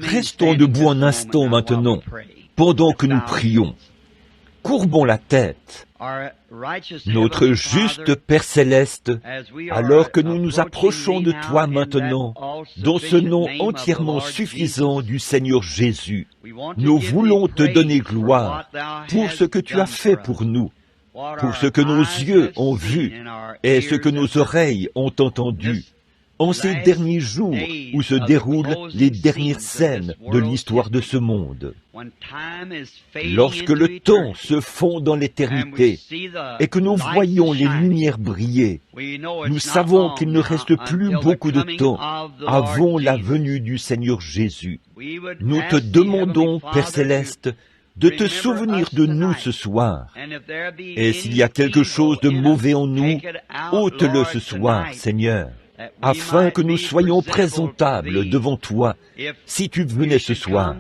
Restons debout un instant maintenant, pendant que nous prions. Courbons la tête. Notre juste Père Céleste, alors que nous nous approchons de toi maintenant, dans ce nom entièrement suffisant du Seigneur Jésus, nous voulons te donner gloire pour ce que tu as fait pour nous, pour ce que nos yeux ont vu et ce que nos oreilles ont entendu, en ces derniers jours où se déroulent les dernières scènes de l'histoire de ce monde. Lorsque le temps se fond dans l'éternité et que nous voyons les lumières briller, nous savons qu'il ne reste plus beaucoup de temps avant la venue du Seigneur Jésus. Nous te demandons, Père Céleste, de te souvenir de nous ce soir. Et s'il y a quelque chose de mauvais en nous, ôte-le ce soir, Seigneur, afin que nous soyons présentables devant toi, si tu venais ce soir.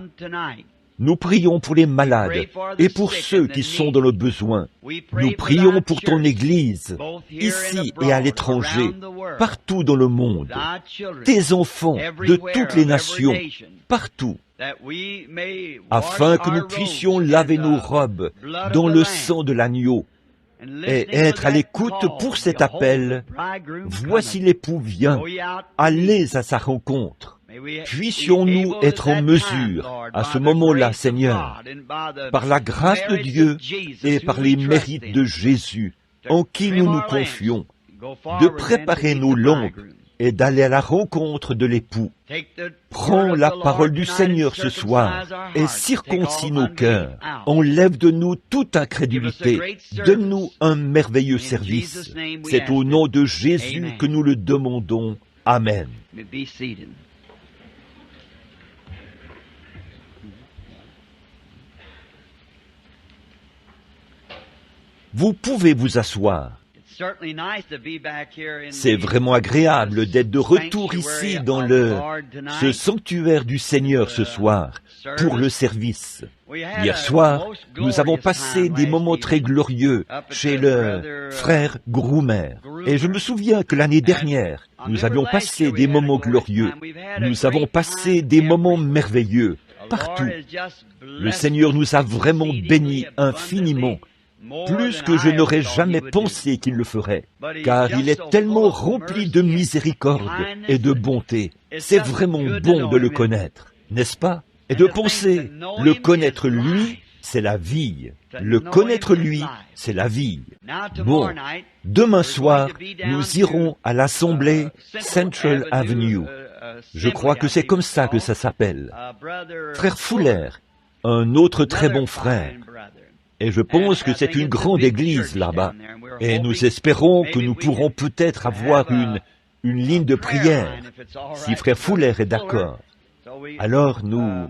Nous prions pour les malades et pour ceux qui sont dans le besoin. Nous prions pour ton Église, ici et à l'étranger, partout dans le monde, tes enfants de toutes les nations, partout, afin que nous puissions laver nos robes dans le sang de l'agneau et être à l'écoute pour cet appel. Voici l'époux vient, allez à sa rencontre. Puissions-nous être en mesure, à ce moment-là, Seigneur, par la grâce de Dieu et par les mérites de Jésus, en qui nous nous confions, de préparer nos langues et d'aller à la rencontre de l'époux. Prends la parole du Seigneur ce soir et circoncis nos cœurs. Enlève de nous toute incrédulité. Donne-nous un merveilleux service. C'est au nom de Jésus que nous le demandons. Amen. Vous pouvez vous asseoir. C'est vraiment agréable d'être de retour ici dans ce sanctuaire du Seigneur ce soir, pour le service. Hier soir, nous avons passé des moments très glorieux chez le frère Groomer. Et je me souviens que l'année dernière, nous avions passé des moments glorieux. Nous avons passé des moments merveilleux, partout. Le Seigneur nous a vraiment bénis infiniment. Plus que je n'aurais jamais pensé qu'il le ferait, car il est tellement rempli de miséricorde et de bonté. C'est vraiment bon de le connaître, n'est-ce pas? Et de penser, le connaître lui, c'est la vie. Le connaître lui, c'est la vie. Bon, demain soir, nous irons à l'assemblée Central Avenue. Je crois que c'est comme ça que ça s'appelle. Frère Fuller, un autre très bon frère. Et je pense que c'est une grande église là-bas. Et nous espérons que nous pourrons peut-être avoir une ligne de prière, si frère Fuller est d'accord. Alors nous...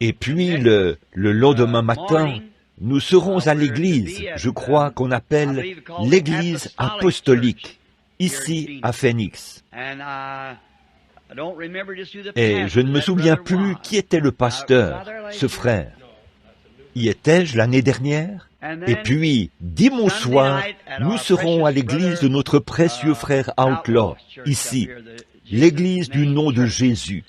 Et puis le lendemain matin, nous serons à l'église, je crois qu'on appelle l'église apostolique, ici à Phoenix. Et je ne me souviens plus qui était le pasteur, ce frère. Y étais-je l'année dernière? Et puis, dimanche soir, nous serons à l'église de notre précieux frère Outlaw, ici, l'église du nom de Jésus.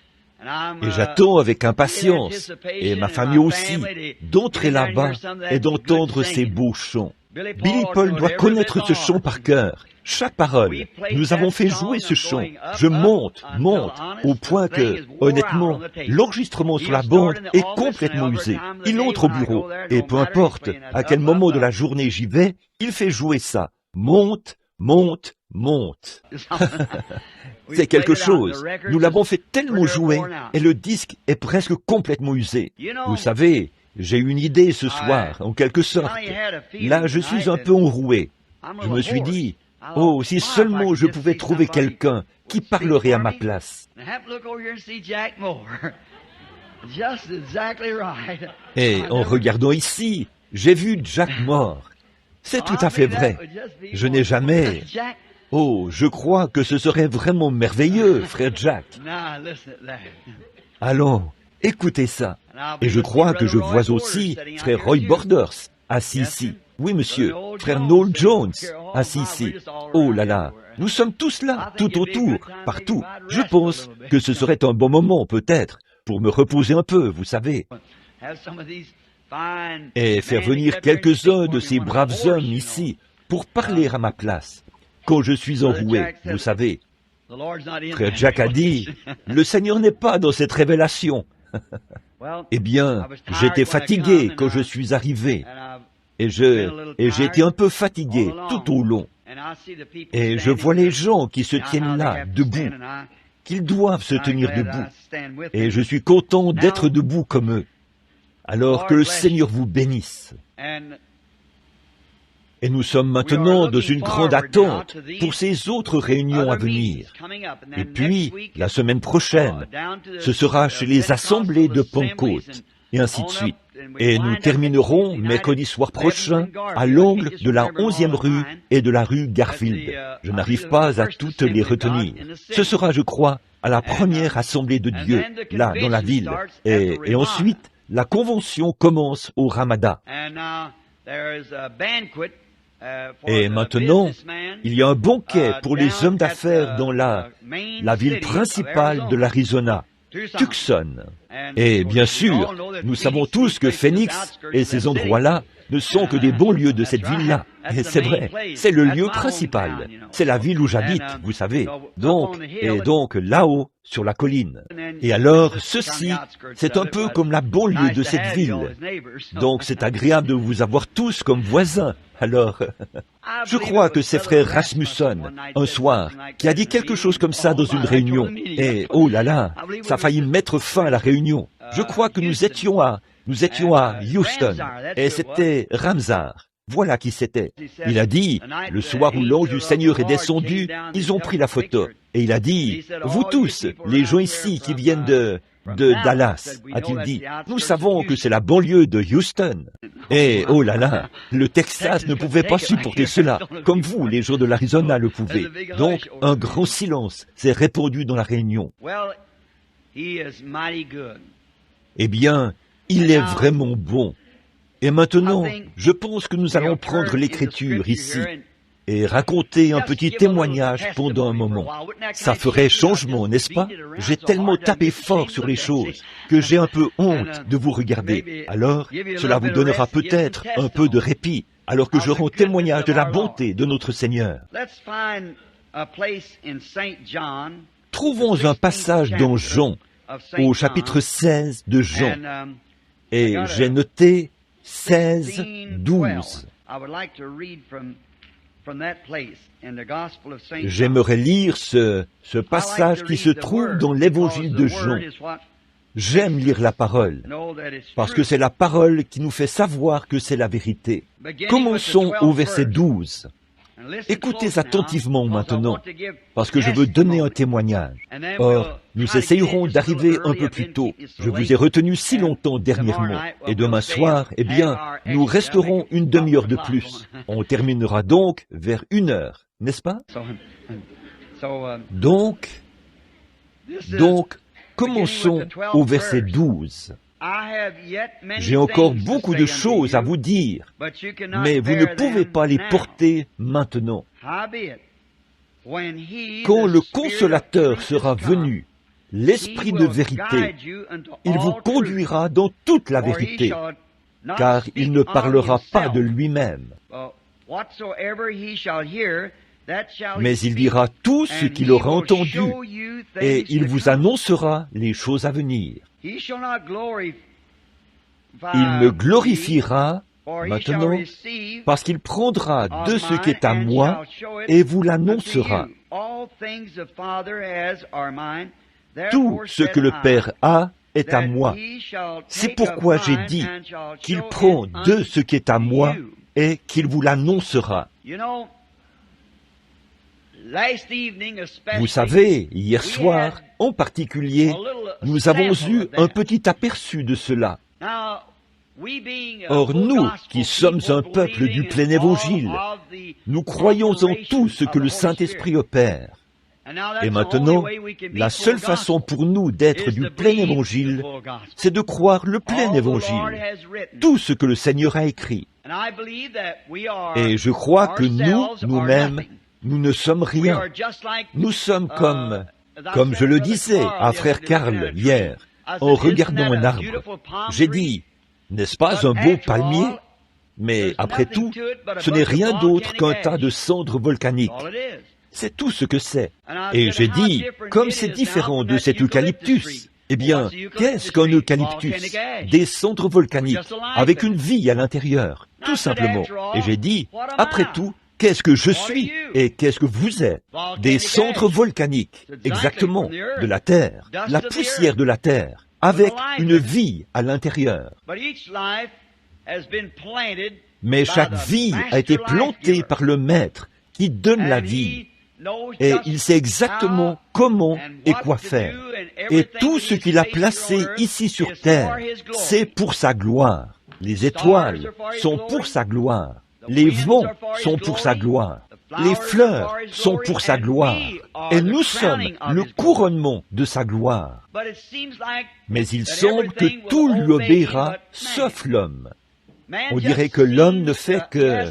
Et j'attends avec impatience, et ma famille aussi, d'entrer là-bas et d'entendre ces beaux chants. Billy Paul doit connaître ce chant par cœur, chaque parole. Nous avons fait jouer ce chant. Je monte, au point que, honnêtement, l'enregistrement sur la bande est complètement usé. Il entre au bureau, et peu importe à quel moment de la journée j'y vais, il fait jouer ça. Monte. C'est quelque chose. Nous l'avons fait tellement jouer, et le disque est presque complètement usé. Vous savez, j'ai une idée ce soir, en quelque sorte. Là, je suis un peu enroué. Je me suis dit, oh, si seulement je pouvais trouver quelqu'un qui parlerait à ma place. Et en regardant ici, j'ai vu Jack Moore. C'est tout à fait vrai. Je n'ai jamais... Oh, je crois que ce serait vraiment merveilleux, frère Jack. Allons, écoutez ça. Et je crois que je vois aussi frère Roy Borders, assis ici. Oui, monsieur, frère Noel Jones, assis ici. Oh là là, Nous sommes tous là, tout autour, partout. Je pense que ce serait un bon moment, peut-être, pour me reposer un peu, vous savez, et faire venir quelques-uns de ces braves hommes ici pour parler à ma place, quand je suis enroué, vous savez. Frère Jack a dit, le Seigneur n'est pas dans cette révélation. Eh bien, j'étais fatigué quand je suis arrivé, et j'ai été un peu fatigué tout au long. Et je vois les gens qui se tiennent là, debout, qu'ils doivent se tenir debout. Et je suis content d'être debout comme eux. Alors que le Seigneur vous bénisse. Et nous sommes maintenant dans une grande attente pour ces autres réunions à venir. Et puis, la semaine prochaine, ce sera chez les assemblées de Pentecôte, et ainsi de suite. Et nous terminerons mercredi soir prochain à l'angle de la 11e rue et de la rue Garfield. Je n'arrive pas à toutes les retenir. Ce sera, je crois, à la première assemblée de Dieu, là, dans la ville. Et ensuite, la convention commence au Ramada. Et maintenant, il y a un banquet pour les hommes d'affaires dans la ville principale de l'Arizona, Tucson. Et bien sûr, nous savons tous que Phoenix et ces endroits-là ne sont que des bons lieux de cette ville-là. Et c'est vrai, c'est le lieu principal. C'est la ville où j'habite, vous savez. Donc là-haut, sur la colline. Et alors, ceci, c'est un peu comme la banlieue de cette ville. Donc c'est agréable de vous avoir tous comme voisins. Alors, je crois que c'est frère Rasmussen, un soir, qui a dit quelque chose comme ça dans une réunion. Et, oh là là, ça a failli mettre fin à la réunion. Je crois que nous étions à Houston, et c'était Ramsar. Voilà qui c'était. Il a dit, le soir où l'ange du Seigneur est descendu, ils ont pris la photo. Et il a dit, vous tous, les gens ici qui viennent de Dallas, a-t-il dit, nous savons que c'est la banlieue de Houston. Et, oh là là, le Texas ne pouvait pas supporter cela, comme vous, les gens de l'Arizona, le pouvez. Donc, un grand silence s'est répandu dans la réunion. Eh bien, il est vraiment bon. Et maintenant, je pense que nous allons prendre l'Écriture ici et raconter un petit témoignage pendant un moment. Ça ferait changement, n'est-ce pas? J'ai tellement tapé fort sur les choses que j'ai un peu honte de vous regarder. Alors, cela vous donnera peut-être un peu de répit, alors que je rends témoignage de la bonté de notre Seigneur. Trouvons un passage dans Jean, au chapitre 16 de Jean, et j'ai noté 16, 12. J'aimerais lire ce passage qui se trouve dans l'évangile de Jean. J'aime lire la parole, parce que c'est la parole qui nous fait savoir que c'est la vérité. Commençons au verset 12. Écoutez attentivement maintenant, parce que je veux donner un témoignage. Or, nous essayerons d'arriver un peu plus tôt. Je vous ai retenu si longtemps dernièrement. Et demain soir, eh bien, nous resterons une demi-heure de plus. On terminera donc vers 1h, n'est-ce pas? Donc, commençons au verset 12. J'ai encore beaucoup de choses à vous dire, mais vous ne pouvez pas les porter maintenant. Quand le Consolateur sera venu, l'Esprit de vérité, il vous conduira dans toute la vérité, car il ne parlera pas de lui-même, mais il dira tout ce qu'il aura entendu, et il vous annoncera les choses à venir. Il me glorifiera maintenant parce qu'il prendra de ce qui est à moi et vous l'annoncera. Tout ce que le Père a est à moi. C'est pourquoi j'ai dit qu'il prend de ce qui est à moi et qu'il vous l'annoncera. Vous savez, hier soir, en particulier, nous avons eu un petit aperçu de cela. Or, nous, qui sommes un peuple du plein évangile, nous croyons en tout ce que le Saint-Esprit opère. Et maintenant, la seule façon pour nous d'être du plein évangile, c'est de croire le plein évangile, tout ce que le Seigneur a écrit. Et je crois que nous-mêmes, nous ne sommes rien. Nous sommes comme je le disais à frère Karl hier, en regardant un arbre. J'ai dit, n'est-ce pas un beau palmier? Mais après tout, ce n'est rien d'autre qu'un tas de cendres volcaniques. C'est tout ce que c'est. Et j'ai dit, comme c'est différent de cet eucalyptus, eh bien, qu'est-ce qu'un eucalyptus? Des cendres volcaniques, avec une vie à l'intérieur, tout simplement. Et j'ai dit, après tout, qu'est-ce que je suis et qu'est-ce que vous êtes? Des cendres volcaniques, exactement, de la terre, la poussière de la terre, avec une vie à l'intérieur. Mais chaque vie a été plantée par le Maître qui donne la vie. Et il sait exactement comment et quoi faire. Et tout ce qu'il a placé ici sur terre, c'est pour sa gloire. Les étoiles sont pour sa gloire. Les vents sont pour sa gloire. Les fleurs sont pour sa gloire. Et nous sommes le couronnement de sa gloire. Mais il semble que tout lui obéira, sauf l'homme. On dirait que l'homme ne fait que...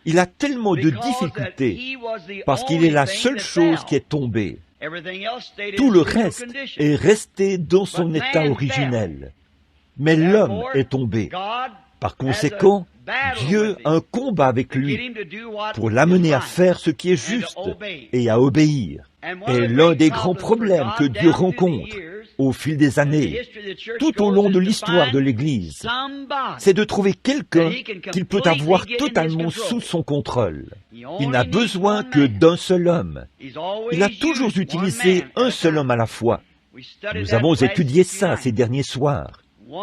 Il a tellement de difficultés parce qu'il est la seule chose qui est tombée. Tout le reste est resté dans son état originel. Mais l'homme est tombé. Par conséquent, Dieu a un combat avec lui pour l'amener à faire ce qui est juste et à obéir. Et l'un des grands problèmes que Dieu rencontre au fil des années, tout au long de l'histoire de l'Église, c'est de trouver quelqu'un qu'il peut avoir totalement sous son contrôle. Il n'a besoin que d'un seul homme. Il a toujours utilisé un seul homme à la fois. Nous avons étudié ça ces derniers soirs.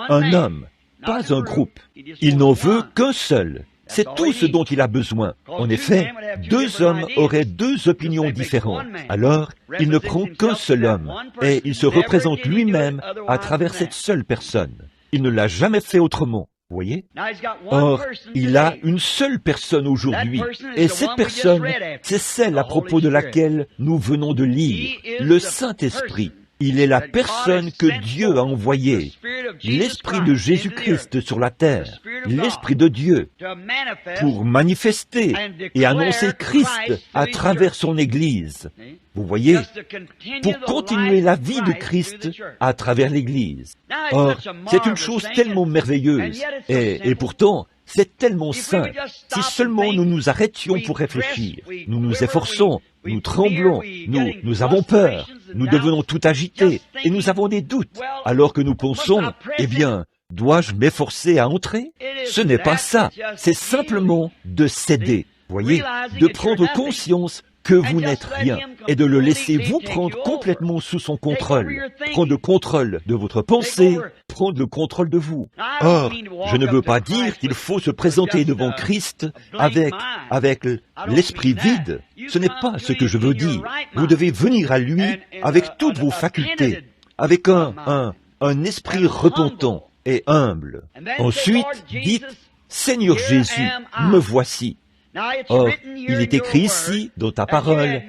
Un homme, pas un groupe. Il n'en veut qu'un seul. C'est tout ce dont il a besoin. En effet, deux hommes auraient deux opinions différentes. Alors, il ne prend qu'un seul homme, et il se représente lui-même à travers cette seule personne. Il ne l'a jamais fait autrement. Vous voyez? Or, il a une seule personne aujourd'hui, et cette personne, c'est celle à propos de laquelle nous venons de lire, le Saint-Esprit. Il est la personne que Dieu a envoyée, l'Esprit de Jésus-Christ sur la terre, l'Esprit de Dieu, pour manifester et annoncer Christ à travers son Église. Vous voyez, pour continuer la vie de Christ à travers l'Église. Or, c'est une chose tellement merveilleuse, et pourtant, c'est tellement simple. Si seulement nous nous arrêtions pour réfléchir, nous nous efforçons, nous tremblons, nous avons peur, nous devenons tout agités, et nous avons des doutes, alors que nous pensons, eh bien, dois-je m'efforcer à entrer? Ce n'est pas ça, c'est simplement de céder, voyez, de prendre conscience que vous n'êtes rien, et de le laisser vous prendre complètement sous son contrôle, prendre le contrôle de votre pensée, prendre le contrôle de vous. Or, je ne veux pas dire qu'il faut se présenter devant Christ avec l'esprit vide. Ce n'est pas ce que je veux dire. Vous devez venir à lui avec toutes vos facultés, avec un esprit repentant et humble. Ensuite, dites, Seigneur Jésus, me voici. Or, il est écrit ici, dans ta parole,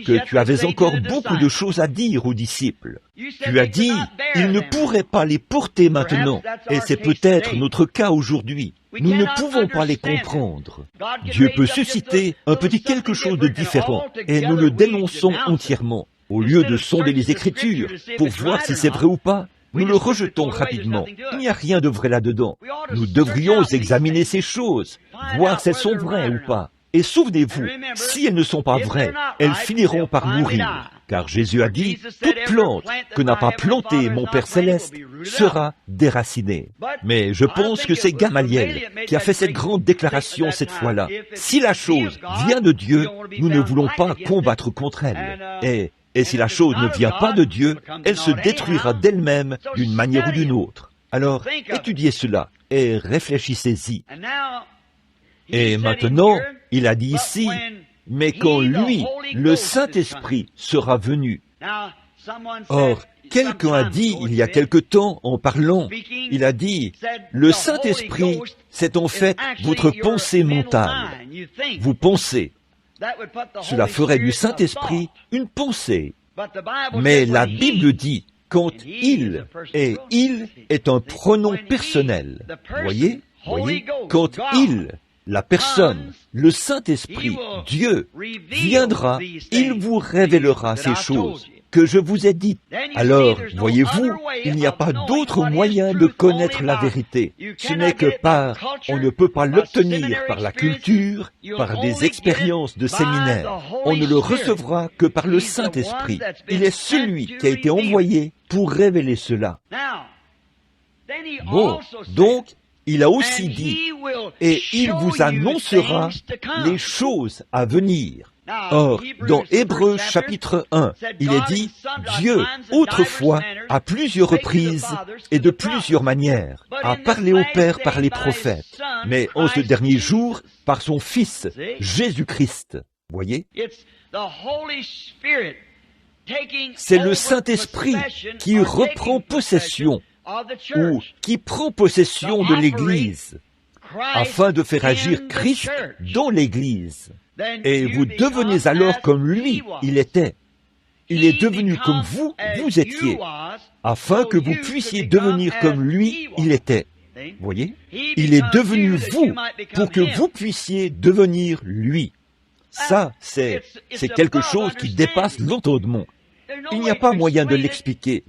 que tu avais encore beaucoup de choses à dire aux disciples. Tu as dit, ils ne pourraient pas les porter maintenant, et c'est peut-être notre cas aujourd'hui. Nous ne pouvons pas les comprendre. Dieu peut susciter un petit quelque chose de différent, et nous le dénonçons entièrement. Au lieu de sonder les Écritures pour voir si c'est vrai ou pas, nous le rejetons rapidement. Il n'y a rien de vrai là-dedans. Nous devrions examiner ces choses, voir si elles sont vraies ou pas. Et souvenez-vous, si elles ne sont pas vraies, elles finiront par mourir. Car Jésus a dit, toute plante que n'a pas plantée mon Père Céleste sera déracinée. Mais je pense que c'est Gamaliel qui a fait cette grande déclaration cette fois-là. Si la chose vient de Dieu, nous ne voulons pas combattre contre elle. Et si la chose ne vient pas de Dieu, elle se détruira d'elle-même d'une manière ou d'une autre. Alors, étudiez cela et réfléchissez-y. Et maintenant, il a dit ici, mais quand lui, le Saint-Esprit, sera venu. Or, quelqu'un a dit il y a quelque temps, en parlant, il a dit, le Saint-Esprit, c'est en fait votre pensée mentale. Vous pensez. Cela ferait du Saint-Esprit une pensée. Mais la Bible dit, quand il est un pronom personnel. Voyez, quand il la personne, le Saint-Esprit, Dieu, viendra, il vous révélera ces choses que je vous ai dites. Alors, voyez-vous, il n'y a pas d'autre moyen de connaître la vérité. Ce n'est que on ne peut pas l'obtenir par la culture, par des expériences de séminaire. On ne le recevra que par le Saint-Esprit. Il est celui qui a été envoyé pour révéler cela. Bon, donc, il a aussi dit, et il vous annoncera les choses à venir. Or, dans Hébreux chapitre 1, il est dit, Dieu, autrefois, à plusieurs reprises et de plusieurs manières, a parlé au Père par les prophètes, mais en ce dernier jour, par son Fils, Jésus-Christ. Voyez? C'est le Saint-Esprit qui reprend possession, ou qui prend possession de l'Église, afin de faire agir Christ dans l'Église. Et vous devenez alors comme lui, il était. Il est devenu comme vous étiez, afin que vous puissiez devenir comme lui, il était. Voyez? Il est devenu vous, pour que vous puissiez devenir lui. Ça, c'est quelque chose qui dépasse l'entendement. Il n'y a pas moyen de l'expliquer.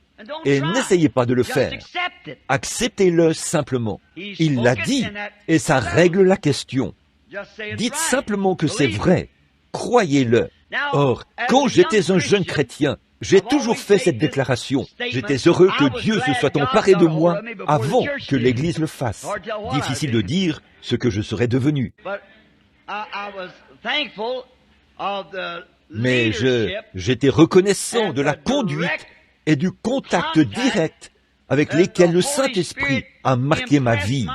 Et n'essayez pas de le faire. Acceptez-le simplement. Il l'a dit, et ça règle la question. Dites simplement que c'est vrai. Croyez-le. Or, quand j'étais un jeune chrétien, j'ai toujours fait cette déclaration. J'étais heureux que Dieu se soit emparé de moi avant que l'Église le fasse. Difficile de dire ce que je serais devenu. Mais j'étais reconnaissant de la conduite et du contact direct avec lesquels le Saint-Esprit a marqué ma vie,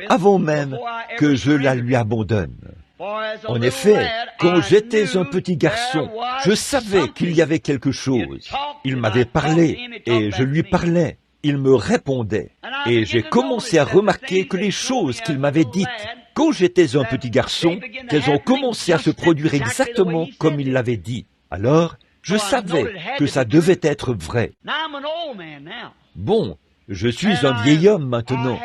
avant même que je la lui abandonne. En effet, quand j'étais un petit garçon, je savais qu'il y avait quelque chose. Il m'avait parlé, et je lui parlais. Il me répondait. Et j'ai commencé à remarquer que les choses qu'il m'avait dites quand j'étais un petit garçon, qu'elles ont commencé à se produire exactement comme il l'avait dit. Alors, je savais que ça devait être vrai. Bon, je suis un vieil homme maintenant,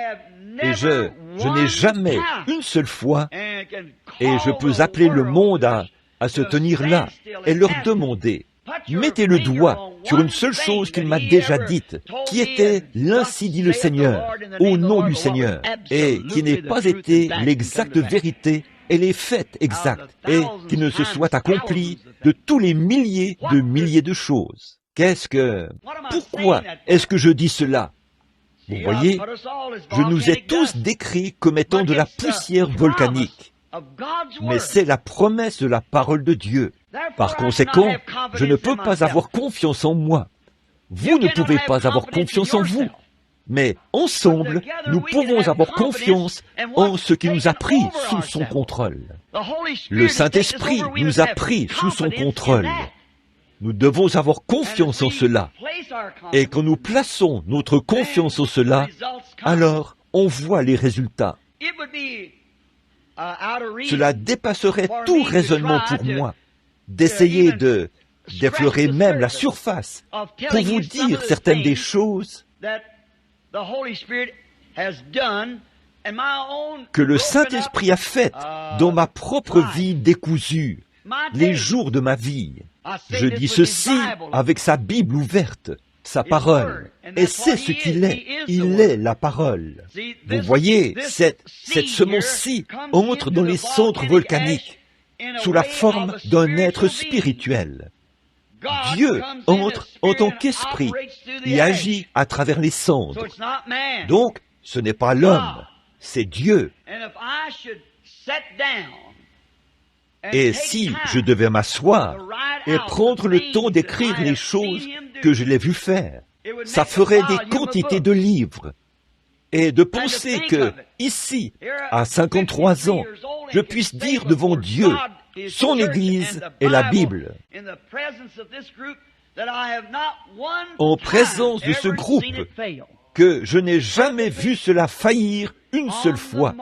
et je n'ai jamais, une seule fois, et je peux appeler le monde à se tenir là et leur demander, mettez le doigt sur une seule chose qu'il m'a déjà dite, qui était l'ainsi dit le Seigneur, au nom du Seigneur, et qui n'ait pas été l'exacte vérité et les faits exacts, et qui ne se soit accompli de tous les milliers de choses. Pourquoi est-ce que je dis cela? Vous voyez, je nous ai tous décrits comme étant de la poussière volcanique. Mais c'est la promesse de la parole de Dieu. Par conséquent, je ne peux pas avoir confiance en moi. Vous ne pouvez pas avoir confiance en vous. Mais ensemble, nous pouvons avoir confiance en ce qui nous a pris sous son contrôle. Le Saint-Esprit nous a pris sous son contrôle. Nous devons avoir confiance en cela. Et quand nous plaçons notre confiance en cela, alors on voit les résultats. Cela dépasserait tout raisonnement pour moi, d'essayer d'effleurer même la surface pour vous dire certaines des choses que le Saint-Esprit a faites dans ma propre vie décousue, les jours de ma vie. Je dis ceci avec sa Bible ouverte, sa parole, et c'est ce qu'il est. Il est la parole. Vous voyez, cette semence-ci entre dans les cendres volcaniques sous la forme d'un être spirituel. Dieu entre en tant qu'esprit et agit à travers les cendres. Donc, ce n'est pas l'homme, c'est Dieu. Et si je devais m'asseoir et prendre le temps d'écrire les choses que je l'ai vu faire, ça ferait des quantités de livres. Et de penser que, ici, à 53 ans, je puisse dire devant Dieu, son Église et la Bible, en présence de ce groupe, que je n'ai jamais vu cela faillir une seule fois.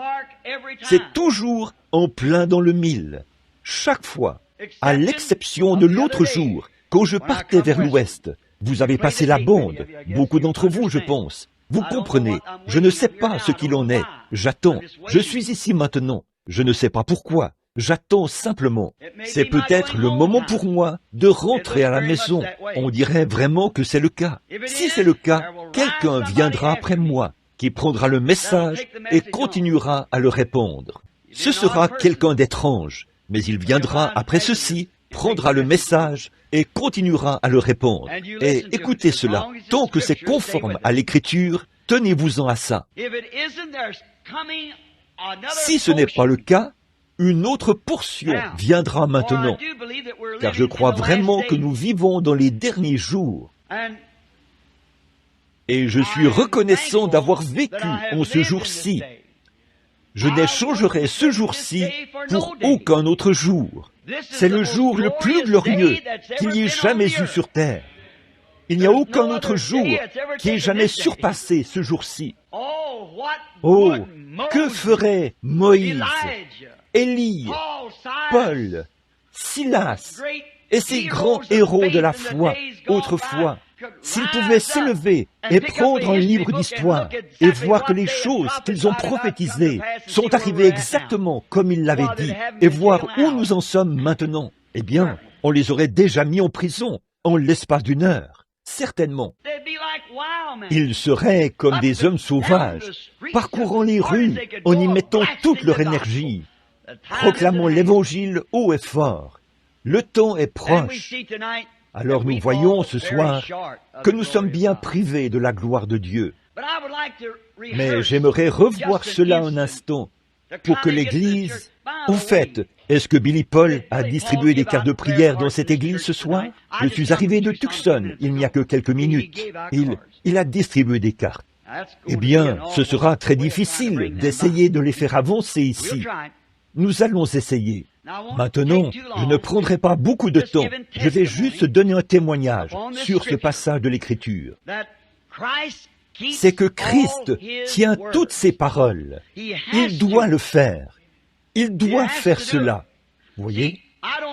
C'est toujours en plein dans le mille. Chaque fois, à l'exception de l'autre jour, quand je partais vers l'ouest, vous avez passé la bande, beaucoup d'entre vous, je pense. Vous comprenez, je ne sais pas ce qu'il en est. J'attends, je suis ici maintenant. Je ne sais pas pourquoi. J'attends simplement. C'est peut-être le moment pour moi de rentrer à la maison. On dirait vraiment que c'est le cas. Si c'est le cas, quelqu'un viendra après moi, qui prendra le message et continuera à le répandre. Ce sera quelqu'un d'étrange, mais il viendra après ceci, prendra le message et continuera à le répandre. Et écoutez cela, tant que c'est conforme à l'Écriture, tenez-vous-en à ça. Si ce n'est pas le cas, une autre portion viendra maintenant, car je crois vraiment que nous vivons dans les derniers jours. Et je suis reconnaissant d'avoir vécu en ce jour-ci. Je n'échangerai ce jour-ci pour aucun autre jour. C'est le jour le plus glorieux qu'il y ait jamais eu sur terre. Il n'y a aucun autre jour qui ait jamais surpassé ce jour-ci. Oh, que ferait Moïse, Élie, Paul, Silas et ces grands héros de la foi autrefois, s'ils pouvaient s'élever et prendre un livre d'histoire et voir que les choses qu'ils ont prophétisées sont arrivées exactement comme ils l'avaient dit, et voir où nous en sommes maintenant, eh bien, on les aurait déjà mis en prison en l'espace d'une heure, certainement. Ils seraient comme des hommes sauvages, parcourant les rues en y mettant toute leur énergie, proclamant l'Évangile haut et fort. Le temps est proche. Alors nous voyons ce soir que nous sommes bien privés de la gloire de Dieu. Mais j'aimerais revoir cela un instant pour que l'Église... Au fait, est-ce que Billy Paul a distribué des cartes de prière dans cette église ce soir? Je suis arrivé de Tucson il n'y a que quelques minutes. Il a distribué des cartes. Eh bien, ce sera très difficile d'essayer de les faire avancer ici. Nous allons essayer. Maintenant, je ne prendrai pas beaucoup de temps. Je vais juste donner un témoignage sur ce passage de l'Écriture. C'est que Christ tient toutes ses paroles. Il doit le faire. Il doit faire cela. Vous voyez,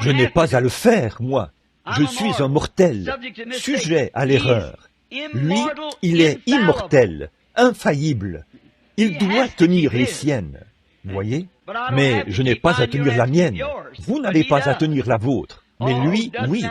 je n'ai pas à le faire, moi. Je suis un mortel, sujet à l'erreur. Lui, il est immortel, infaillible. Il doit tenir les siennes. Vous voyez? Mais je n'ai pas à tenir la mienne. Vous n'avez pas à tenir la vôtre. Mais lui, oui.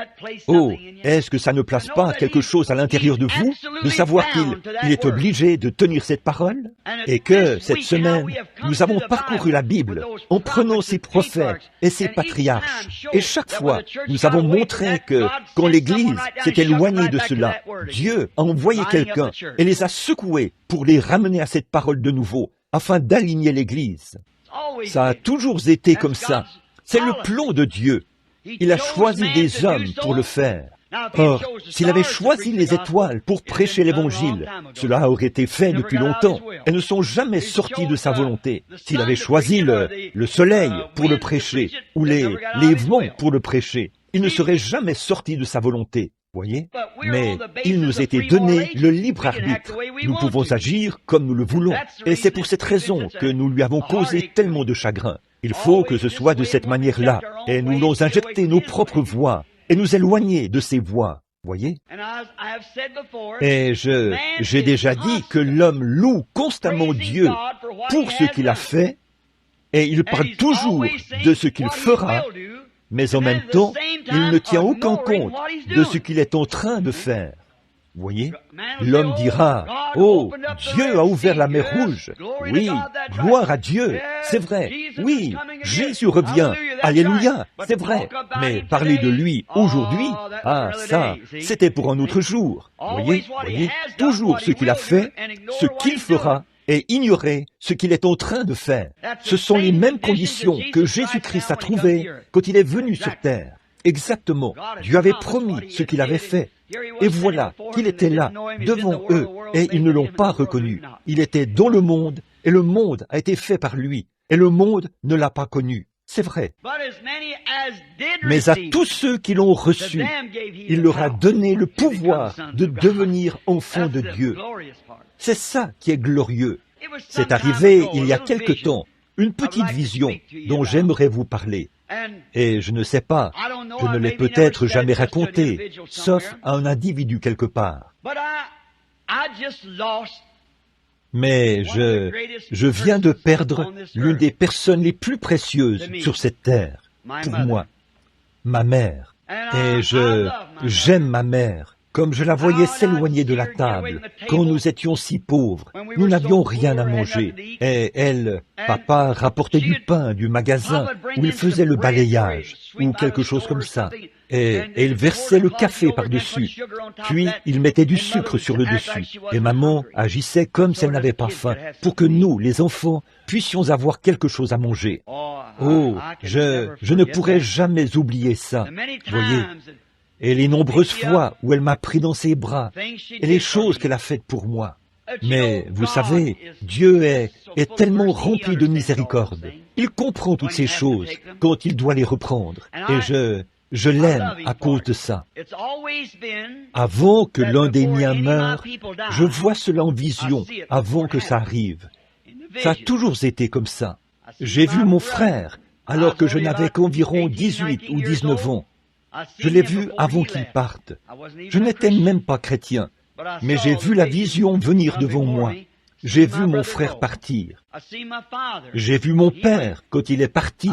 Oh, est-ce que ça ne place pas quelque chose à l'intérieur de vous, de savoir qu'il est obligé de tenir cette parole? Et que, cette semaine, nous avons parcouru la Bible en prenant ses prophètes et ses patriarches. Et chaque fois, nous avons montré que, quand l'Église s'est éloignée de cela, Dieu a envoyé quelqu'un et les a secoués pour les ramener à cette parole de nouveau, afin d'aligner l'Église. Ça a toujours été comme ça. C'est le plan de Dieu. Il a choisi des hommes pour le faire. Or, s'il avait choisi les étoiles pour prêcher l'Évangile, cela aurait été fait depuis longtemps. Elles ne sont jamais sorties de sa volonté. S'il avait choisi le soleil pour le prêcher, ou les vents pour le prêcher, il ne serait jamais sorti de sa volonté. Voyez? Mais il nous était donné le libre arbitre. Nous pouvons agir comme nous le voulons. Et c'est pour cette raison que nous lui avons causé tellement de chagrin. Il faut que ce soit de cette manière-là. Et nous voulons injecter nos propres voix et nous éloigner de ces voix. Voyez? Et j'ai déjà dit que l'homme loue constamment Dieu pour ce qu'il a fait, et il parle toujours de ce qu'il fera, mais en même temps, il ne tient aucun compte de ce qu'il est en train de faire. Vous voyez? L'homme dira, « Oh, Dieu a ouvert la mer Rouge. Oui, gloire à Dieu, c'est vrai. Oui, Jésus revient. Alléluia, c'est vrai. Mais parler de lui aujourd'hui, ah ça, c'était pour un autre jour. Vous voyez? Toujours ce qu'il a fait, ce qu'il fera, et ignorer ce qu'il est en train de faire. Ce sont les mêmes conditions que Jésus-Christ a trouvées quand il est venu sur terre. Exactement. Dieu avait promis ce qu'il avait fait. Et voilà qu'il était là, devant eux, et ils ne l'ont pas reconnu. Il était dans le monde, et le monde a été fait par lui, et le monde ne l'a pas connu. C'est vrai. Mais à tous ceux qui l'ont reçu, il leur a donné le pouvoir de devenir enfants de Dieu. C'est ça qui est glorieux. C'est arrivé il y a quelque temps, une petite vision dont j'aimerais vous parler. Et je ne sais pas, je ne l'ai peut-être jamais raconté, sauf à un individu quelque part. Mais je viens de perdre l'une des personnes les plus précieuses sur cette terre, pour moi, ma mère. Et j'aime ma mère. Comme je la voyais s'éloigner de la table, quand nous étions si pauvres, nous n'avions rien à manger. Et elle, papa, rapportait du pain du magasin où il faisait le balayage, ou quelque chose comme ça. Et il versait le café par-dessus. Puis il mettait du sucre sur le dessus. Et maman agissait comme si elle n'avait pas faim, pour que nous, les enfants, puissions avoir quelque chose à manger. Oh, je ne pourrai jamais oublier ça. Voyez. Et les nombreuses fois où elle m'a pris dans ses bras, et les choses qu'elle a faites pour moi. Mais, vous savez, Dieu est tellement rempli de miséricorde. Il comprend toutes ces choses quand il doit les reprendre. Et je l'aime à cause de ça. Avant que l'un des miens meure, je vois cela en vision, avant que ça arrive. Ça a toujours été comme ça. J'ai vu mon frère, alors que je n'avais qu'environ 18 ou 19 ans. Je l'ai vu avant qu'il parte. Je n'étais même pas chrétien, mais j'ai vu la vision venir devant moi. J'ai vu mon frère partir. J'ai vu mon père quand il est parti.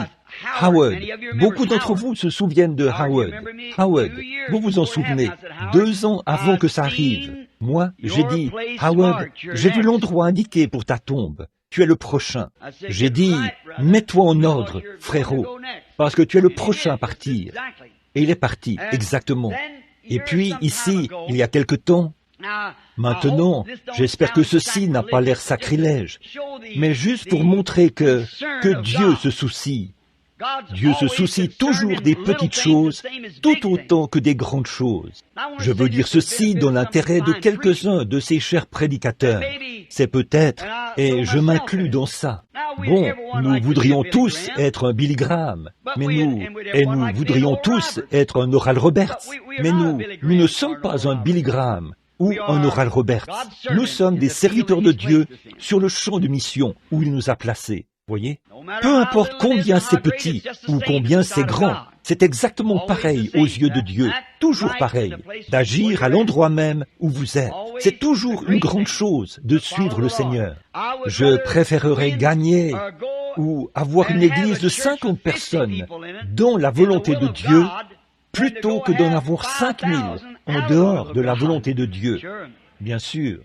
Howard. Beaucoup d'entre vous se souviennent de Howard. Howard, vous vous en souvenez. 2 ans avant que ça arrive, moi, j'ai dit, Howard, j'ai vu l'endroit indiqué pour ta tombe. Tu es le prochain. J'ai dit, mets-toi en ordre, frérot, parce que tu es le prochain à partir. Et il est parti, exactement. Et puis, ici, il y a quelque temps, maintenant, j'espère que ceci n'a pas l'air sacrilège, mais juste pour montrer que Dieu se soucie. Dieu se soucie toujours des petites choses, tout autant que des grandes choses. Je veux dire ceci dans l'intérêt de quelques-uns de ces chers prédicateurs. C'est peut-être, et je m'inclus dans ça. Bon, nous voudrions tous être un Billy Graham, mais nous voudrions tous être un Oral Roberts, mais nous ne sommes pas un Billy Graham ou un Oral Roberts. Nous sommes des serviteurs de Dieu sur le champ de mission où il nous a placés. Voyez? Peu importe combien c'est petit ou combien c'est grand, c'est exactement pareil aux yeux de Dieu, toujours pareil, d'agir à l'endroit même où vous êtes. C'est toujours une grande chose de suivre le Seigneur. Je préférerais gagner ou avoir une église de 50 personnes dans la volonté de Dieu plutôt que d'en avoir 5000 en dehors de la volonté de Dieu. Bien sûr,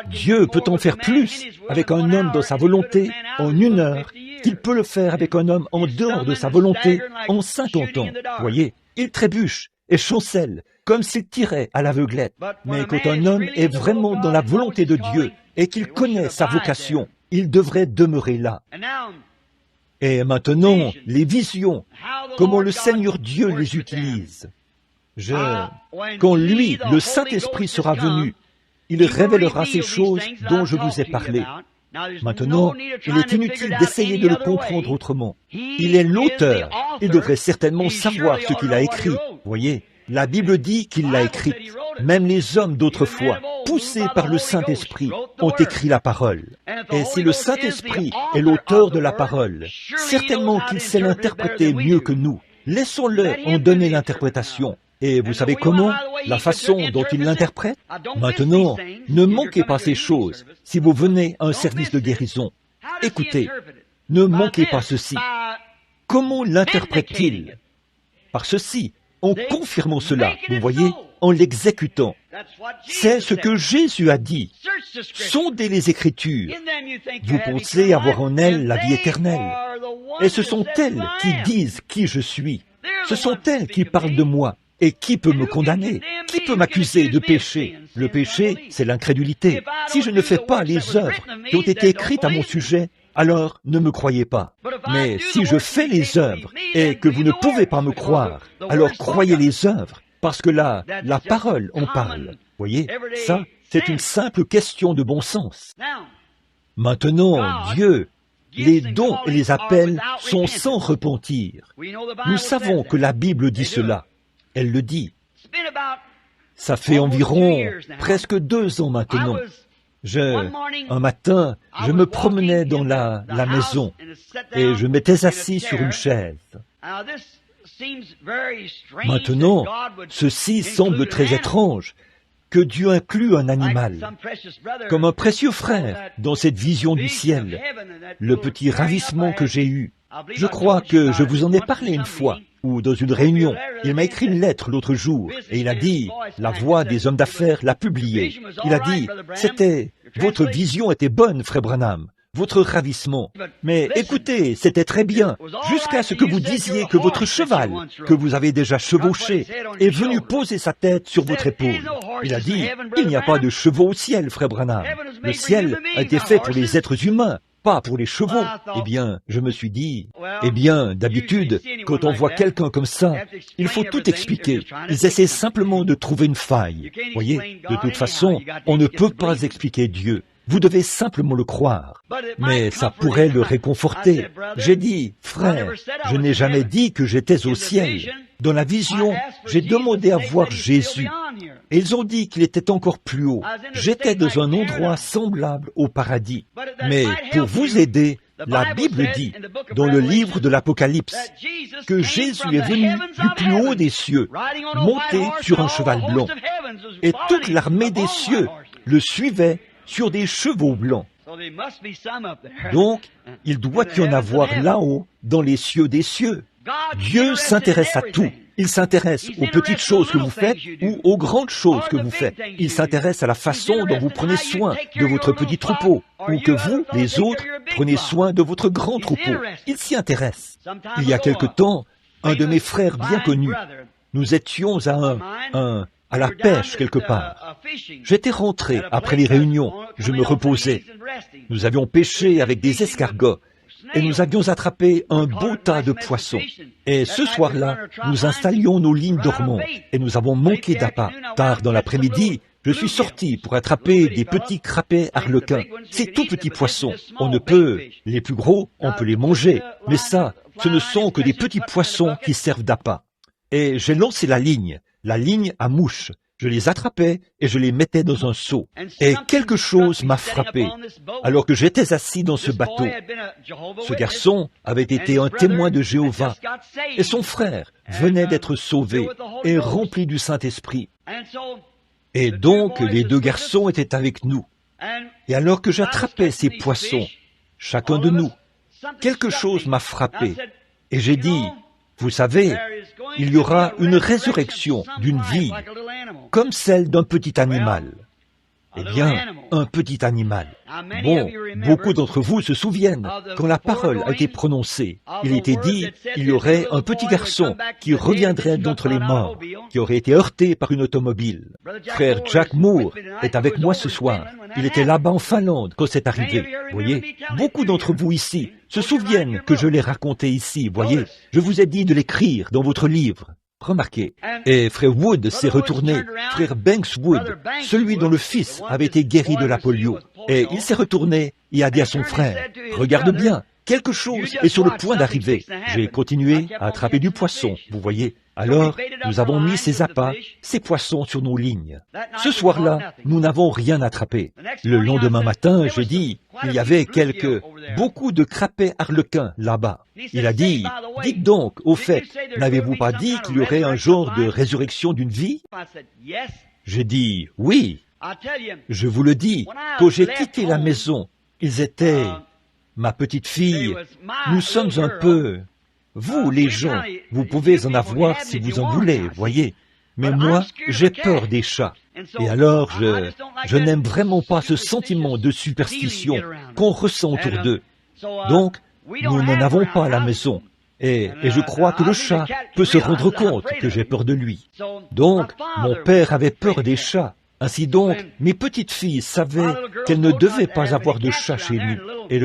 Dieu peut en faire plus avec un homme dans sa volonté en 1 heure qu'il peut le faire avec un homme en dehors de sa volonté en 50 ans. Voyez, il trébuche et chancelle comme s'il tirait à l'aveuglette. Mais quand un homme est vraiment dans la volonté de Dieu et qu'il connaît sa vocation, il devrait demeurer là. Et maintenant, les visions, comment le Seigneur Dieu les utilise. Quand lui, le Saint-Esprit sera venu, il révélera ces choses dont je vous ai parlé. Maintenant, il est inutile d'essayer de le comprendre autrement. Il est l'auteur. Il devrait certainement savoir ce qu'il a écrit. Voyez, la Bible dit qu'il l'a écrit. Même les hommes d'autrefois, poussés par le Saint-Esprit, ont écrit la parole. Et si le Saint-Esprit est l'auteur de la parole, certainement qu'il sait l'interpréter mieux que nous. Laissons-le en donner l'interprétation. Et vous savez comment? La façon dont il l'interprète? Maintenant, ne manquez pas ces choses si vous venez à un service de guérison. Écoutez, ne manquez pas ceci. Comment l'interprète-t-il? Par ceci, en confirmant cela, vous voyez, en l'exécutant. C'est ce que Jésus a dit. Sondez les Écritures. Vous pensez avoir en elles la vie éternelle. Et ce sont elles qui disent qui je suis. Ce sont elles qui parlent de moi. Et qui peut me condamner? Qui peut m'accuser de péché? Le péché, c'est l'incrédulité. Si je ne fais pas les œuvres qui ont été écrites à mon sujet, alors ne me croyez pas. Mais si je fais les œuvres et que vous ne pouvez pas me croire, alors croyez les œuvres, parce que là, la parole en parle. Voyez, ça, c'est une simple question de bon sens. Maintenant, Dieu, les dons et les appels sont sans repentir. Nous savons que la Bible dit cela. Elle le dit. Ça fait environ presque 2 ans maintenant. Un matin, je me promenais dans la maison et je m'étais assis sur une chaise. Maintenant, ceci semble très étrange, que Dieu inclut un animal, comme un précieux frère dans cette vision du ciel, le petit ravissement que j'ai eu. Je crois que je vous en ai parlé une fois, ou dans une réunion. Il m'a écrit une lettre l'autre jour, et il a dit, la voix des hommes d'affaires l'a publiée. Il a dit, votre vision était bonne, frère Branham, votre ravissement. Mais écoutez, c'était très bien, jusqu'à ce que vous disiez que votre cheval, que vous avez déjà chevauché, est venu poser sa tête sur votre épaule. Il a dit, il n'y a pas de chevaux au ciel, frère Branham. Le ciel a été fait pour les êtres humains, pas pour les chevaux. Eh bien, je me suis dit, d'habitude, quand on voit quelqu'un comme ça, il faut tout expliquer. Ils essaient simplement de trouver une faille. Voyez, de toute façon, on ne peut pas expliquer Dieu. Vous devez simplement le croire. Mais ça pourrait le réconforter. J'ai dit, frère, je n'ai jamais dit que j'étais au ciel. Dans la vision, j'ai demandé à voir Jésus. Et ils ont dit qu'il était encore plus haut. J'étais dans un endroit semblable au paradis. Mais pour vous aider, la Bible dit, dans le livre de l'Apocalypse, que Jésus est venu du plus haut des cieux, monté sur un cheval blanc. Et toute l'armée des cieux le suivait sur des chevaux blancs. Donc, il doit y en avoir là-haut, dans les cieux des cieux. Dieu s'intéresse à tout. Il s'intéresse aux petites choses que vous faites ou aux grandes choses que vous faites. Il s'intéresse à la façon dont vous prenez soin de votre petit troupeau, ou que vous, les autres, prenez soin de votre grand troupeau. Il s'y intéresse. Il y a quelque temps, un de mes frères bien connus, nous étions à la pêche quelque part. J'étais rentré après les réunions, je me reposais. Nous avions pêché avec des escargots et nous avions attrapé un beau tas de poissons. Et ce soir-là, nous installions nos lignes dormantes et nous avons manqué d'appât. Tard dans l'après-midi, je suis sorti pour attraper des petits crapets arlequins. Ces tout petits poissons, les plus gros, on peut les manger, mais ça, ce ne sont que des petits poissons qui servent d'appât. Et j'ai lancé la ligne à mouche. Je les attrapais et je les mettais dans un seau. Et quelque chose m'a frappé alors que j'étais assis dans ce bateau. Ce garçon avait été un témoin de Jéhovah et son frère venait d'être sauvé et rempli du Saint-Esprit. Et donc les deux garçons étaient avec nous. Et alors que j'attrapais ces poissons, chacun de nous, quelque chose m'a frappé. Et j'ai dit, vous savez, il y aura une résurrection d'une vie, comme celle d'un petit animal. Eh bien, un petit animal. Bon, beaucoup d'entre vous se souviennent, quand la parole a été prononcée, il était dit, il y aurait un petit garçon qui reviendrait d'entre les morts, qui aurait été heurté par une automobile. Frère Jack Moore est avec moi ce soir. Il était là-bas en Finlande quand c'est arrivé. Voyez, beaucoup d'entre vous ici se souviennent que je l'ai raconté ici. Voyez, je vous ai dit de l'écrire dans votre livre. Remarquez. Et frère Wood s'est retourné, frère Banks Wood, celui dont le fils avait été guéri de la polio. Et il s'est retourné et a dit à son frère, regarde bien, quelque chose est sur le point d'arriver. J'ai continué à attraper du poisson, vous voyez. Alors, nous avons mis ces appâts, ces poissons sur nos lignes. Ce soir-là, nous n'avons rien attrapé. Le lendemain matin, j'ai dit, il y avait beaucoup de crapets arlequins là-bas. Il a dit, dites donc, au fait, n'avez-vous pas dit qu'il y aurait un genre de résurrection d'une vie? J'ai dit, oui. Je vous le dis, quand j'ai quitté la maison, ils étaient, ma petite fille, nous sommes un peu... Vous, les gens, vous pouvez en avoir si vous en voulez, voyez. Mais moi, j'ai peur des chats. Et alors, je n'aime vraiment pas ce sentiment de superstition qu'on ressent autour d'eux. Donc, nous n'en avons pas à la maison. Et je crois que le chat peut se rendre compte que j'ai peur de lui. Donc, mon père avait peur des chats. Ainsi donc, mes petites filles savaient qu'elles ne devaient pas avoir de chat chez nous. Et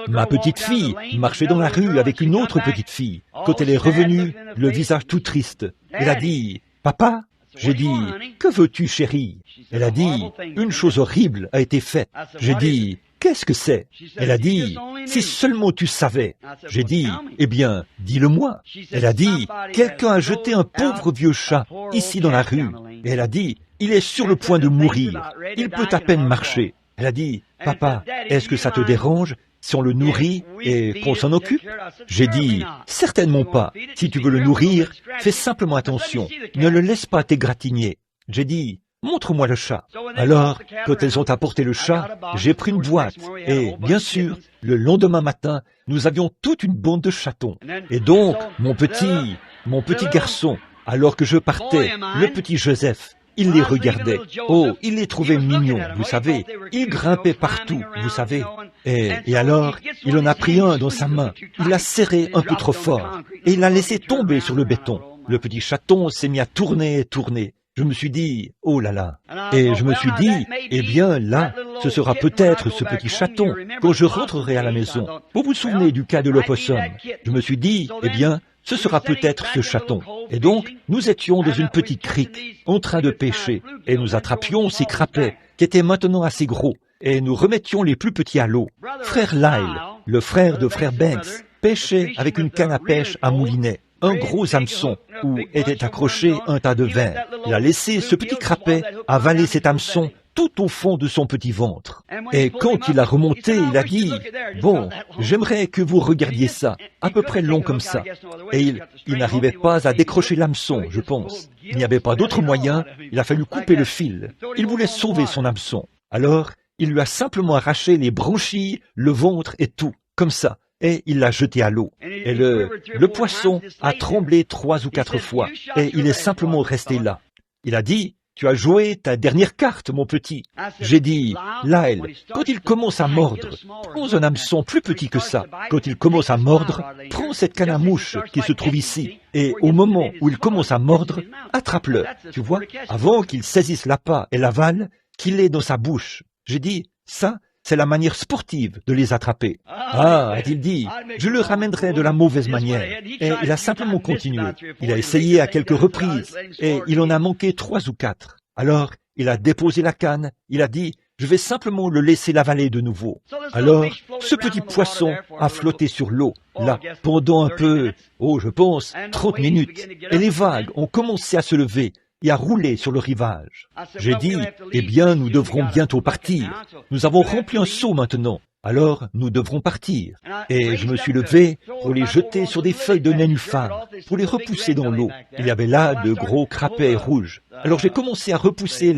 ma petite fille marchait dans la rue avec une autre petite fille. Quand elle est revenue, le visage tout triste, elle a dit, « Papa ?» J'ai dit, « Que veux-tu, chérie ?» Elle a dit, « Une chose horrible a été faite. » J'ai dit, « Qu'est-ce que c'est ?» Elle a dit, « Si seulement tu savais. » J'ai dit, « Eh bien, dis-le-moi. » Elle a dit, « Quelqu'un a jeté un pauvre vieux chat ici dans la rue. » Et elle a dit, « Il est sur le point de mourir. Il peut à peine marcher. » Elle a dit, « Papa, est-ce que ça te dérange si on le nourrit et qu'on s'en occupe ?» J'ai dit, « Certainement pas. Si tu veux le nourrir, fais simplement attention. Ne le laisse pas t'égratigner. » J'ai dit, montre-moi le chat. Alors, quand elles ont apporté le chat, j'ai pris une boîte. Et, bien sûr, le lendemain matin, nous avions toute une bande de chatons. Et donc, mon petit garçon, alors que je partais, le petit Joseph, il les regardait. Oh, il les trouvait mignons, vous savez. Il grimpait partout, vous savez. Et alors, il en a pris un dans sa main. Il l'a serré un peu trop fort. Et il l'a laissé tomber sur le béton. Le petit chaton s'est mis à tourner et tourner. Je me suis dit, oh là là. Et je me suis dit, eh bien là, ce sera peut-être ce petit chaton quand je rentrerai à la maison. Vous vous souvenez du cas de l'opossum? Je me suis dit, eh bien, ce sera peut-être ce chaton. Et donc, nous étions dans une petite crique, en train de pêcher, et nous attrapions ces crapets, qui étaient maintenant assez gros, et nous remettions les plus petits à l'eau. Frère Lyle, le frère de frère Banks, pêchait avec une canne à pêche à moulinet, un gros hameçon, où était accroché un tas de verre. Il a laissé ce petit crapet avaler cet hameçon tout au fond de son petit ventre. Et quand il a remonté, il a dit, « Bon, j'aimerais que vous regardiez ça, à peu près long comme ça. » Et il n'arrivait pas à décrocher l'hameçon, je pense. Il n'y avait pas d'autre moyen, il a fallu couper le fil. Il voulait sauver son hameçon. Alors, il lui a simplement arraché les branchies, le ventre et tout, comme ça. Et il l'a jeté à l'eau. Et le poisson a tremblé 3 ou 4 fois, et il est simplement resté là. Il a dit, « Tu as joué ta dernière carte, mon petit. » J'ai dit, « Lyle, quand il commence à mordre, prends un hameçon plus petit que ça. Quand il commence à mordre, prends cette canne à mouche qui se trouve ici. Et au moment où il commence à mordre, attrape-le. Tu vois, avant qu'il saisisse l'appât et l'avale, qu'il ait dans sa bouche. » J'ai dit, « Ça, c'est la manière sportive de les attraper. » Ah, a-t-il dit, je le ramènerai de la mauvaise manière. Et il a simplement continué. Il a essayé à quelques reprises, et il en a manqué 3 ou 4. Alors, il a déposé la canne, il a dit, je vais simplement le laisser l'avaler de nouveau. Alors, ce petit poisson a flotté sur l'eau, là, pendant un peu, je pense, 30 minutes. Et les vagues ont commencé à se lever et à rouler sur le rivage. J'ai dit, eh bien, nous devrons bientôt partir. Nous avons rempli un seau maintenant, alors nous devrons partir. Et je me suis levé pour les jeter sur des feuilles de nénuphar, pour les repousser dans l'eau. Il y avait là de gros crapets rouges. Alors j'ai commencé à repousser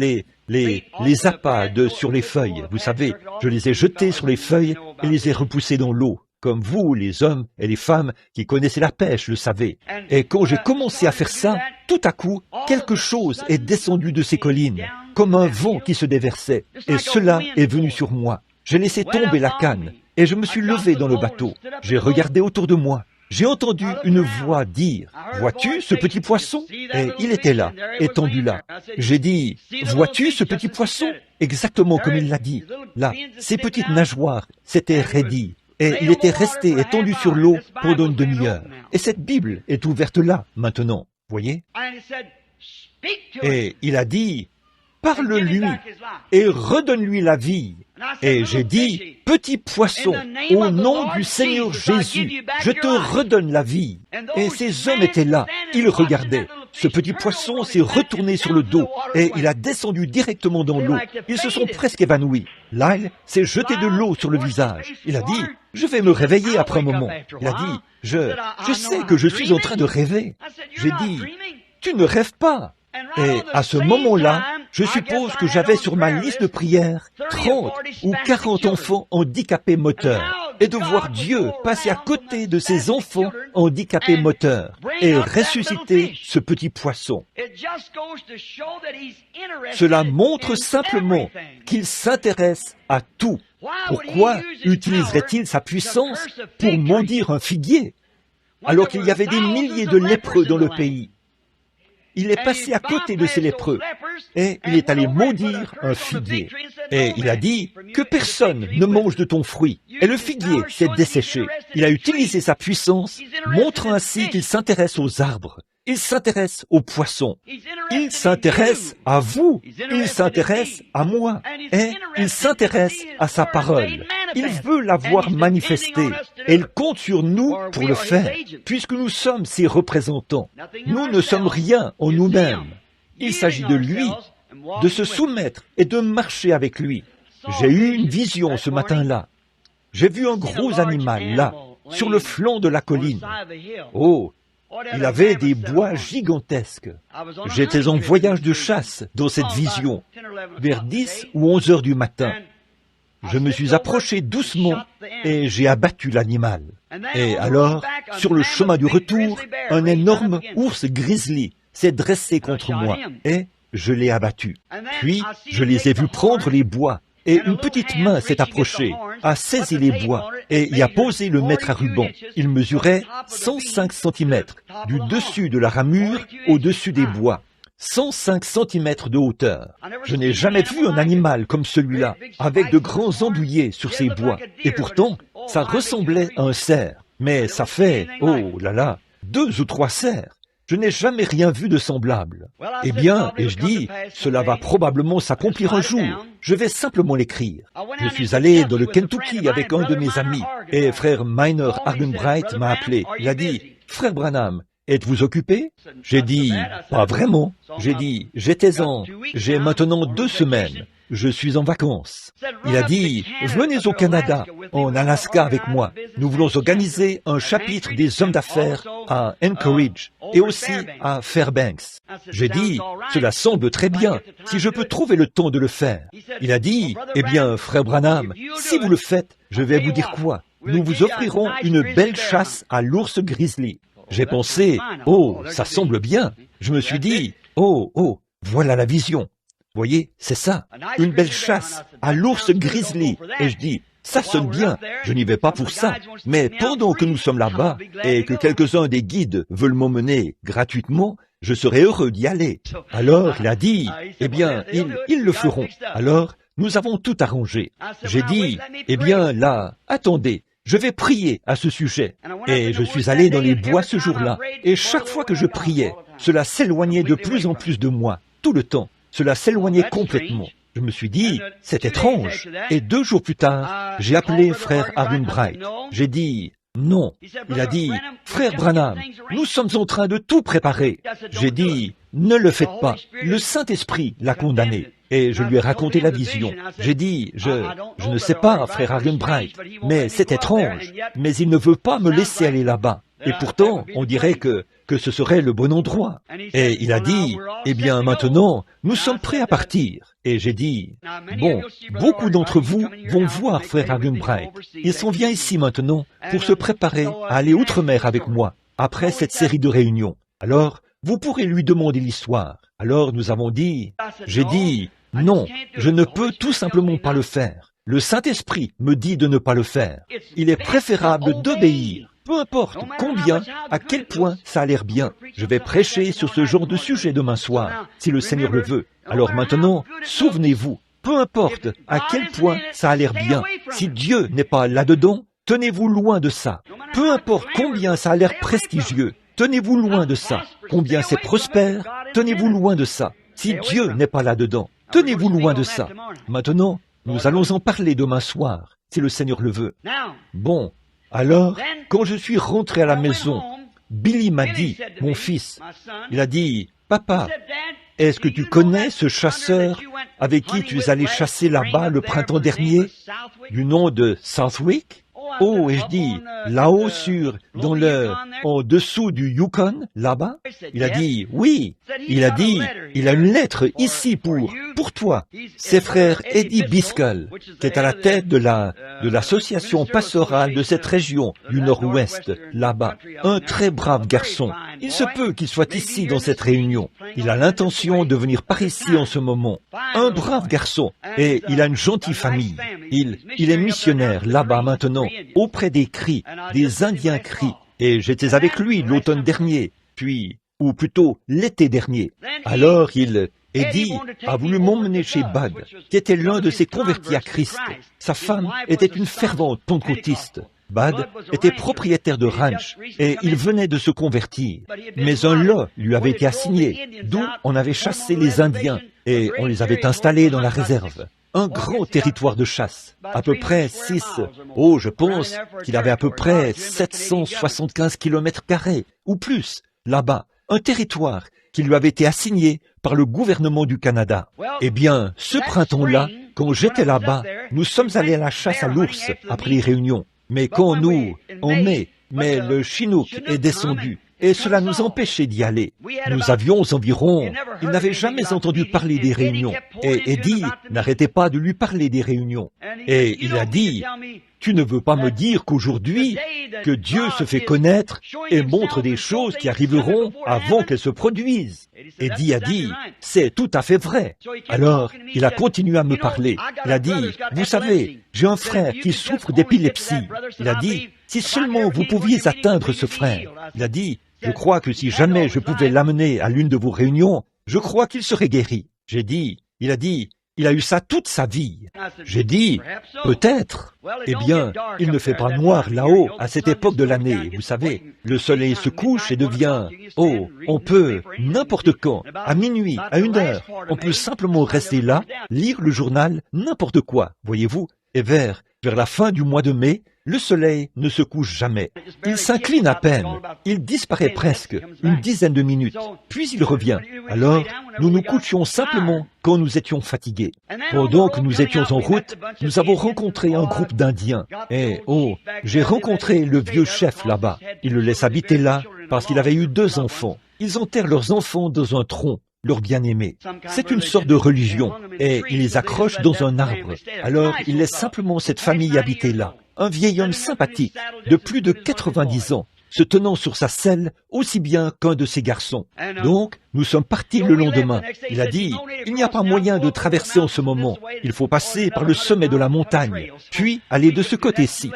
les appâts sur les feuilles. Vous savez, je les ai jetés sur les feuilles et les ai repoussés dans l'eau. Comme vous, les hommes et les femmes qui connaissez la pêche, le savez. Et quand j'ai commencé à faire ça, tout à coup, quelque chose est descendu de ces collines, comme un vent qui se déversait, et cela est venu sur moi. J'ai laissé tomber la canne, et je me suis levé dans le bateau. J'ai regardé autour de moi. J'ai entendu une voix dire, « Vois-tu ce petit poisson ?» Et il était là, étendu là. J'ai dit, « Vois-tu ce petit poisson ?» Exactement comme il l'a dit. Là, ses petites nageoires s'étaient raidies. Et il était resté étendu sur l'eau pendant une demi-heure. Et cette Bible est ouverte là, maintenant. Voyez? Et il a dit, parle-lui et redonne-lui la vie. Et j'ai dit, petit poisson, au nom du Seigneur Jésus, je te redonne la vie. Et ces hommes étaient là, ils regardaient. Ce petit poisson s'est retourné sur le dos et il a descendu directement dans l'eau. Ils se sont presque évanouis. Lyle s'est jeté de l'eau sur le visage. Il a dit, je vais me réveiller après un moment. Il a dit, je sais que je suis en train de rêver. J'ai dit, tu ne rêves pas. Et à ce moment-là, je suppose que j'avais sur ma liste de prières 30 ou 40 enfants handicapés moteurs. Et de voir Dieu passer à côté de ces enfants handicapés moteurs et ressusciter ce petit poisson. Cela montre simplement qu'il s'intéresse à tout. Pourquoi utiliserait-il sa puissance pour maudire un figuier alors qu'il y avait des milliers de lépreux dans le pays? Il est passé à côté de ces lépreux et il est allé maudire un figuier. Et il a dit que personne ne mange de ton fruit. Et le figuier s'est desséché. Il a utilisé sa puissance, montrant ainsi qu'il s'intéresse aux arbres. Il s'intéresse aux poissons. Il s'intéresse à vous. Il s'intéresse à moi. Et il s'intéresse à sa parole. Il veut la voir manifestée. Et il compte sur nous pour le faire, puisque nous sommes ses représentants. Nous ne sommes rien en nous-mêmes. Il s'agit de lui, de se soumettre et de marcher avec lui. J'ai eu une vision ce matin-là. J'ai vu un gros animal là, sur le flanc de la colline. Oh, Il avait des bois gigantesques. J'étais en voyage de chasse dans cette vision, vers 10 ou 11 heures du matin. Je me suis approché doucement et j'ai abattu l'animal. Et alors, sur le chemin du retour, un énorme ours grizzly s'est dressé contre moi et je l'ai abattu. Puis, je les ai vus prendre les bois et une petite main s'est approchée, a saisi les bois et y a posé le mètre à ruban. Il mesurait 105 cm, du dessus de la ramure au-dessus des bois. 105 cm de hauteur. Je n'ai jamais vu un animal comme celui-là, avec de grands andouillets sur ses bois. Et pourtant, ça ressemblait à un cerf. Mais ça fait, oh là là, 2 ou 3 cerfs. Je n'ai jamais rien vu de semblable. Eh bien, et je dis, cela va probablement s'accomplir un jour. Je vais simplement l'écrire. Je suis allé dans le Kentucky avec un de mes amis, et frère Miner Argenbright m'a appelé. Il a dit, « Frère Branham, êtes-vous occupé ?» J'ai dit, « Pas vraiment. » J'ai dit, « J'ai maintenant 2 semaines. Je suis en vacances. » Il a dit, « Venez au Canada, en Alaska avec moi. Nous voulons organiser un chapitre des hommes d'affaires à Anchorage et aussi à Fairbanks. » J'ai dit, « Cela semble très bien, si je peux trouver le temps de le faire. » Il a dit, « Eh bien, frère Branham, si vous le faites, je vais vous dire quoi? Nous vous offrirons une belle chasse à l'ours grizzly. » J'ai pensé, « Oh, ça semble bien. » Je me suis dit, « Oh, voilà la vision. » Voyez, c'est ça, une belle chasse à l'ours grizzly. Et je dis, ça sonne bien, je n'y vais pas pour ça. Mais pendant que nous sommes là-bas et que quelques-uns des guides veulent m'emmener gratuitement, je serai heureux d'y aller. Alors il a dit, eh bien, ils le feront. Alors, nous avons tout arrangé. J'ai dit, eh bien, là, attendez, je vais prier à ce sujet. Et je suis allé dans les bois ce jour-là. Et chaque fois que je priais, cela s'éloignait de plus en plus de moi, tout le temps. Cela s'éloignait complètement. Je me suis dit, c'est étrange. Et 2 jours plus tard, j'ai appelé frère Argenbright. J'ai dit, non. Il a dit, frère Branham, nous sommes en train de tout préparer. J'ai dit, ne le faites pas. Le Saint-Esprit l'a condamné. Et je lui ai raconté la vision. J'ai dit, je ne sais pas, frère Argenbright, mais c'est étrange. Mais il ne veut pas me laisser aller là-bas. Et pourtant, on dirait que ce serait le bon endroit. Et il a dit, eh bien maintenant, nous sommes prêts à partir. Et j'ai dit, bon, beaucoup d'entre vous vont voir frère Argenbright. Il s'en vient ici maintenant pour se préparer à aller outre-mer avec moi, après cette série de réunions. Alors, vous pourrez lui demander l'histoire. Alors nous avons dit, j'ai dit, non, je ne peux tout simplement pas le faire. Le Saint-Esprit me dit de ne pas le faire. Il est préférable d'obéir. Peu importe combien, à quel point ça a l'air bien. Je vais prêcher sur ce genre de sujet demain soir, si le Seigneur le veut. Alors maintenant, souvenez-vous, peu importe à quel point ça a l'air bien, si Dieu n'est pas là-dedans, tenez-vous loin de ça. Peu importe combien ça a l'air prestigieux, tenez-vous loin de ça. Combien c'est prospère, tenez-vous loin de ça. Si Dieu n'est pas là-dedans, tenez-vous loin de ça. Maintenant, nous allons en parler demain soir, si le Seigneur le veut. Bon. Alors, quand je suis rentré à la maison, Billy m'a dit, mon fils, il a dit, « Papa, est-ce que tu connais ce chasseur avec qui tu es allé chasser là-bas le printemps dernier, du nom de Southwick ?» Oh, et je dis, là-haut en dessous du Yukon, là-bas? Il a dit, oui. Il a dit, il a une lettre ici pour toi. C'est frère Eddie Biscal, qui est à la tête de l'association pastorale de cette région du Nord-Ouest, là-bas. Un très brave garçon. Il se peut qu'il soit ici dans cette réunion. Il a l'intention de venir par ici en ce moment. Un brave garçon. Et il a une gentille famille. Il est missionnaire là-bas maintenant, auprès des Cris, des Indiens Cris. Et j'étais avec lui l'automne dernier, ou plutôt l'été dernier. Alors Eddie a voulu m'emmener chez Bud, qui était l'un de ses convertis à Christ. Sa femme était une fervente pentecôtiste. Bud était propriétaire de ranch et il venait de se convertir. Mais un lot lui avait été assigné, d'où on avait chassé les Indiens et on les avait installés dans la réserve. Un grand territoire de chasse, à peu près je pense qu'il avait à peu près 775 km² ou plus, là-bas. Un territoire qui lui avait été assigné par le gouvernement du Canada. Eh bien, ce printemps-là, quand j'étais là-bas, nous sommes allés à la chasse à l'ours après les réunions. Mais quand en mai, le Chinook est descendu et cela nous empêchait d'y aller. Nous avions environ... Il n'avait jamais entendu parler des réunions, et Eddie n'arrêtait pas de lui parler des réunions. Et il a dit, « Tu ne veux pas me dire qu'aujourd'hui, que Dieu se fait connaître et montre des choses qui arriveront avant qu'elles se produisent. » Eddie a dit, « C'est tout à fait vrai. » Alors, il a continué à me parler. Il a dit, « Vous savez, j'ai un frère qui souffre d'épilepsie. » Il a dit, « Si seulement vous pouviez atteindre ce frère. » Il a dit, « Je crois que si jamais je pouvais l'amener à l'une de vos réunions, je crois qu'il serait guéri. » J'ai dit, il a dit, il a eu ça toute sa vie. J'ai dit, peut-être. Eh bien, il ne fait pas noir là-haut à cette époque de l'année, vous savez. Le soleil se couche et devient, on peut, n'importe quand, à minuit, à 1h, on peut simplement rester là, lire le journal, n'importe quoi, voyez-vous. Et vers la fin du mois de mai, le soleil ne se couche jamais. Il s'incline à peine. Il disparaît presque, une dizaine de minutes. Puis il revient. Alors, nous nous couchions simplement quand nous étions fatigués. Pendant que nous étions en route, nous avons rencontré un groupe d'Indiens. Et, j'ai rencontré le vieux chef là-bas. Il le laisse habiter là parce qu'il avait eu 2 enfants. Ils enterrent leurs enfants dans un tronc. Leur bien-aimé. C'est une sorte de religion, et il les accroche dans un arbre. Alors, il laisse simplement cette famille habiter là. Un vieil homme sympathique, de plus de 90 ans, se tenant sur sa selle aussi bien qu'un de ses garçons. Donc, nous sommes partis le lendemain. Il a dit, il n'y a pas moyen de traverser en ce moment. Il faut passer par le sommet de la montagne, puis aller de ce côté-ci.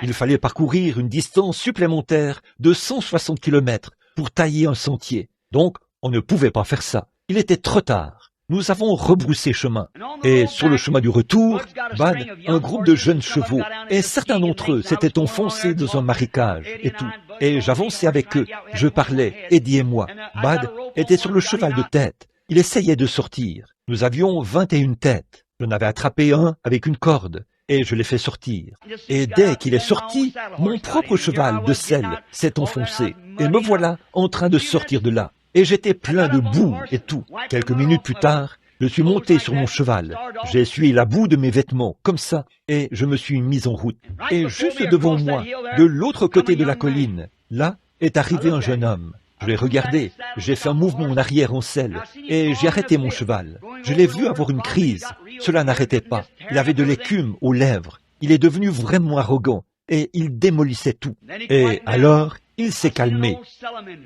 Il fallait parcourir une distance supplémentaire de 160 km pour tailler un sentier. Donc, on ne pouvait pas faire ça. Il était trop tard. Nous avons rebroussé chemin. Et sur le chemin du retour, Bud, un groupe de jeunes chevaux, et certains d'entre eux s'étaient enfoncés dans un marécage et tout. Et j'avançais avec eux. Je parlais, Eddie et moi. Bud était sur le cheval de tête. Il essayait de sortir. Nous avions 21 têtes. J'en avais attrapé un avec une corde. Et je l'ai fait sortir. Et dès qu'il est sorti, mon propre cheval de selle s'est enfoncé. Et me voilà en train de sortir de là. Et j'étais plein de boue et tout. Quelques minutes plus tard, je suis monté sur mon cheval. J'ai essuyé la boue de mes vêtements, comme ça, et je me suis mis en route. Et juste devant moi, de l'autre côté de la colline, là, est arrivé un jeune homme. Je l'ai regardé, j'ai fait un mouvement en arrière en selle, et j'ai arrêté mon cheval. Je l'ai vu avoir une crise. Cela n'arrêtait pas. Il avait de l'écume aux lèvres. Il est devenu vraiment arrogant, et il démolissait tout. Et alors, il s'est calmé.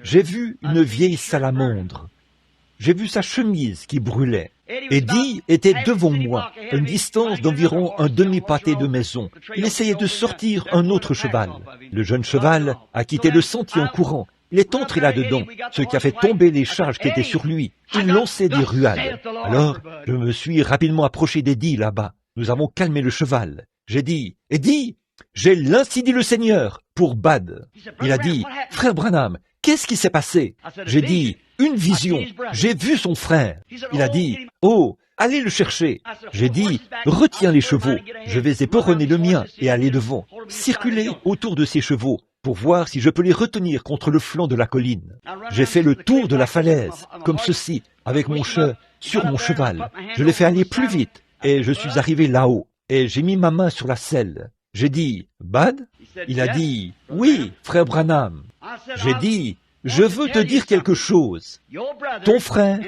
J'ai vu une vieille salamandre. J'ai vu sa chemise qui brûlait. Eddie était devant moi, à une distance d'environ un demi-pâté de maison. Il essayait de sortir un autre cheval. Le jeune cheval a quitté le sentier en courant. Il est entré là-dedans, ce qui a fait tomber les charges qui étaient sur lui. Il lançait des ruades. Alors, je me suis rapidement approché d'Eddie là-bas. Nous avons calmé le cheval. J'ai dit, « Eddie, j'ai l'ainsi dit le Seigneur pour Bud. » Il a dit, « Frère Branham, qu'est-ce qui s'est passé ?» J'ai dit, « Une vision, j'ai vu son frère. » Il a dit, « Oh, allez le chercher. » J'ai dit, « Retiens les chevaux, je vais éperonner le mien et aller devant, circuler autour de ces chevaux pour voir si je peux les retenir contre le flanc de la colline. » J'ai fait le tour de la falaise, comme ceci, avec mon sur mon cheval. Je l'ai fait aller plus vite et je suis arrivé là-haut et j'ai mis ma main sur la selle. J'ai dit, « Bud ?» Il a dit, « Oui, frère Branham. » J'ai dit, « Je veux te dire quelque chose. Ton frère,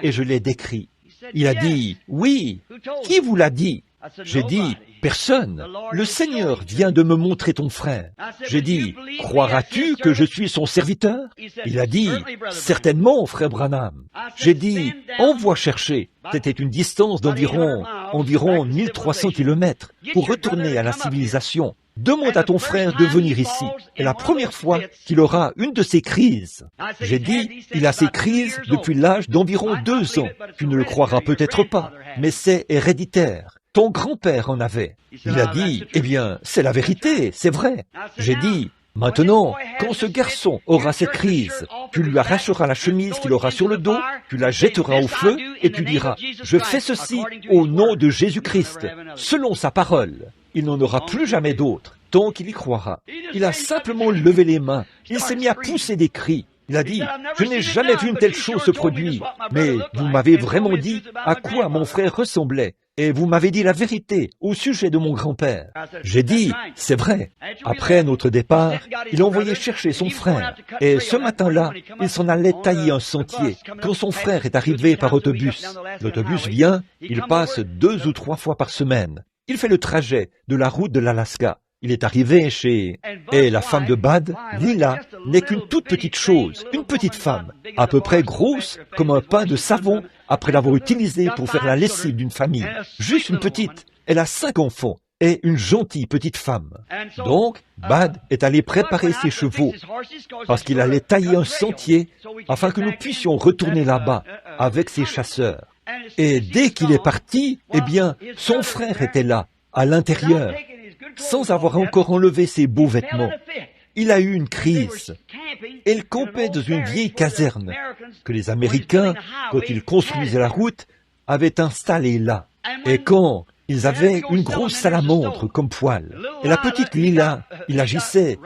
et je l'ai décrit. » Il a dit, « Oui, qui vous l'a dit ?» J'ai dit, « Personne. Le Seigneur vient de me montrer ton frère. » J'ai dit, « Croiras-tu que je suis son serviteur ?» Il a dit, « Certainement, frère Branham. » J'ai dit, « Envoie chercher. » C'était une distance d'environ 1300 kilomètres pour retourner à la civilisation. Demande à ton frère de venir ici. Et la première fois qu'il aura une de ces crises. J'ai dit, il a ces crises depuis l'âge d'environ 2 ans. Tu ne le croiras peut-être pas, mais c'est héréditaire. Ton grand-père en avait. Il a dit, eh bien, c'est la vérité, c'est vrai. J'ai dit, maintenant, quand ce garçon aura cette crise, tu lui arracheras la chemise qu'il aura sur le dos, tu la jetteras au feu et tu diras, je fais ceci au nom de Jésus-Christ, selon sa parole. Il n'en aura plus jamais d'autre, tant qu'il y croira. Il a simplement levé les mains, il s'est mis à pousser des cris. Il a dit, je n'ai jamais vu une telle chose se produire, mais vous m'avez vraiment dit à quoi mon frère ressemblait, et vous m'avez dit la vérité au sujet de mon grand-père. J'ai dit, c'est vrai. Après notre départ, il a envoyé chercher son frère, et ce matin-là, il s'en allait tailler un sentier, quand son frère est arrivé par autobus. L'autobus vient, il passe 2 ou 3 fois par semaine. Il fait le trajet de la route de l'Alaska. Il est arrivé chez... Et la femme de Bud, Lila, n'est qu'une toute petite chose, une petite femme, à peu près grosse comme un pain de savon après l'avoir utilisé pour faire la lessive d'une famille. Juste une petite. Elle a 5 enfants et une gentille petite femme. Donc, Bud est allé préparer ses chevaux parce qu'il allait tailler un sentier afin que nous puissions retourner là-bas avec ses chasseurs. Et dès qu'il est parti, eh bien, son frère était là, à l'intérieur, sans avoir encore enlevé ses beaux vêtements. Il a eu une crise. Il campait dans une vieille caserne que les Américains, quand ils construisaient la route, avaient installée là. Et quand ils avaient une grosse salamandre comme poêle, et la petite Lila, il agissait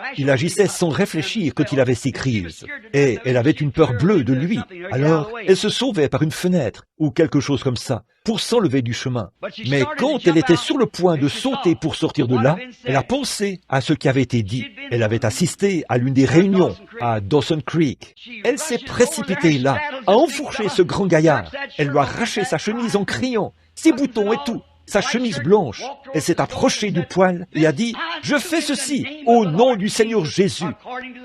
sans réfléchir quand il avait ses crises. Et elle avait une peur bleue de lui. Alors, elle se sauvait par une fenêtre, ou quelque chose comme ça, pour s'enlever du chemin. Mais quand elle était sur le point de sauter pour sortir de là, elle a pensé à ce qui avait été dit. Elle avait assisté à l'une des réunions à Dawson Creek. Elle s'est précipitée là, a enfourché ce grand gaillard. Elle lui a arraché sa chemise en criant, ses boutons et tout. Sa chemise blanche, elle s'est approchée du poêle et a dit, « Je fais ceci au nom du Seigneur Jésus,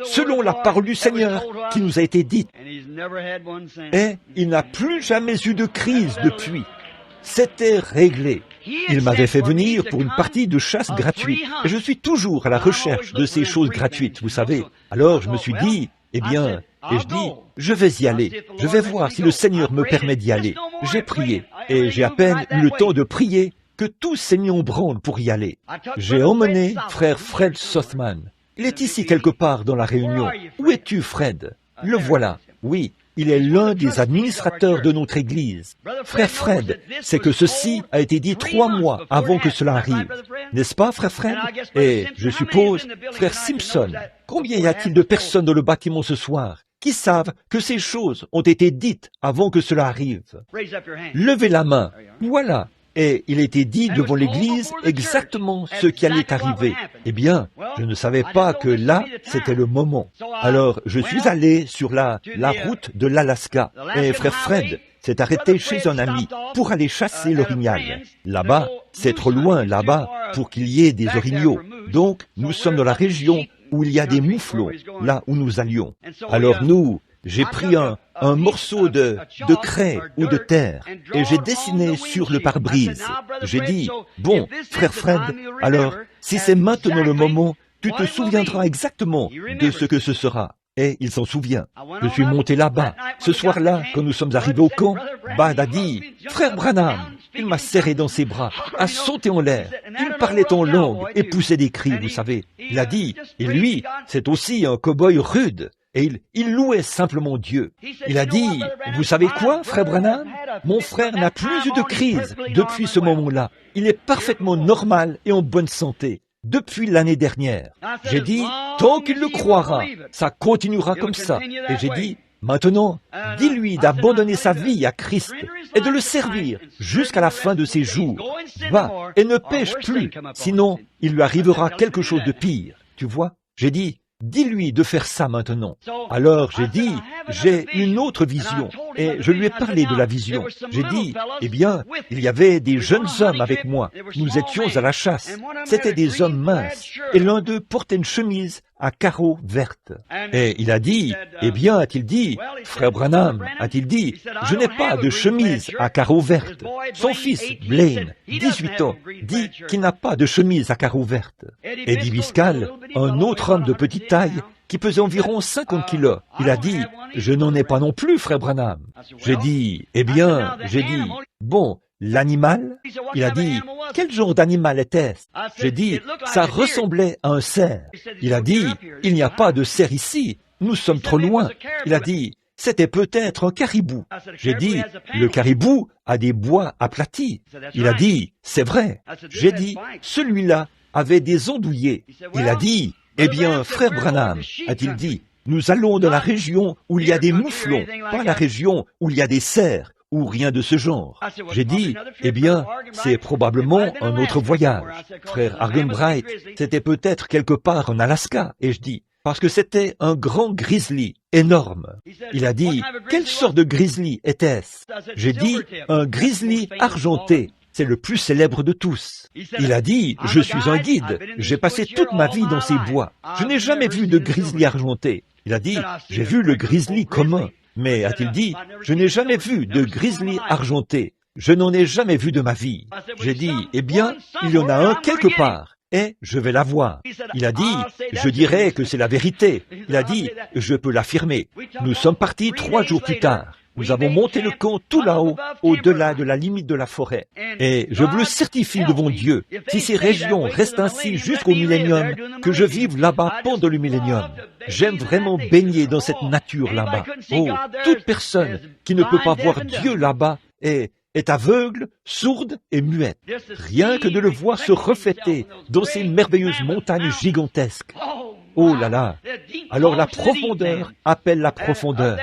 selon la parole du Seigneur qui nous a été dite. » Et il n'a plus jamais eu de crise depuis. C'était réglé. Il m'avait fait venir pour une partie de chasse gratuite. Et je suis toujours à la recherche de ces choses gratuites, vous savez. Alors je me suis dit, eh bien, et je dis, je vais y aller. Je vais voir si le Seigneur me permet d'y aller. J'ai prié, et j'ai à peine eu le temps de prier que tous s'est mis en branle pour y aller. J'ai emmené frère Fred Sothman. Il est ici quelque part dans la réunion. Où es-tu, Fred? Le voilà. Oui, il est l'un des administrateurs de notre Église. Frère Fred, c'est que ceci a été dit 3 mois avant que cela arrive. N'est-ce pas, frère Fred? Et je suppose, frère Simpson, combien y a-t-il de personnes dans le bâtiment ce soir qui savent que ces choses ont été dites avant que cela arrive? Levez la main. Voilà. Et il était dit devant l'Église exactement ce qui allait arriver. Eh bien, je ne savais pas que là, c'était le moment. Alors, je suis allé sur la route de l'Alaska. Et frère Fred s'est arrêté chez un ami pour aller chasser l'orignal. Là-bas, c'est trop loin là-bas pour qu'il y ait des orignaux. Donc, nous sommes dans la région où il y a des mouflons, là où nous allions. Alors j'ai pris un morceau de craie ou de terre et j'ai dessiné sur le pare-brise. J'ai dit, bon, frère Fred, alors, si c'est maintenant le moment, tu te souviendras exactement de ce que ce sera. Et il s'en souvient. Je suis monté là-bas. Ce soir-là, quand nous sommes arrivés au camp, Bud a dit, frère Branham, il m'a serré dans ses bras, a sauté en l'air. Il parlait en langue et poussait des cris, vous savez. Il a dit, et lui, c'est aussi un cow-boy rude. Et il louait simplement Dieu. Il a dit, vous savez quoi, frère Branham? Mon frère n'a plus eu de crise depuis ce moment-là. Il est parfaitement normal et en bonne santé depuis l'année dernière. J'ai dit, tant qu'il le croira, ça continuera comme ça. Et j'ai dit, maintenant, dis-lui d'abandonner sa vie à Christ et de le servir jusqu'à la fin de ses jours. Va et ne pêche plus, sinon il lui arrivera quelque chose de pire. Tu vois? J'ai dit, dis-lui de faire ça maintenant. Alors j'ai dit, j'ai une autre vision, et je lui ai parlé de la vision. J'ai dit, eh bien, il y avait des jeunes hommes avec moi. Nous étions à la chasse. C'étaient des hommes minces, et l'un d'eux portait une chemise à carreaux vertes. Et il a dit, eh bien, a-t-il dit, frère Branham, a-t-il dit, je n'ai pas de chemise à carreaux vertes. Son fils, Blaine, 18 ans, dit qu'il n'a pas de chemise à carreaux vertes. Eddie Biscal, un autre homme de petite taille, qui pesait environ 50 kilos, il a dit, je n'en ai pas non plus, frère Branham. J'ai dit, eh bien, bon, l'animal? Il a dit, quel genre d'animal était-ce? J'ai dit, ça ressemblait à un cerf. Il a dit, il n'y a pas de cerf ici, nous sommes trop loin. Il a dit, c'était peut-être un caribou. J'ai dit, le caribou a des bois aplatis. Il a dit, c'est vrai. J'ai dit, celui-là avait des andouillés. Il a dit, eh bien, frère Branham, a-t-il dit, Nous allons dans la région où il y a des mouflons, pas la région où il y a des cerfs, ou rien de ce genre. J'ai dit, eh bien, c'est probablement un autre voyage. Frère Argenbright, c'était peut-être quelque part en Alaska. Et je dis, parce que c'était un grand grizzly, énorme. Il a dit, quelle sorte de grizzly était-ce? J'ai dit, un grizzly argenté. C'est le plus célèbre de tous. Il a dit, je suis un guide, j'ai passé toute ma vie dans ces bois. Je n'ai jamais vu de grizzly argenté. Il a dit, j'ai vu le grizzly commun. Mais, a-t-il dit, je n'ai jamais vu de grizzly argenté. Je n'en ai jamais vu de ma vie. J'ai dit, eh bien, il y en a un quelque part, et je vais la voir. Il a dit, je dirais que c'est la vérité. Il a dit, je peux l'affirmer. Nous sommes partis 3 jours plus tard. Nous avons monté le camp tout là-haut, au-delà de la limite de la forêt. Et je vous le certifie devant Dieu, si ces régions restent ainsi jusqu'au millénium, que je vive là-bas pendant le millénium. J'aime vraiment baigner dans cette nature là-bas. Oh, toute personne qui ne peut pas voir Dieu là-bas est aveugle, sourde et muette. Rien que de le voir se refléter dans ces merveilleuses montagnes gigantesques. Oh là là! Alors la profondeur appelle la profondeur.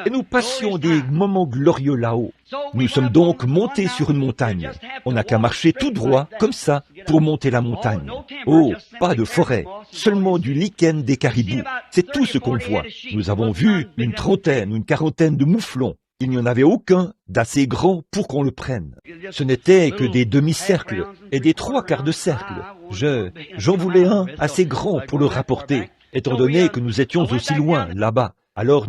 Et nous passions des moments glorieux là-haut. Nous sommes donc montés sur une montagne. On n'a qu'à marcher tout droit, comme ça, pour monter la montagne. Oh, pas de forêt, seulement du lichen des caribous. C'est tout ce qu'on voit. Nous avons vu une trentaine ou une quarantaine de mouflons. Il n'y en avait aucun d'assez grand pour qu'on le prenne. Ce n'était que des demi-cercles et des 3/4 de cercle. J'en voulais un assez grand pour le rapporter, étant donné que nous étions aussi loin, là-bas. Alors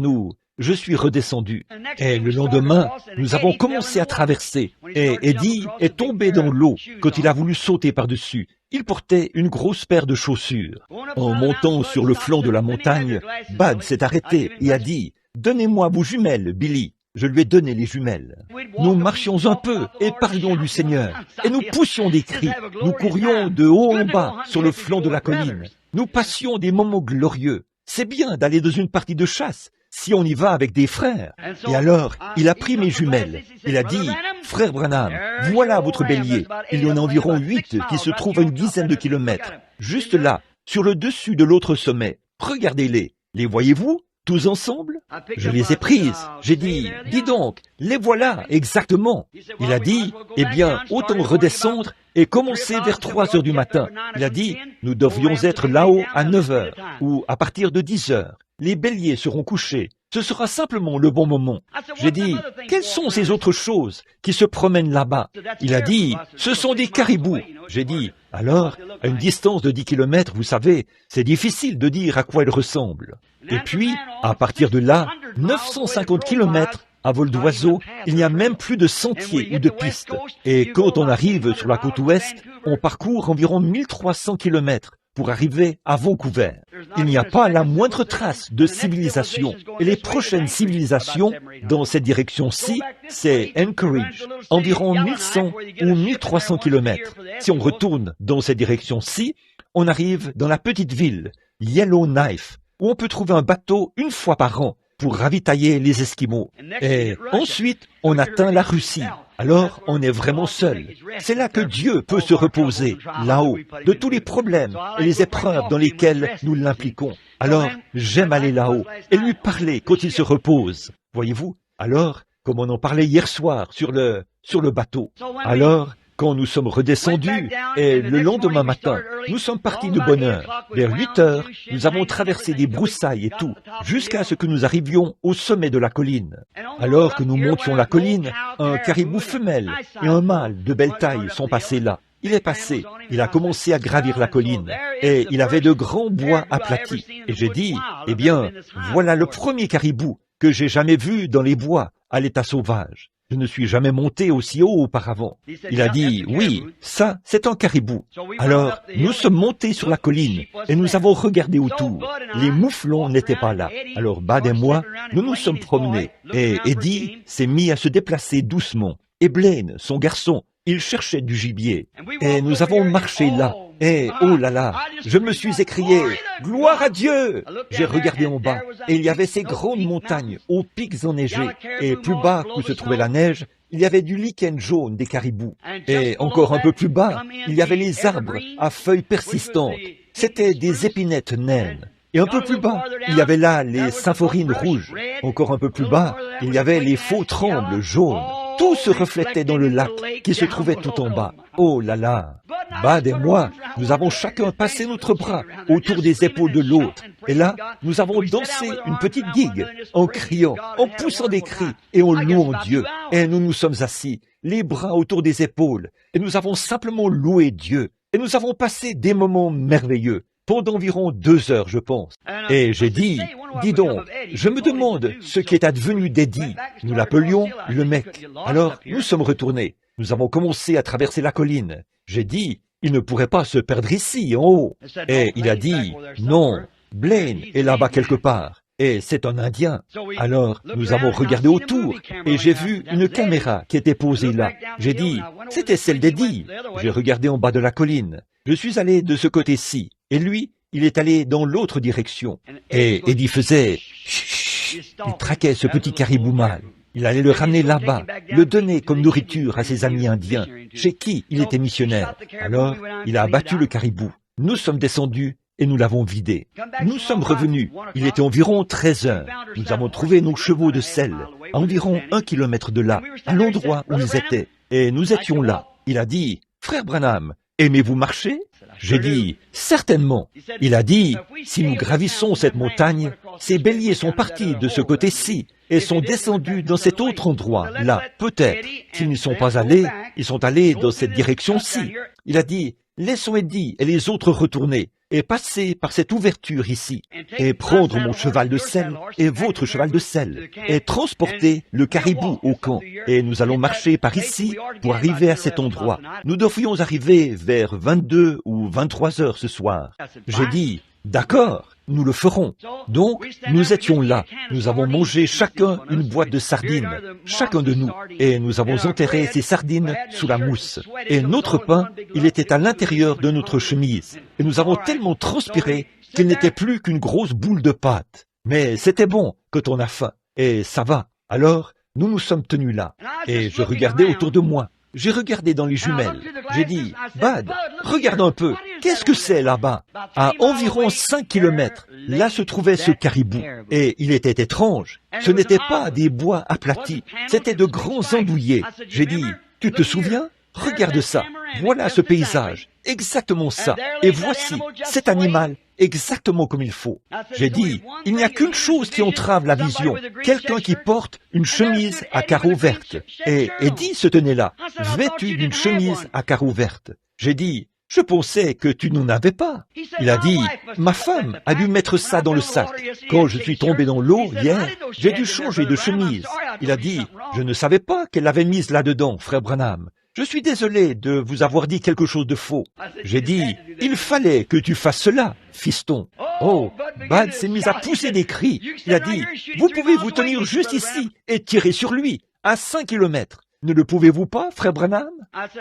je suis redescendu. Et le lendemain, nous avons commencé à traverser. Et Eddie est tombé dans l'eau quand il a voulu sauter par-dessus. Il portait une grosse paire de chaussures. En montant sur le flanc de la montagne, Bud s'est arrêté et a dit « Donnez-moi vos jumelles, Billy ». Je lui ai donné les jumelles. Nous marchions un peu et parlions du Seigneur. Et nous poussions des cris. Nous courions de haut en bas sur le flanc de la colline. Nous passions des moments glorieux. C'est bien d'aller dans une partie de chasse si on y va avec des frères. Et alors, il a pris mes jumelles. Il a dit, « Frère Branham, voilà votre bélier. Il y en a environ 8 qui se trouvent à une dizaine de kilomètres. Juste là, sur le dessus de l'autre sommet. Regardez-les. Les voyez-vous ? Tous ensemble? Je les ai prises. J'ai dit, dis donc, les voilà, exactement. Il a dit, eh bien, autant redescendre et commencer vers 3 heures du matin. Il a dit, nous devrions être là-haut à 9 heures ou à partir de 10 heures. Les béliers seront couchés. Ce sera simplement le bon moment. J'ai dit, quelles sont ces autres choses qui se promènent là-bas? Il a dit, ce sont des caribous. J'ai dit, alors, à une distance de 10 kilomètres, vous savez, c'est difficile de dire à quoi ils ressemblent. Et puis, à partir de là, 950 kilomètres à vol d'oiseau, il n'y a même plus de sentiers ou de pistes. Et quand on arrive sur la côte ouest, on parcourt environ 1300 kilomètres pour arriver à Vancouver. Il n'y a pas la moindre trace de civilisation. Et les prochaines civilisations dans cette direction-ci, c'est Anchorage, environ 1100 ou 1300 kilomètres. Si on retourne dans cette direction-ci, on arrive dans la petite ville, Yellowknife, où on peut trouver un bateau 1 fois par an pour ravitailler les Esquimaux. Et ensuite, on atteint la Russie. Alors, on est vraiment seul. C'est là que Dieu peut se reposer, là-haut, de tous les problèmes et les épreuves dans lesquelles nous l'impliquons. Alors, j'aime aller là-haut et lui parler quand il se repose. Voyez-vous? Alors, comme on en parlait hier soir sur le bateau. Alors, quand nous sommes redescendus, et le lendemain matin, nous sommes partis de bonne heure. Vers 8 heures, nous avons traversé des broussailles et tout, jusqu'à ce que nous arrivions au sommet de la colline. Alors que nous montions la colline, un caribou femelle et un mâle de belle taille sont passés là. Il est passé, il a commencé à gravir la colline, et il avait de grands bois aplatis. Et j'ai dit, eh bien, voilà le premier caribou que j'ai jamais vu dans les bois à l'état sauvage. Je ne suis jamais monté aussi haut auparavant. Il a dit, oui, ça, c'est un caribou. Alors, nous sommes montés sur la colline et nous avons regardé autour. Les mouflons n'étaient pas là. Alors, Bud et moi, nous nous sommes promenés. Et Eddie s'est mis à se déplacer doucement. Et Blaine, son garçon, il cherchait du gibier. Et nous avons marché là. Et, oh là là, je me suis écrié, « Gloire à Dieu !» J'ai regardé en bas, et il y avait ces grandes montagnes aux pics enneigés. Et plus bas où se trouvait la neige, il y avait du lichen jaune des caribous. Et encore un peu plus bas, il y avait les arbres à feuilles persistantes. C'étaient des épinettes naines. Et un peu plus bas, il y avait là les symphorines rouges. Encore un peu plus bas, il y avait les faux trembles jaunes. Tout se reflétait dans le lac qui se trouvait tout en bas. Oh là là! Bud et moi, nous avons chacun passé notre bras autour des épaules de l'autre. Et là, nous avons dansé une petite gigue en criant, en poussant des cris et en louant Dieu. Et nous nous sommes assis, les bras autour des épaules, et nous avons simplement loué Dieu. Et nous avons passé des moments merveilleux. Pendant environ 2 heures, je pense. Et j'ai dit, dis donc, je me demande ce qui est advenu d'Eddie. Nous l'appelions le mec. Alors, nous sommes retournés. Nous avons commencé à traverser la colline. J'ai dit, il ne pourrait pas se perdre ici, en haut. Et il a dit, non, Blaine est là-bas quelque part. Et c'est un Indien. Alors, nous avons regardé autour et j'ai vu une caméra qui était posée là. J'ai dit, c'était celle d'Eddie. J'ai regardé en bas de la colline. Je suis allé de ce côté-ci. Et lui, il est allé dans l'autre direction. Et Eddie faisait chut, il traquait ce petit caribou mâle. Il allait le ramener là-bas, le donner comme nourriture à ses amis indiens, chez qui il était missionnaire. Alors, il a abattu le caribou. Nous sommes descendus et nous l'avons vidé. Nous sommes revenus. Il était environ 13 heures. Nous avons trouvé nos chevaux de sel, à environ 1 kilomètre de là, à l'endroit où ils étaient. Et nous étions là. Il a dit, « Frère Branham, aimez-vous marcher ?» J'ai dit, certainement. Il a dit, si nous gravissons cette montagne, ces béliers sont partis de ce côté-ci et sont descendus dans cet autre endroit, là, peut-être. S'ils n'y sont pas allés, ils sont allés dans cette direction-ci. Il a dit, laissons Eddie et les autres retourner et passer par cette ouverture ici, et prendre mon cheval de sel et votre cheval de sel, et transporter le caribou au camp. Et nous allons marcher par ici pour arriver à cet endroit. Nous devrions arriver vers 22 ou 23 heures ce soir. J'ai dit, d'accord, nous le ferons. Donc, nous étions là. Nous avons mangé chacun une boîte de sardines, chacun de nous, et nous avons enterré ces sardines sous la mousse. Et notre pain, il était à l'intérieur de notre chemise. Et nous avons tellement transpiré qu'il n'était plus qu'une grosse boule de pâte. Mais c'était bon quand on a faim. Et ça va. Alors, nous nous sommes tenus là. Et je regardais autour de moi. J'ai regardé dans les jumelles. J'ai dit, Bud, regarde un peu. Qu'est-ce que c'est là-bas? À environ 5 kilomètres, là se trouvait ce caribou. Et il était étrange. Ce n'était pas des bois aplatis. C'était de grands andouillés. J'ai dit, tu te souviens? Regarde ça. Voilà ce paysage. Exactement ça. Et voici cet animal exactement comme il faut. J'ai dit, il n'y a qu'une chose qui entrave la vision. Quelqu'un qui porte une chemise à carreaux vertes. Et Eddie se tenait là, vêtu d'une chemise à carreaux vertes. J'ai dit, je pensais que tu n'en avais pas. Il a dit, ma femme a dû mettre ça dans le sac. Quand je suis tombé dans l'eau hier, j'ai dû changer de chemise. Il a dit, je ne savais pas qu'elle l'avait mise là-dedans, frère Branham. Je suis désolé de vous avoir dit quelque chose de faux. J'ai dit, il fallait que tu fasses cela, fiston. Oh, Bud s'est mis à pousser des cris. Il a dit, vous pouvez vous tenir juste ici et tirer sur lui, à 5 kilomètres. Ne le pouvez-vous pas, frère Branham?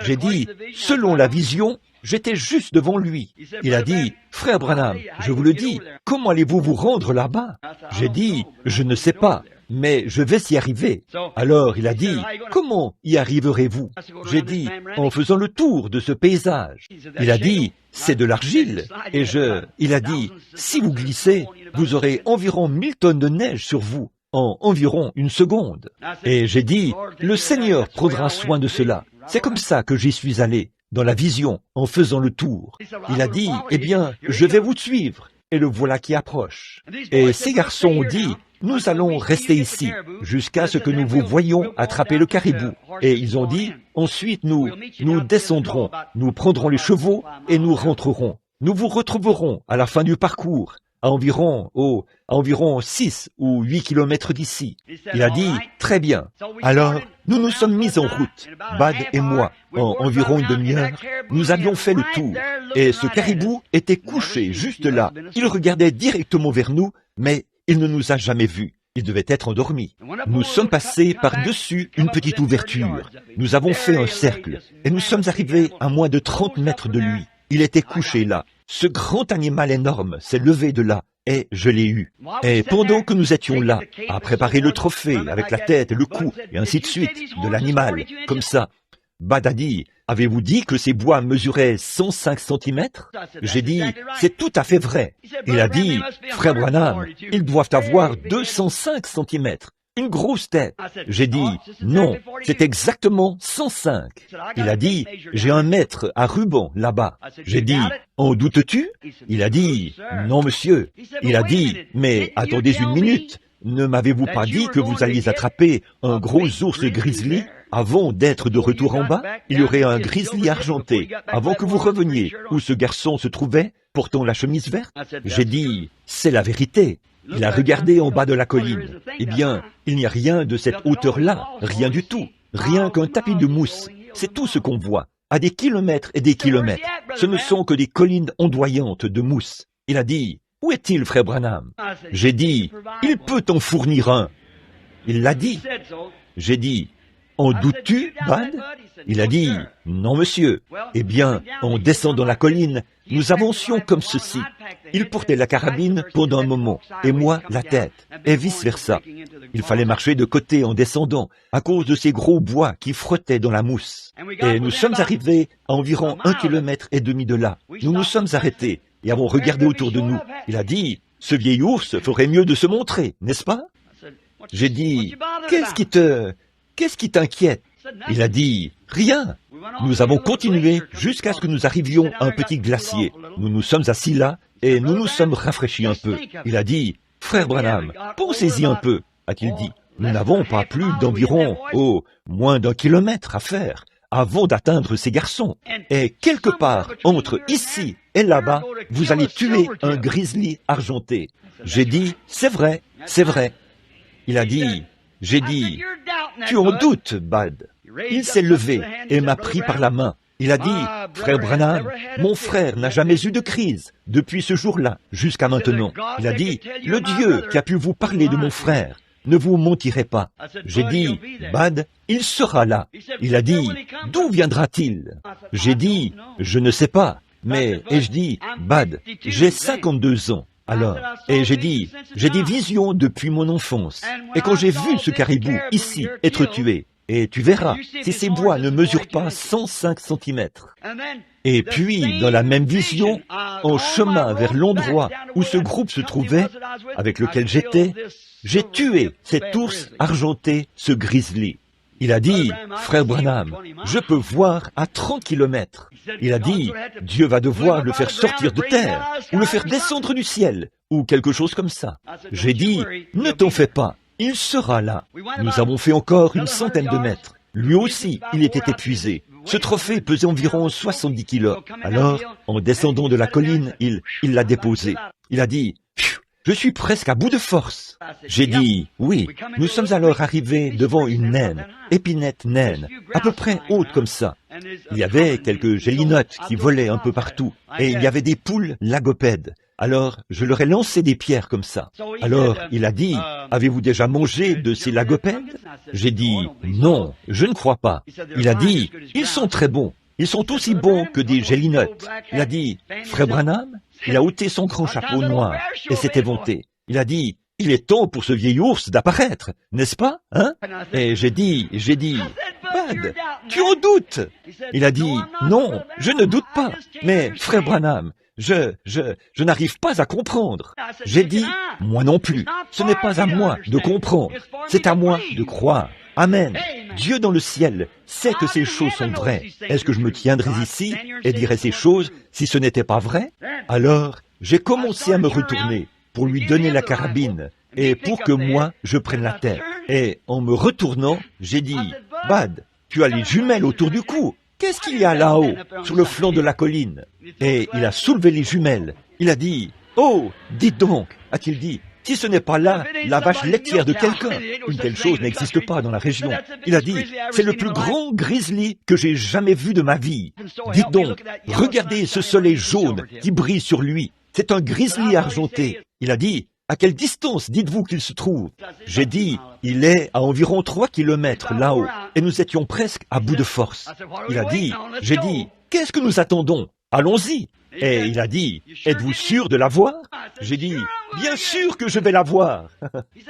J'ai dit, selon la vision, j'étais juste devant lui. Il a dit, frère Branham, je vous le dis, comment allez-vous vous rendre là-bas? J'ai dit, je ne sais pas. Mais je vais y arriver. Alors il a dit, comment y arriverez-vous? J'ai dit, en faisant le tour de ce paysage. Il a dit, c'est de l'argile. Et il a dit, si vous glissez, vous aurez environ 1000 tonnes de neige sur vous, en environ 1 seconde. Et j'ai dit, le Seigneur prendra soin de cela. C'est comme ça que j'y suis allé, dans la vision, en faisant le tour. Il a dit, eh bien, je vais vous suivre. Et le voilà qui approche. Et ces garçons ont dit, nous allons rester ici jusqu'à ce que nous vous voyions attraper le caribou. Et ils ont dit, ensuite nous descendrons, nous prendrons les chevaux et nous rentrerons. Nous vous retrouverons à la fin du parcours, à environ 6 ou 8 kilomètres d'ici. Il a dit, très bien. Alors, nous nous sommes mis en route, Bud et moi, en environ 1 demi-heure. Nous avions fait le tour. Et ce caribou était couché juste là. Il regardait directement vers nous, mais il ne nous a jamais vus. Il devait être endormi. Nous sommes passés par-dessus une petite ouverture. Nous avons fait un cercle et nous sommes arrivés à moins de 30 mètres de lui. Il était couché là. Ce grand animal énorme s'est levé de là et je l'ai eu. Et pendant que nous étions là, à préparer le trophée avec la tête et le cou et ainsi de suite de l'animal, comme ça, Bud a dit, avez-vous dit que ces bois mesuraient 105 centimètres? J'ai dit, c'est tout à fait vrai. Il a dit, frère Branham, ils doivent avoir 205 centimètres. Une grosse tête. J'ai dit, non, c'est exactement 105. Il a dit, j'ai un mètre à ruban là-bas. J'ai dit, en doutes-tu? Il a dit, non monsieur. Il a dit, mais attendez une minute. Ne m'avez-vous pas dit que vous alliez attraper un gros ours grizzly avant d'être de retour en bas? Il y aurait un grizzly argenté avant que vous reveniez où ce garçon se trouvait, portant la chemise verte? J'ai dit, c'est la vérité. Il a regardé en bas de la colline. Eh bien, il n'y a rien de cette hauteur-là, rien du tout. Rien qu'un tapis de mousse. C'est tout ce qu'on voit, à des kilomètres et des kilomètres. Ce ne sont que des collines ondoyantes de mousse. Il a dit, où est-il, frère Branham? J'ai dit, il peut en fournir un. Il l'a dit. J'ai dit, en doutes-tu, Bud? Il a dit, non monsieur. Eh bien, en descendant la colline, nous avancions comme ceci. Il portait la carabine pendant un moment, et moi la tête, et vice-versa. Il fallait marcher de côté en descendant, à cause de ces gros bois qui frottaient dans la mousse. Et nous sommes arrivés à environ 1,5 kilomètre de là. Nous nous sommes arrêtés, et avons regardé autour de nous. Il a dit, ce vieil ours ferait mieux de se montrer, n'est-ce pas? J'ai dit, qu'est-ce qui t'inquiète? Il a dit, rien. Nous avons continué jusqu'à ce que nous arrivions à un petit glacier. Nous nous sommes assis là et nous nous sommes rafraîchis un peu. Il a dit, frère Branham, pensez-y un peu, a-t-il dit. Nous n'avons pas plus d'environ, moins d'1 kilomètre à faire avant d'atteindre ces garçons. Et quelque part entre ici et là-bas, vous allez tuer un grizzly argenté. J'ai dit, c'est vrai, c'est vrai. Il a dit, j'ai dit, tu en doutes, Bud. Il s'est levé et m'a pris par la main. Il a dit, frère Branham, mon frère n'a jamais eu de crise depuis ce jour-là jusqu'à maintenant. Il a dit, le Dieu qui a pu vous parler de mon frère ne vous mentirait pas. J'ai dit, Bud, il sera là. Il a dit, d'où viendra-t-il? J'ai dit, je ne sais pas. Mais, et je dis, Bud, j'ai 52 ans. Alors, et j'ai dit vision depuis mon enfance. Et quand j'ai vu ce caribou ici être tué, et tu verras, si ces bois ne mesurent pas 105 centimètres. Et puis, dans la même vision, en chemin vers l'endroit où ce groupe se trouvait, avec lequel j'étais, j'ai tué cet ours argenté, ce grizzly. Il a dit, frère Branham, je peux voir à 30 kilomètres. Il a dit, Dieu va devoir le faire sortir de terre, ou le faire descendre du ciel, ou quelque chose comme ça. J'ai dit, ne t'en fais pas, il sera là. Nous avons fait encore 100 de mètres. Lui aussi, il était épuisé. Ce trophée pesait environ 70 kilos. Alors, en descendant de la colline, il l'a déposé. Il a dit, je suis presque à bout de force. J'ai dit, oui. Nous sommes alors arrivés devant une naine, épinette naine, à peu près haute comme ça. Il y avait quelques gélinottes qui volaient un peu partout, et il y avait des poules lagopèdes. Alors, je leur ai lancé des pierres comme ça. Alors, il a dit, avez-vous déjà mangé de ces lagopèdes? J'ai dit, non, je ne crois pas. Il a dit, ils sont très bons. Ils sont aussi bons que des gélinottes. Il a dit, frère Branham, il a ôté son grand chapeau noir et s'est éventé. Il a dit, il est temps pour ce vieil ours d'apparaître, n'est-ce pas, hein? Et j'ai dit, Bud, tu en doutes? Il a dit, non, je ne doute pas. Mais, frère Branham, je n'arrive pas à comprendre. J'ai dit, moi non plus. Ce n'est pas à moi de comprendre. C'est à moi de croire. Amen. Dieu dans le ciel sait que ces choses sont vraies. Est-ce que je me tiendrais ici et dirais ces choses si ce n'était pas vrai? Alors, j'ai commencé à me retourner pour lui donner la carabine et pour que moi, je prenne la tête. Et en me retournant, j'ai dit, Bud, tu as les jumelles autour du cou. Qu'est-ce qu'il y a là-haut, sur le flanc de la colline? Et il a soulevé les jumelles. Il a dit, oh, dites donc, a-t-il dit, si ce n'est pas là la vache laitière de quelqu'un, une telle chose n'existe pas dans la région. Il a dit, c'est le plus grand grizzly que j'ai jamais vu de ma vie. Dites donc, regardez ce soleil jaune qui brille sur lui. C'est un grizzly argenté. Il a dit, à quelle distance dites-vous qu'il se trouve? J'ai dit, il est à environ 3 kilomètres là-haut, et nous étions presque à bout de force. Il a dit, j'ai dit, qu'est-ce que nous attendons? Allons-y. Et il a dit, êtes-vous sûr de la voir? J'ai dit, bien sûr que je vais la voir.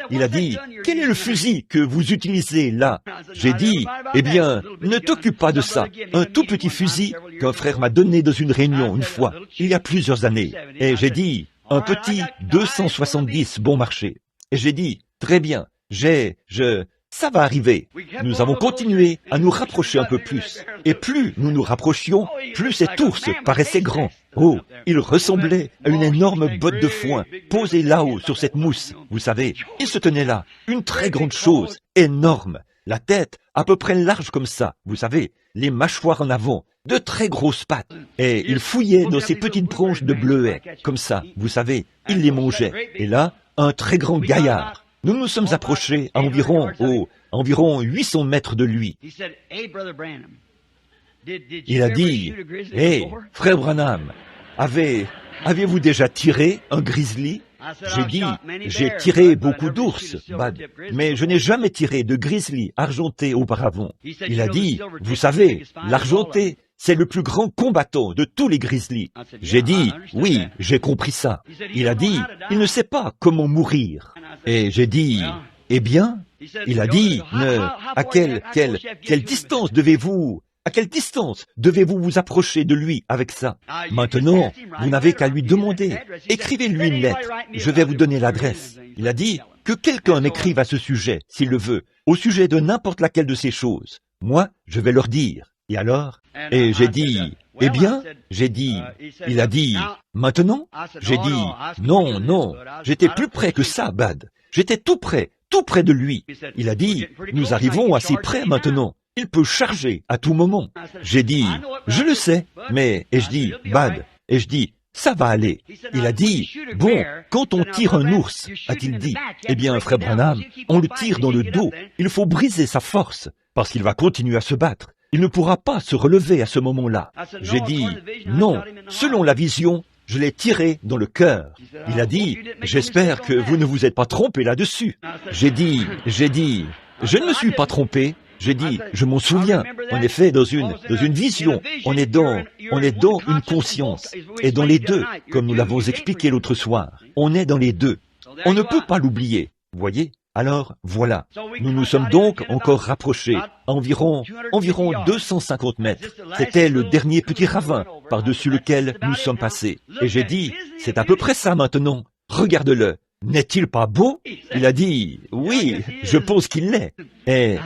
Il a dit, quel est le fusil que vous utilisez là? J'ai dit, eh bien, ne t'occupe pas de ça. Un tout petit fusil qu'un frère m'a donné dans une réunion une fois, il y a plusieurs années. Et j'ai dit, un petit 270 bon marché. Et j'ai dit, très bien, ça va arriver. Nous avons continué à nous rapprocher un peu plus. Et plus nous nous rapprochions, plus cet ours paraissait grand. Oh, il ressemblait à une énorme botte de foin posée là-haut sur cette mousse. Vous savez, il se tenait là, une très grande chose, énorme. La tête à peu près large comme ça, vous savez, les mâchoires en avant, de très grosses pattes. Et il fouillait dans ces petites branches de bleuets, comme ça, vous savez, il les mangeait. Et là, un très grand gaillard. Nous nous sommes approchés à environ 800 mètres de lui. Il a dit, « Hé, frère Branham, avez-vous déjà tiré un grizzly ?» J'ai dit, « J'ai tiré beaucoup d'ours, Bud, mais je n'ai jamais tiré de grizzly argenté auparavant. » Il a dit, « Vous savez, l'argenté, c'est le plus grand combattant de tous les grizzlies. » J'ai dit, « Oui, j'ai compris ça. » Il a dit, « Il ne sait pas comment mourir. » Et j'ai dit, « Eh bien, il a dit, à quelle distance devez-vous vous approcher de lui avec ça? Maintenant, vous n'avez qu'à lui demander. Écrivez-lui une lettre. Je vais vous donner l'adresse. Il a dit que quelqu'un m'écrive à ce sujet, s'il le veut, au sujet de n'importe laquelle de ces choses. Moi, je vais leur dire. Et alors? Et j'ai dit, eh bien, il a dit, maintenant? J'ai dit, non, j'étais plus près que ça, Bud. J'étais tout près de lui. Il a dit, nous arrivons assez près maintenant. Il peut charger à tout moment. J'ai dit, je le sais, mais, et je dis, Bud, et je dis, ça va aller. Il a dit, bon, quand on tire un ours, a-t-il dit, eh bien, frère Branham, on le tire dans le dos. Il faut briser sa force, parce qu'il va continuer à se battre. Il ne pourra pas se relever à ce moment-là. J'ai dit, non, selon la vision, je l'ai tiré dans le cœur. Il a dit, j'espère que vous ne vous êtes pas trompé là-dessus. J'ai dit, je ne me suis pas trompé. J'ai dit, je m'en souviens. En effet, dans une vision, on est dans une conscience. Et dans les deux, comme nous l'avons expliqué l'autre soir, on est dans les deux. On ne peut pas l'oublier. Vous voyez? Alors, voilà. Nous nous sommes donc encore rapprochés, à environ 250 mètres. C'était le dernier petit ravin par-dessus lequel nous sommes passés. Et j'ai dit, c'est à peu près ça maintenant. Regarde-le. N'est-il pas beau? Il a dit, oui, je pense qu'il l'est. Et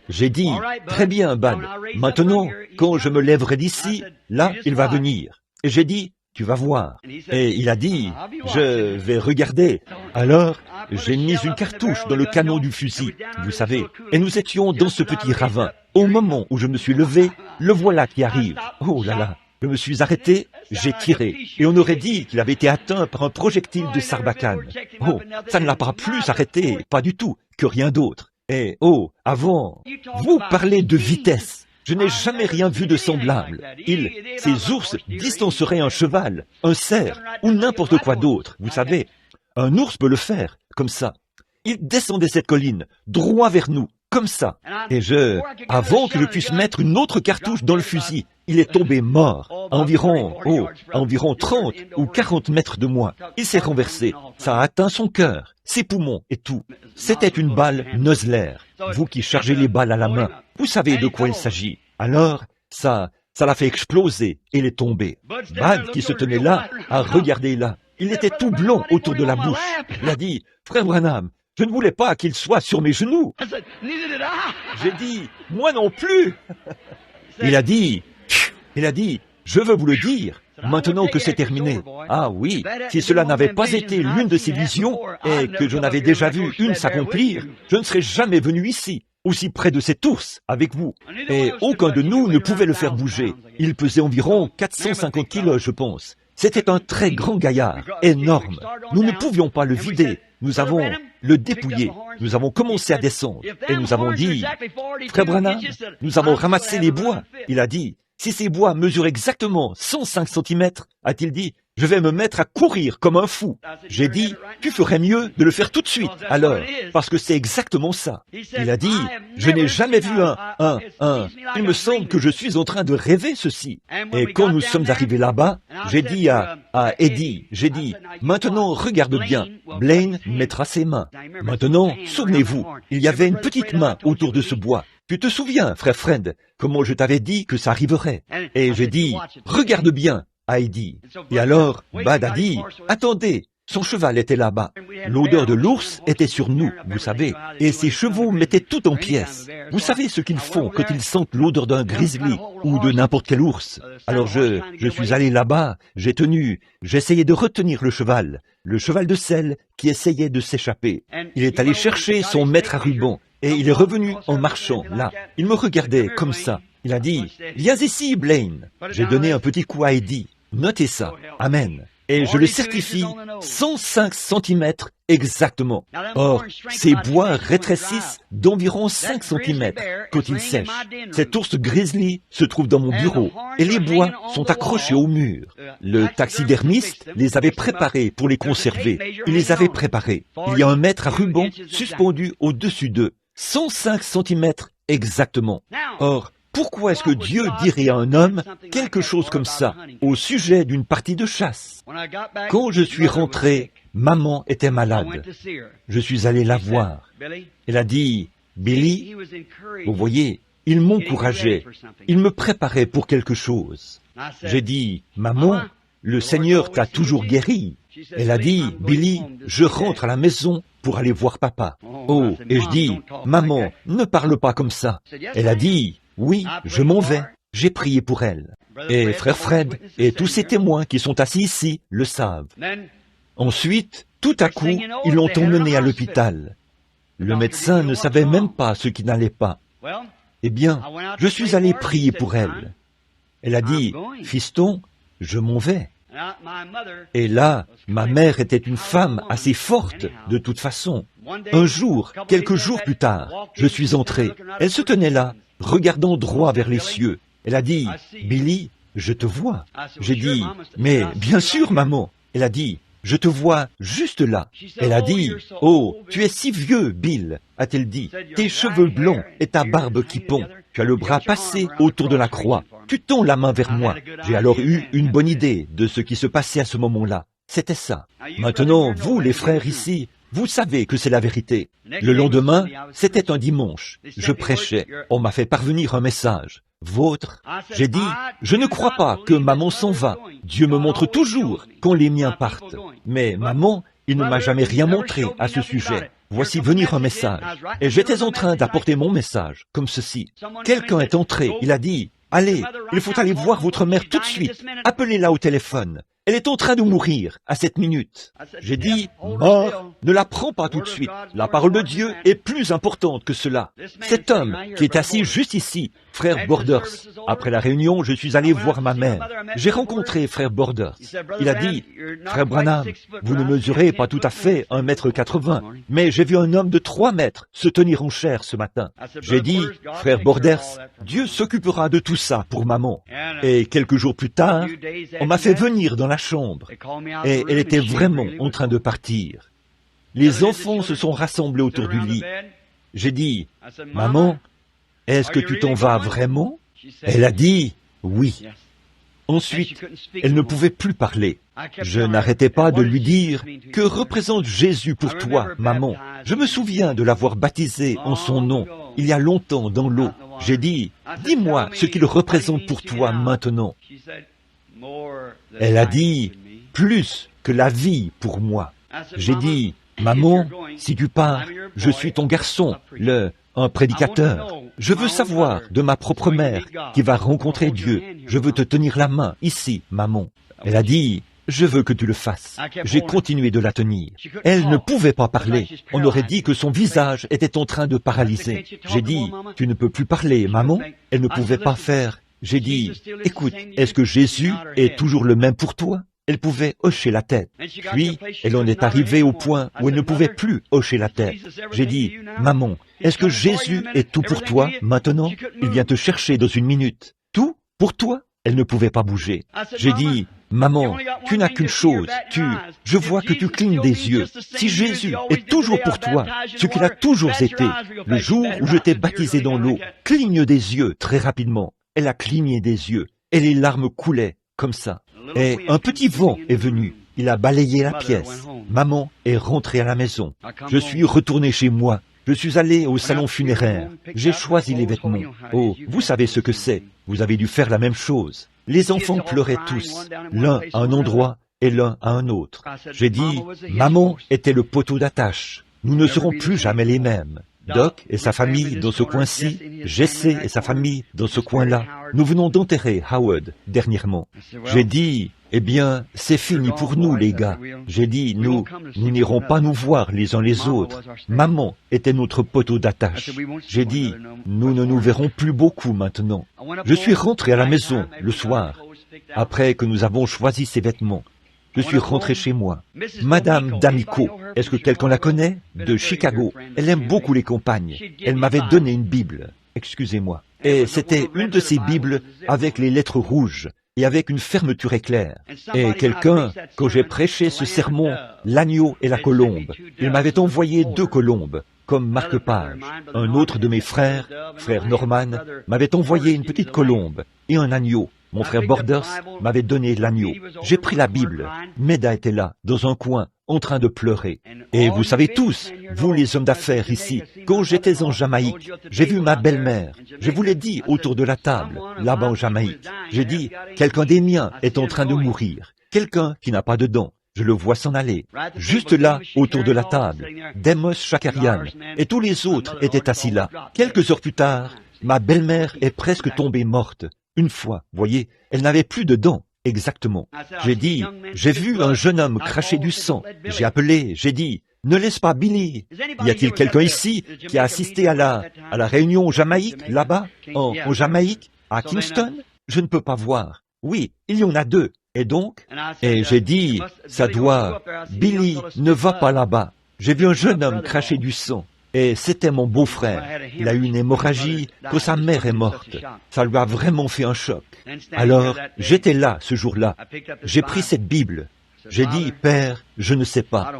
j'ai dit, très bien, Bud. Maintenant, quand je me lèverai d'ici, là, il va venir. Et j'ai dit, tu vas voir. Et il a dit, je vais regarder. Alors, j'ai mis une cartouche dans le canon du fusil, vous savez, et nous étions dans ce petit ravin. Au moment où je me suis levé, le voilà qui arrive. Oh là là, je me suis arrêté, j'ai tiré, et on aurait dit qu'il avait été atteint par un projectile de sarbacane. Oh, ça ne l'a pas plus arrêté, pas du tout, que rien d'autre. Et oh, avant, vous parlez de vitesse. Je n'ai jamais rien vu de semblable. Ces ours distanceraient un cheval, un cerf ou n'importe quoi d'autre, vous savez. Un ours peut le faire, comme ça. Il descendait cette colline, droit vers nous, comme ça. Et avant que je puisse mettre une autre cartouche dans le fusil, il est tombé mort, à environ 30 ou 40 mètres de moi. Il s'est renversé, ça a atteint son cœur, ses poumons et tout. C'était une balle Nosler. Vous qui chargez les balles à la main, vous savez de quoi il s'agit. Alors, ça l'a fait exploser et il est tombé. Bud, qui se tenait là, a regardé là. Il était tout blanc autour de la bouche. Il a dit, frère Branham, je ne voulais pas qu'il soit sur mes genoux. J'ai dit, moi non plus. Il a dit, je veux vous le dire, maintenant que c'est terminé. Ah oui, si cela n'avait pas été l'une de ces visions, et que je n'avais déjà vu une s'accomplir, je ne serais jamais venu ici, aussi près de cet ours, avec vous. Et aucun de nous ne pouvait le faire bouger. Il pesait environ 450 kilos, je pense. C'était un très grand gaillard, énorme. Nous ne pouvions pas le vider. Nous avons le dépouillé. Nous avons commencé à descendre. Et nous avons dit, frère Branham, nous avons ramassé les bois. Il a dit, si ces bois mesurent exactement 105 cm, a-t-il dit, je vais me mettre à courir comme un fou. J'ai dit, tu ferais mieux de le faire tout de suite, alors, parce que c'est exactement ça. Il a dit, je n'ai jamais vu il me semble que je suis en train de rêver ceci. Et quand nous sommes arrivés là-bas, j'ai dit à Eddie, maintenant regarde bien, Blaine mettra ses mains. Maintenant, souvenez-vous, il y avait une petite main autour de ce bois. Tu te souviens, frère Fred, comment je t'avais dit que ça arriverait? Et j'ai dit, regarde bien, à Eddie. Et alors, Bad a dit, attendez, son cheval était là-bas. L'odeur de l'ours était sur nous, vous savez, et ses chevaux mettaient tout en pièces. Vous savez ce qu'ils font quand ils sentent l'odeur d'un grizzly ou de n'importe quel ours. Alors je suis allé là-bas, j'essayais de retenir le cheval de sel qui essayait de s'échapper. Il est allé chercher son maître à ruban, et il est revenu en marchant, là. Il me regardait comme ça. Il a dit, viens ici, Blaine. J'ai donné un petit coup à Eddie. Notez ça. Amen. Et je le certifie, 105 cm exactement. Or, ces bois rétrécissent d'environ 5 cm quand ils sèchent. Cet ours grizzly se trouve dans mon bureau et les bois sont accrochés au mur. Le taxidermiste les avait préparés pour les conserver. Il les avait préparés. Il y a un maître à ruban suspendu au-dessus d'eux. 105 cm exactement. Or, pourquoi est-ce que Dieu dirait à un homme quelque chose comme ça au sujet d'une partie de chasse? Quand je suis rentré, maman était malade. Je suis allé la voir. Elle a dit, Billy, vous voyez, il m'encourageait, il me préparait pour quelque chose. J'ai dit, maman, le Seigneur t'a toujours guéri. Elle a dit, Billy, je rentre à la maison pour aller voir papa. Oh, et je dis, maman, ne parle pas comme ça. Elle a dit, oui, je m'en vais. J'ai prié pour elle. Et frère Fred et tous ces témoins qui sont assis ici le savent. Ensuite, tout à coup, ils l'ont emmené à l'hôpital. Le médecin ne savait même pas ce qui n'allait pas. Eh bien, je suis allé prier pour elle. Elle a dit, fiston, je m'en vais. Et là, ma mère était une femme assez forte, de toute façon. Un jour, quelques jours plus tard, je suis entré. Elle se tenait là, regardant droit vers les cieux. Elle a dit, Billy, je te vois. J'ai dit, mais bien sûr, maman. Elle a dit, je te vois juste là. Elle a dit, oh, tu es si vieux, Bill, a-t-elle dit. Tes cheveux blonds et ta barbe qui pond. Tu as le bras passé autour de la croix. Tu tends la main vers moi. J'ai alors eu une bonne idée de ce qui se passait à ce moment-là. C'était ça. Maintenant, vous, les frères ici, vous savez que c'est la vérité. Le lendemain, c'était un dimanche. Je prêchais. On m'a fait parvenir un message. Vôtre. J'ai dit, je ne crois pas que maman s'en va. Dieu me montre toujours quand les miens partent. Mais maman, il ne m'a jamais rien montré à ce sujet. Voici venir un message. Et j'étais en train d'apporter mon message, comme ceci. Quelqu'un est entré, il a dit, allez, il faut aller voir votre mère tout de suite. Appelez-la au téléphone. Elle est en train de mourir à cette minute. J'ai dit, mort, ne la prends pas tout de suite. La parole de Dieu est plus importante que cela. Cet homme qui est assis juste ici, frère Borders. Après la réunion, je suis allé voir ma mère. J'ai rencontré frère Borders. Il a dit, frère Branham, vous ne mesurez pas tout à fait 1,80 m, mais j'ai vu un homme de 3 mètres se tenir en chair ce matin. J'ai dit, frère Borders, Dieu s'occupera de tout ça pour maman. Et quelques jours plus tard, on m'a fait venir dans la chambre, et elle était vraiment en train de partir. Les enfants se sont rassemblés autour du lit. J'ai dit, maman, est-ce que tu t'en vas vraiment? Elle a dit, oui. Ensuite, elle ne pouvait plus parler. Je n'arrêtais pas de lui dire, que représente Jésus pour toi, maman? Je me souviens de l'avoir baptisé en son nom, il y a longtemps dans l'eau. J'ai dit, dis-moi ce qu'il représente pour toi maintenant. Elle a dit, plus que la vie pour moi. J'ai dit, maman, si tu pars, je suis ton garçon, un prédicateur. Je veux savoir de ma propre mère qui va rencontrer Dieu. Je veux te tenir la main ici, maman. Elle a dit, je veux que tu le fasses. J'ai continué de la tenir. Elle ne pouvait pas parler. On aurait dit que son visage était en train de paralyser. J'ai dit, tu ne peux plus parler, maman. Elle ne pouvait pas faire. J'ai dit, écoute, est-ce que Jésus est toujours le même pour toi? Elle pouvait hocher la tête. Puis, elle en est arrivée au point où elle ne pouvait plus hocher la tête. J'ai dit, maman, est-ce que Jésus est tout pour toi maintenant? Il vient te chercher dans une minute. Tout pour toi? Elle ne pouvait pas bouger. J'ai dit, Maman, tu n'as qu'une chose, je vois que tu clignes des yeux. Si Jésus est toujours pour toi, ce qu'il a toujours été, le jour où je t'ai baptisé dans l'eau, cligne des yeux très rapidement. Elle a cligné des yeux, et les larmes coulaient, comme ça. Et un petit vent est venu, il a balayé la pièce. Maman est rentrée à la maison. Je suis retourné chez moi. Je suis allé au salon funéraire. J'ai choisi les vêtements. Oh, vous savez ce que c'est. Vous avez dû faire la même chose. Les enfants pleuraient tous, l'un à un endroit et l'un à un autre. J'ai dit, maman était le poteau d'attache. Nous ne serons plus jamais les mêmes. Doc et sa famille dans ce coin-ci, Jesse et sa famille dans ce coin-là. Nous venons d'enterrer Howard dernièrement. J'ai dit, eh bien, c'est fini pour nous, les gars. J'ai dit, nous n'irons pas nous voir les uns les autres. Maman était notre poteau d'attache. J'ai dit, nous ne nous verrons plus beaucoup maintenant. Je suis rentré à la maison le soir, après que nous avons choisi ces vêtements. Je suis rentré chez moi. Madame D'Amico, est-ce que quelqu'un la connaît? De Chicago. Elle aime beaucoup les campagnes. Elle m'avait donné une Bible. Excusez-moi. Et c'était une de ces Bibles avec les lettres rouges et avec une fermeture éclair. Et quelqu'un, quand j'ai prêché ce sermon, l'agneau et la colombe, il m'avait envoyé 2 colombes comme marque-page. Un autre de mes frère Norman, m'avait envoyé une petite colombe et un agneau. Mon frère Borders m'avait donné l'agneau. J'ai pris la Bible. Meda était là, dans un coin, en train de pleurer. Et vous savez tous, vous les hommes d'affaires ici, quand j'étais en Jamaïque, j'ai vu ma belle-mère. Je vous l'ai dit autour de la table, là-bas en Jamaïque. J'ai dit, quelqu'un des miens est en train de mourir. Quelqu'un qui n'a pas de dents. Je le vois s'en aller. Juste là, autour de la table, Demos Shakarian et tous les autres étaient assis là. Quelques heures plus tard, ma belle-mère est presque tombée morte. Une fois, voyez, elle n'avait plus de dents, exactement. J'ai dit, j'ai vu un jeune homme cracher du sang. J'ai appelé, j'ai dit, ne laisse pas Billy. Y a-t-il quelqu'un ici qui a assisté à la réunion au Jamaïque, là-bas, en Jamaïque, à Kingston? Je ne peux pas voir. Oui, il y en a 2. Et donc, j'ai dit, ça doit, Billy ne va pas là-bas. J'ai vu un jeune homme cracher du sang. Et c'était mon beau-frère. Il a eu une hémorragie quand sa mère est morte. Ça lui a vraiment fait un choc. Alors, j'étais là ce jour-là. J'ai pris cette Bible. J'ai dit, Père, je ne sais pas.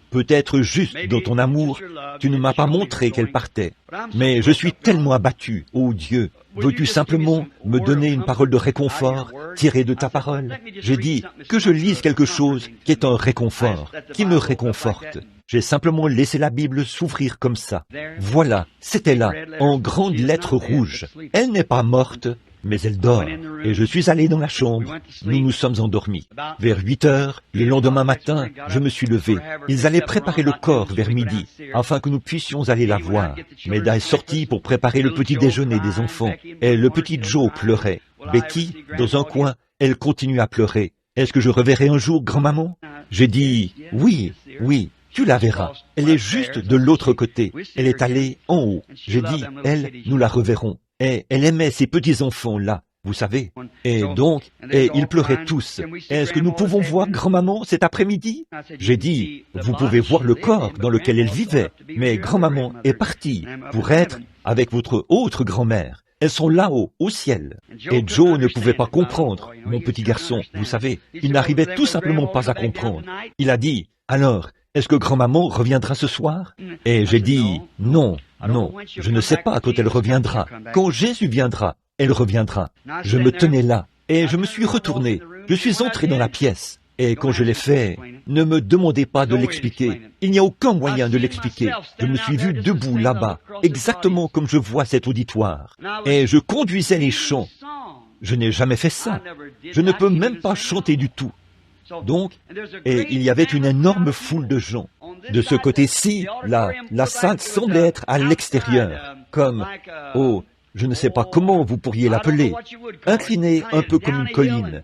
Peut-être juste dans ton amour, tu ne m'as pas montré qu'elle partait. Mais je suis tellement abattu. Oh Dieu, veux-tu simplement me donner une parole de réconfort tirée de ta parole? J'ai dit que je lise quelque chose qui est un réconfort, qui me réconforte. J'ai simplement laissé la Bible s'ouvrir comme ça. Voilà, c'était là, en grandes lettres rouges. Elle n'est pas morte, mais elle dort. Et je suis allé dans la chambre. Nous nous sommes endormis. Vers 8 heures, le lendemain matin, je me suis levé. Ils allaient préparer le corps vers midi, afin que nous puissions aller la voir. Meda est sortie pour préparer le petit déjeuner des enfants. Et le petit Joe pleurait. Becky, dans un coin, elle continue à pleurer. Est-ce que je reverrai un jour grand-maman? J'ai dit, oui. Tu la verras. Elle est juste de l'autre côté. Elle est allée en haut. J'ai dit, elle, nous la reverrons. Et elle aimait ces petits-enfants-là, vous savez. Et donc, ils pleuraient tous. Est-ce que nous pouvons voir grand-maman cet après-midi? J'ai dit, vous pouvez voir le corps dans lequel elle vivait. Mais grand-maman est partie pour être avec votre autre grand-mère. Elles sont là-haut, au ciel. Et Joe ne pouvait pas comprendre, mon petit garçon, vous savez. Il n'arrivait tout simplement pas à comprendre. Il a dit, alors, est-ce que grand-maman reviendra ce soir? Et j'ai dit, non, je ne sais pas quand elle reviendra. Quand Jésus viendra, elle reviendra. Je me tenais là, et je me suis retourné. Je suis entré dans la pièce. Et quand je l'ai fait, ne me demandez pas de l'expliquer. Il n'y a aucun moyen de l'expliquer. Je me suis vu debout là-bas, exactement comme je vois cet auditoire. Et je conduisais les chants. Je n'ai jamais fait ça. Je ne peux même pas chanter du tout. Donc, et il y avait une énorme foule de gens. De ce côté-ci, la salle semblait être à l'extérieur, comme, je ne sais pas comment vous pourriez l'appeler, inclinée un peu comme une colline,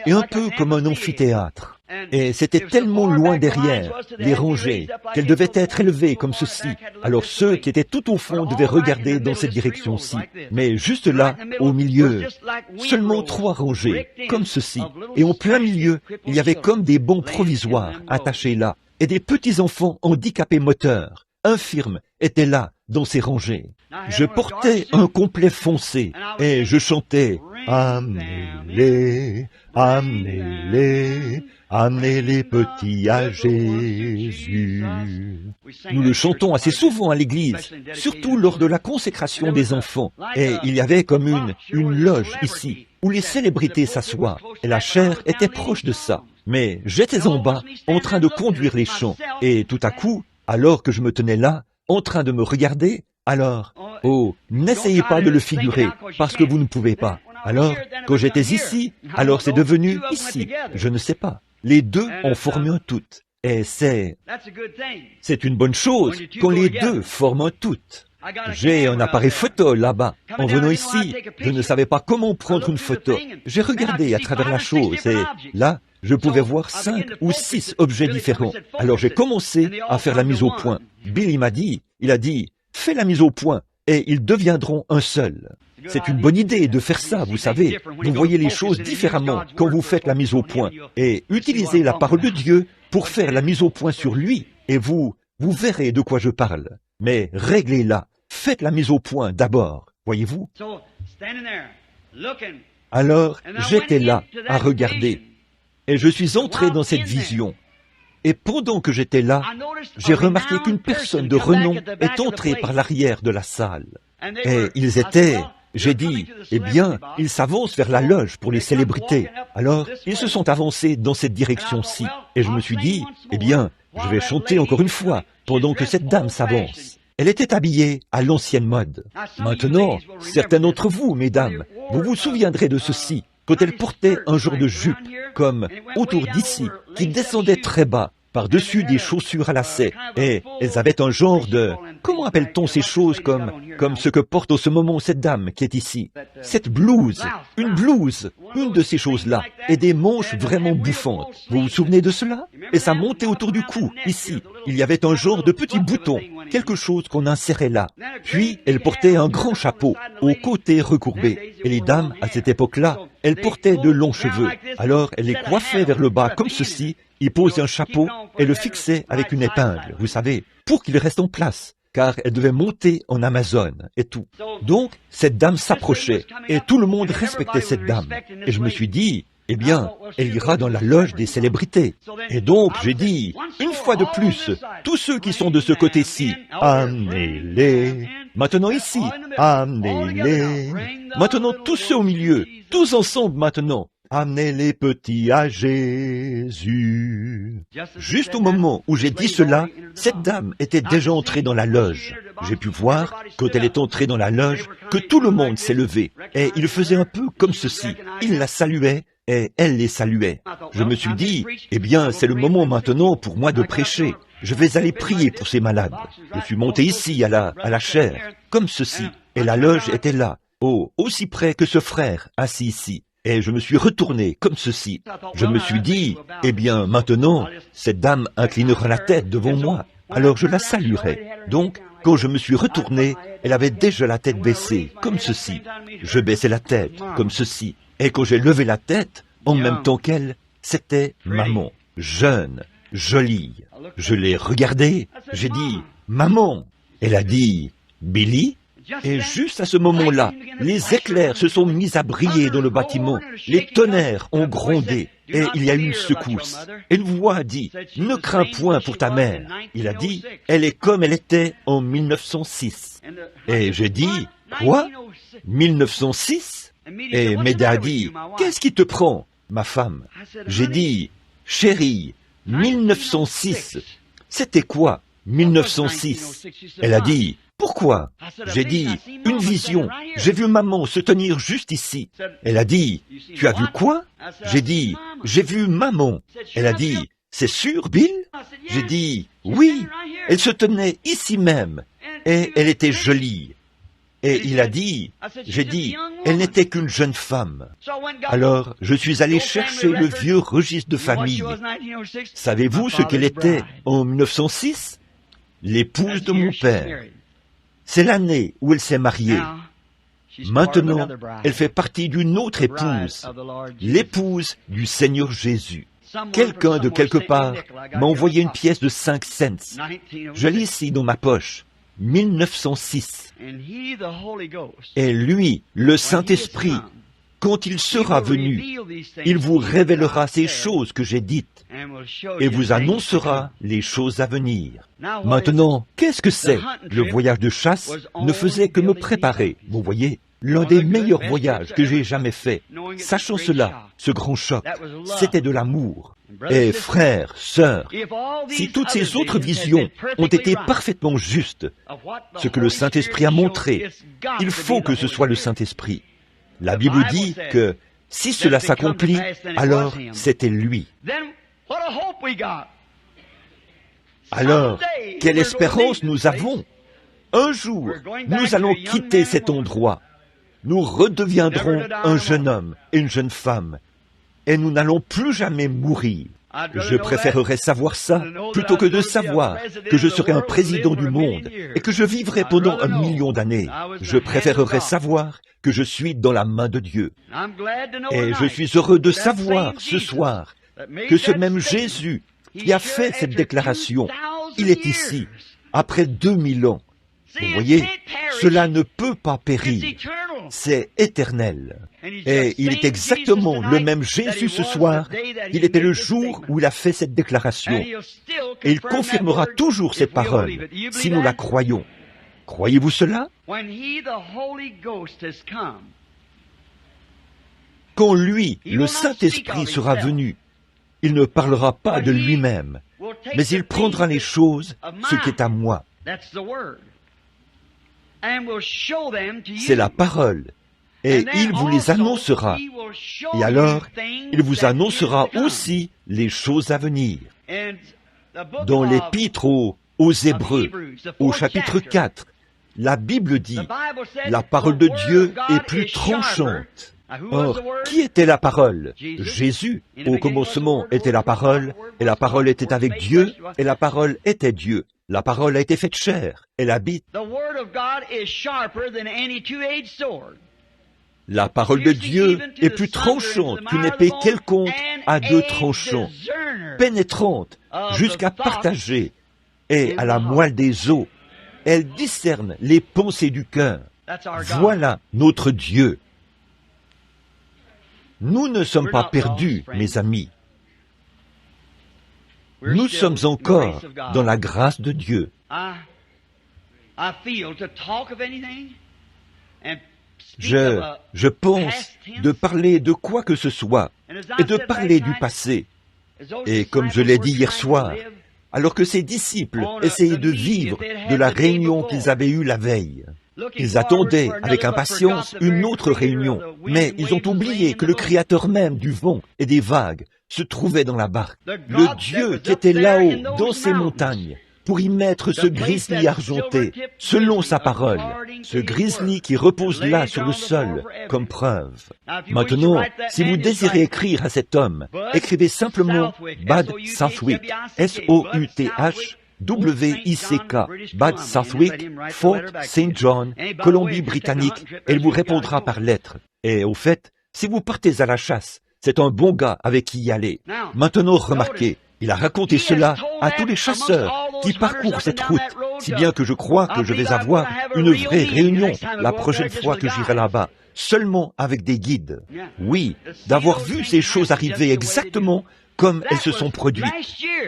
et un peu comme un amphithéâtre. Et c'était tellement loin derrière, les rangées, qu'elles devaient être élevées comme ceci. Alors ceux qui étaient tout au fond devaient regarder dans cette direction-ci. Mais juste là, au milieu, seulement 3 rangées, comme ceci. Et en plein milieu, il y avait comme des bancs provisoires attachés là. Et des petits-enfants handicapés moteurs, infirmes, étaient là, dans ces rangées. Je portais un complet foncé, et je chantais « Amélie, amenez-les, amenez-les petits à Jésus. Nous le chantons assez souvent à l'église, surtout lors de la consécration des enfants. Et il y avait comme une loge ici, où les célébrités s'assoient, et la chaire était proche de ça. Mais j'étais en bas, en train de conduire les chants, et tout à coup, alors que je me tenais là, en train de me regarder, alors, oh, n'essayez pas de le figurer, parce que vous ne pouvez pas. Alors, quand j'étais ici, alors c'est devenu ici, je ne sais pas. Les deux ont formé un tout. Et c'est une bonne chose quand les deux forment un tout. J'ai un appareil photo là-bas. En venant ici, je ne savais pas comment prendre une photo. J'ai regardé à travers la chose et là, je pouvais voir 5 ou 6 objets différents. Alors j'ai commencé à faire la mise au point. Billy m'a dit, il a dit, fais la mise au point et ils deviendront un seul. C'est une bonne idée de faire ça, vous savez. Vous voyez les choses différemment quand vous faites la mise au point. Et utilisez la parole de Dieu pour faire la mise au point sur lui et vous verrez de quoi je parle. Mais réglez-la. Faites la mise au point d'abord, voyez-vous. Alors, j'étais là, à regarder, et je suis entré dans cette vision. Et pendant que j'étais là, j'ai remarqué qu'une personne de renom est entrée par l'arrière de la salle. Et ils étaient, j'ai dit, eh bien, ils s'avancent vers la loge pour les célébrités. Alors, ils se sont avancés dans cette direction-ci. Et je me suis dit, eh bien, je vais chanter encore une fois, pendant que cette dame s'avance. Elle était habillée à l'ancienne mode. Maintenant, certains d'entre vous, mesdames, vous vous souviendrez de ceci, quand elle portait un genre de jupe, comme autour d'ici, qui descendait très bas, par-dessus des chaussures à lacets, et elles avaient un genre de... Comment appelle-t-on ces choses comme ce que porte en ce moment cette dame qui est ici? Cette blouse, une de ces choses-là, et des manches vraiment bouffantes. Vous vous souvenez de cela? Et ça montait autour du cou, ici. Il y avait un genre de petit bouton, quelque chose qu'on insérait là. Puis, elle portait un grand chapeau, au côté recourbé. Et les dames, à cette époque-là, elles portaient de longs cheveux. Alors, elle les coiffait vers le bas comme ceci, ils posaient un chapeau et le fixaient avec une épingle, vous savez, pour qu'il reste en place, car elle devait monter en Amazone et tout. Donc, cette dame s'approchait, et tout le monde respectait cette dame. Et je me suis dit, eh bien, elle ira dans la loge des célébrités. Et donc, j'ai dit, une fois de plus, tous ceux qui sont de ce côté-ci, amenez-les. Maintenant ici, amenez-les. Maintenant tous ceux au milieu, tous ensemble maintenant. Amenez les petits à Jésus. Juste au moment où j'ai dit cela, cette dame était déjà entrée dans la loge. J'ai pu voir, quand elle est entrée dans la loge, que tout le monde s'est levé. Et il faisait un peu comme ceci. Il la saluait et elle les saluait. Je me suis dit, eh bien, c'est le moment maintenant pour moi de prêcher. Je vais aller prier pour ces malades. Je suis monté ici à la chaire, comme ceci. Et la loge était là, aussi près que ce frère, assis ici. Et je me suis retourné comme ceci. Je me suis dit, eh bien, maintenant, cette dame inclinera la tête devant moi. Alors je la saluerai. Donc, quand je me suis retourné, elle avait déjà la tête baissée, comme ceci. Je baissais la tête, comme ceci. Et quand j'ai levé la tête, en même temps qu'elle, c'était maman, jeune, jolie. Je l'ai regardée, j'ai dit, maman. Elle a dit, Billy. Et juste à ce moment-là, les éclairs se sont mis à briller dans le bâtiment, les tonnerres ont grondé, et il y a eu une secousse. Et une voix a dit, ne crains point pour ta mère. Il a dit, elle est comme elle était en 1906. Et j'ai dit, quoi? 1906? Et Méda a dit, qu'est-ce qui te prend, ma femme? J'ai dit, chérie, 1906, c'était quoi, 1906? Elle a dit, pourquoi? J'ai dit, une vision. J'ai vu maman se tenir juste ici. Elle a dit, tu as vu quoi? J'ai dit, j'ai vu maman. Elle a dit, c'est sûr, Bill? J'ai dit, oui. Elle se tenait ici même. Et elle était jolie. Et il a dit, j'ai dit, elle n'était qu'une jeune femme. Alors, je suis allé chercher le vieux registre de famille. Savez-vous ce qu'elle était en 1906? L'épouse de mon père. C'est l'année où elle s'est mariée. Maintenant, elle fait partie d'une autre épouse, l'épouse du Seigneur Jésus. Quelqu'un de quelque part m'a envoyé une pièce de 5 cents. Je l'ai ici dans ma poche. 1906. Et lui, le Saint-Esprit, quand il sera venu, il vous révélera ces choses que j'ai dites et vous annoncera les choses à venir. Maintenant, qu'est-ce que c'est? Le voyage de chasse ne faisait que me préparer, vous voyez, l'un des meilleurs voyages que j'ai jamais fait. Sachant cela, ce grand choc, c'était de l'amour. Et frères, sœurs, si toutes ces autres visions ont été parfaitement justes, ce que le Saint-Esprit a montré, il faut que ce soit le Saint-Esprit. La Bible dit que si cela s'accomplit, alors c'était lui. Alors, quelle espérance nous avons! Un jour, nous allons quitter cet endroit. Nous redeviendrons un jeune homme et une jeune femme. Et nous n'allons plus jamais mourir. Je préférerais savoir ça plutôt que de savoir que je serai un président du monde et que je vivrai pendant 1 million d'années. Je préférerais savoir que je suis dans la main de Dieu. Et je suis heureux de savoir ce soir que ce même Jésus qui a fait cette déclaration, il est ici, après 2000 ans. Vous voyez, cela ne peut pas périr. C'est éternel. Et il est exactement le même Jésus ce soir. Il était le jour où il a fait cette déclaration. Et il confirmera toujours cette parole, si nous la croyons. Croyez-vous cela? Quand lui, le Saint-Esprit, sera venu, il ne parlera pas de lui-même, mais il prendra les choses, ce qui est à moi. C'est la parole. Et il vous les annoncera. Et alors, il vous annoncera aussi les choses à venir. Dans l'Épître aux Hébreux, au chapitre 4, la Bible dit, la parole de Dieu est plus tranchante. Or, qui était la parole? Jésus. Au commencement était la parole, et la parole était avec Dieu, et la parole était Dieu. La parole a été faite chair, elle habite. La parole de Dieu est plus tranchante qu'une épée quelconque à 2 tranchants, pénétrante jusqu'à partager et à la moelle des os. Elle discerne les pensées du cœur. Voilà notre Dieu. Nous ne sommes pas perdus, mes amis. Nous sommes encore dans la grâce de Dieu. Je pense de parler de quoi que ce soit et de parler du passé. Et comme je l'ai dit hier soir, alors que ses disciples essayaient de vivre de la réunion qu'ils avaient eue la veille, ils attendaient avec impatience une autre réunion, mais ils ont oublié que le Créateur même du vent et des vagues se trouvait dans la barque. Le Dieu qui était là-haut, dans ces montagnes, pour y mettre ce grizzly argenté, selon sa parole, ce grizzly qui repose là sur le sol, comme preuve. Maintenant, si vous désirez écrire à cet homme, écrivez simplement Bad Southwick, S-O-U-T-H-W-I-C-K, Bad Southwick, Fort St. John, Colombie-Britannique, et il vous répondra par lettre. Et au fait, si vous partez à la chasse, c'est un bon gars avec qui y aller. Maintenant, remarquez, il a raconté cela à tous les chasseurs qui parcourent cette route, si bien que je crois que je vais avoir une vraie réunion la prochaine fois que j'irai là-bas, seulement avec des guides. Oui, d'avoir vu ces choses arriver exactement comme elles se sont produites.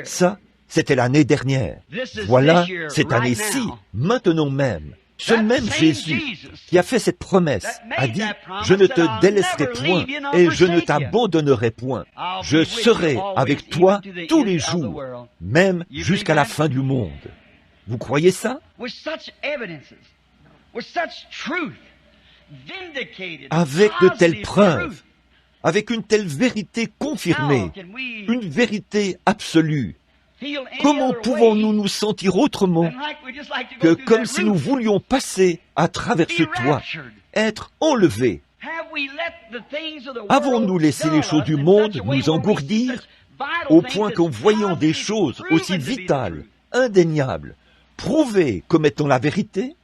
Ça, c'était l'année dernière. Voilà, cette année-ci, maintenant même. Ce même Jésus qui a fait cette promesse a dit « Je ne te délaisserai point et je ne t'abandonnerai point. Je serai avec toi tous les jours, même jusqu'à la fin du monde. » Vous croyez ça? Avec de telles preuves, avec une telle vérité confirmée, une vérité absolue. Comment pouvons-nous nous sentir autrement que comme si nous voulions passer à travers ce toit, être enlevés? Avons-nous laissé les choses du monde nous engourdir au point qu'en voyant des choses aussi vitales, indéniables, prouvées comme étant la vérité?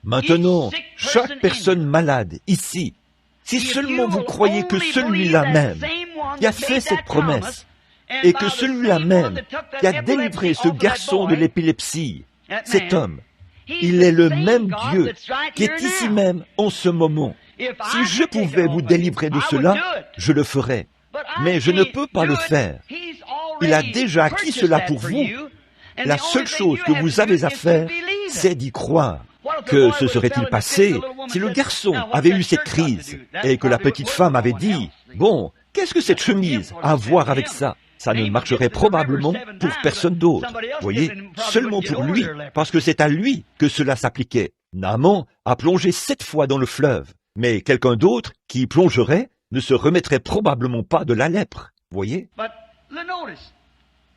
Maintenant, chaque personne malade ici, si seulement vous croyez que celui-là même qui a fait cette promesse, et que celui-là même qui a délivré ce garçon de l'épilepsie, cet homme, il est le même Dieu qui est ici même en ce moment. Si je pouvais vous délivrer de cela, je le ferais. Mais je ne peux pas le faire. Il a déjà acquis cela pour vous. La seule chose que vous avez à faire, c'est d'y croire. Que se serait-il passé si le garçon avait eu cette crise et que la petite femme avait dit « Bon, qu'est-ce que cette chemise a à voir avec ça ?» Ça ne marcherait probablement pour personne d'autre. Voyez, seulement pour lui, parce que c'est à lui que cela s'appliquait. Naaman a plongé 7 fois dans le fleuve, mais quelqu'un d'autre qui y plongerait ne se remettrait probablement pas de la lèpre. Voyez?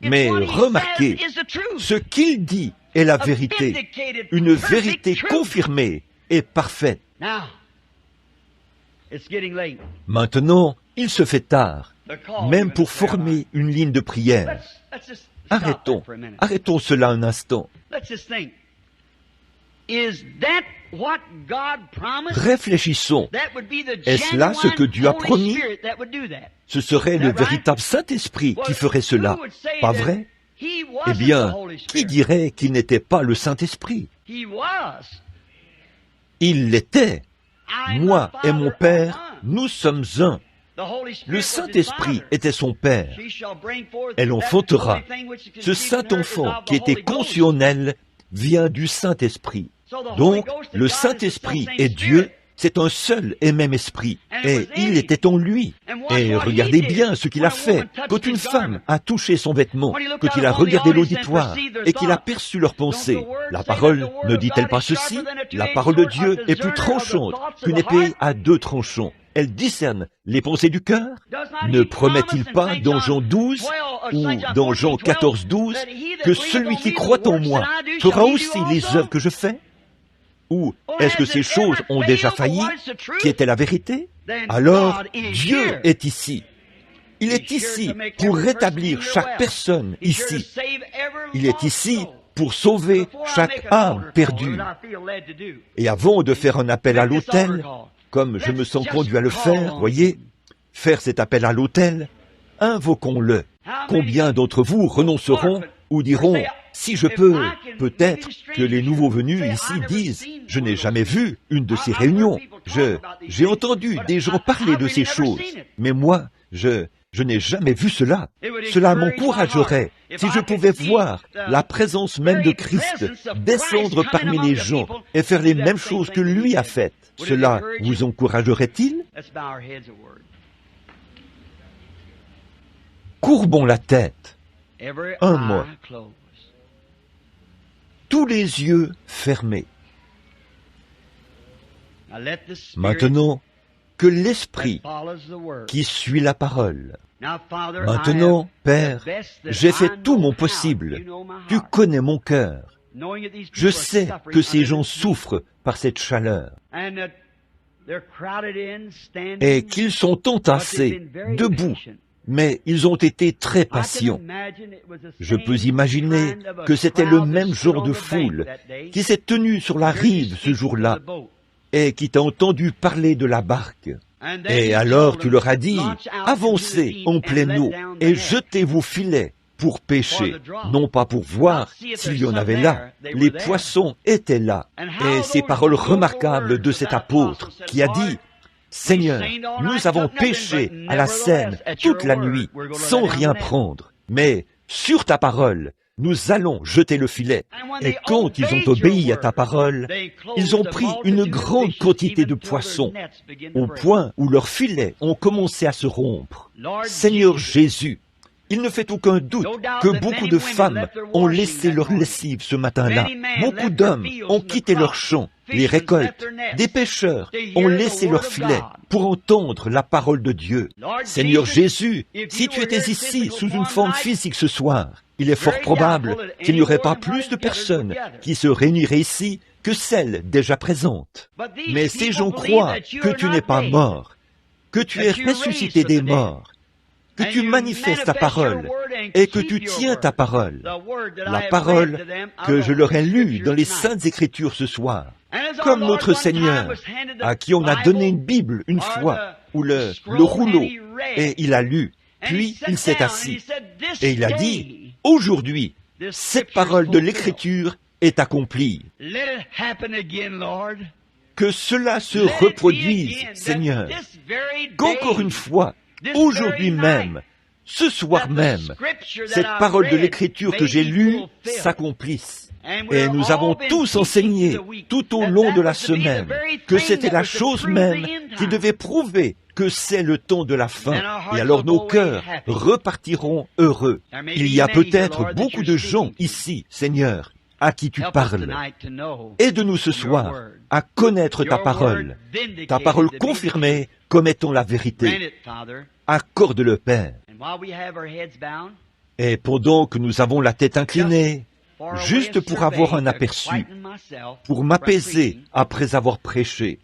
Mais remarquez, ce qu'il dit est la vérité, une vérité confirmée et parfaite. Maintenant, il se fait tard, même pour former une ligne de prière. Arrêtons cela un instant. Réfléchissons. Est-ce là ce que Dieu a promis? Ce serait le véritable Saint-Esprit qui ferait cela, pas vrai? Eh bien, qui dirait qu'il n'était pas le Saint-Esprit? Il l'était. Moi et mon Père, nous sommes un. Le Saint-Esprit était son Père. Elle enfantera. Ce Saint-Enfant qui était conçu en elle vient du Saint-Esprit. Donc, le Saint-Esprit et Dieu, c'est un seul et même esprit, et il était en lui. Et regardez bien ce qu'il a fait. Quand une femme a touché son vêtement, quand il a regardé l'auditoire, et qu'il a perçu leurs pensées, la parole ne dit-elle pas ceci? La parole de Dieu est plus tranchante qu'une épée à 2 tranchants. Elle discerne les pensées du cœur. Ne promet-il pas dans Jean 12 ou dans Jean 14, 12 que celui qui croit en moi fera aussi les œuvres que je fais? Ou est-ce que ces choses ont déjà failli, qui était la vérité? Alors, Dieu est ici. Il est ici pour rétablir chaque personne ici. Il est ici pour sauver chaque âme perdue. Et avant de faire un appel à l'autel, comme je me sens conduit à le faire, voyez, faire cet appel à l'autel, invoquons-le. Combien d'entre vous renonceront ou diront, si je peux, peut-être que les nouveaux venus ici disent, je n'ai jamais vu une de ces réunions. J'ai entendu des gens parler de ces choses, mais moi, je n'ai jamais vu cela. Cela m'encouragerait si je pouvais voir la présence même de Christ descendre parmi les gens et faire les mêmes choses que lui a faites. Cela vous encouragerait-il? Courbons la tête. Un mot. Tous les yeux fermés. Maintenant, que l'Esprit qui suit la parole. Maintenant, Père, j'ai fait tout mon possible. Tu connais mon cœur. Je sais que ces gens souffrent par cette chaleur et qu'ils sont entassés, debout, mais ils ont été très patients. Je peux imaginer que c'était le même genre de foule qui s'est tenue sur la rive ce jour-là et qui t'a entendu parler de la barque. Et alors tu leur as dit, avancez en pleine eau et jetez vos filets pour pêcher, non pas pour voir s'il y en avait là. Les poissons étaient là. Et ces paroles remarquables de cet apôtre qui a dit, Seigneur, nous avons pêché à la Seine toute la nuit sans rien prendre, mais sur ta parole, nous allons jeter le filet. Et quand ils ont obéi à ta parole, ils ont pris une grande quantité de poissons, au point où leurs filets ont commencé à se rompre. Seigneur Jésus, il ne fait aucun doute que beaucoup de femmes ont laissé leur lessive ce matin-là. Beaucoup d'hommes ont quitté leurs champs, les récoltes. Des pêcheurs ont laissé leurs filets pour entendre la parole de Dieu. Seigneur Jésus, si tu étais ici sous une forme physique ce soir, il est fort probable qu'il n'y aurait pas plus de personnes qui se réuniraient ici que celles déjà présentes. Mais ces gens croient que tu n'es pas mort, que tu es ressuscité des morts, que tu manifestes ta parole et que tu tiens ta parole, la parole que je leur ai lue dans les Saintes Écritures ce soir. Comme notre Seigneur, à qui on a donné une Bible une fois, ou le rouleau, et il a lu, puis il s'est assis, et il a dit, aujourd'hui, cette parole de l'Écriture est accomplie. que cela se reproduise, Seigneur, qu'encore une fois, aujourd'hui même, ce soir même, cette parole de l'Écriture que j'ai lue s'accomplisse. Et nous avons tous enseigné tout au long de la semaine que c'était la chose même qui devait prouver que c'est le temps de la fin. Et alors nos cœurs repartiront heureux. Il y a peut-être beaucoup de gens ici, Seigneur, à qui tu parles. Aide-nous ce soir à connaître ta parole confirmée comme étant la vérité. Accorde-le, Père. Et pendant que nous avons la tête inclinée, juste pour avoir un aperçu, pour m'apaiser après avoir prêché,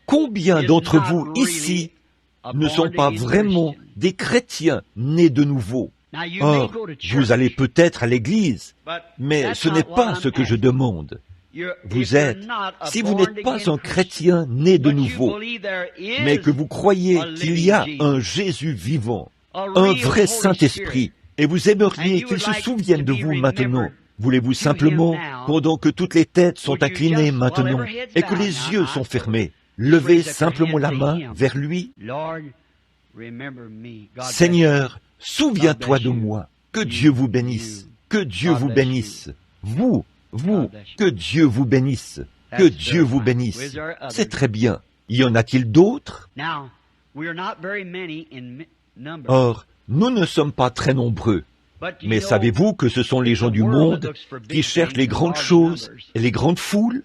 combien d'entre vous ici ne sont pas vraiment des chrétiens nés de nouveau? Or, vous allez peut-être à l'église, mais ce n'est pas ce que je demande. Vous êtes, si vous n'êtes pas un chrétien né de nouveau, mais que vous croyez qu'il y a un Jésus vivant, un vrai Saint-Esprit, et vous aimeriez qu'il se souvienne de vous maintenant, voulez-vous simplement, pendant que toutes les têtes sont inclinées maintenant, et que les yeux sont fermés, lever simplement la main vers lui? Seigneur, souviens-toi de moi. Que Dieu vous bénisse. Que Dieu vous bénisse. Vous, que Dieu vous bénisse. Que Dieu vous bénisse. C'est très bien. Y en a-t-il d'autres? Or, nous ne sommes pas très nombreux. Mais savez-vous que ce sont les gens du monde qui cherchent les grandes choses et les grandes foules?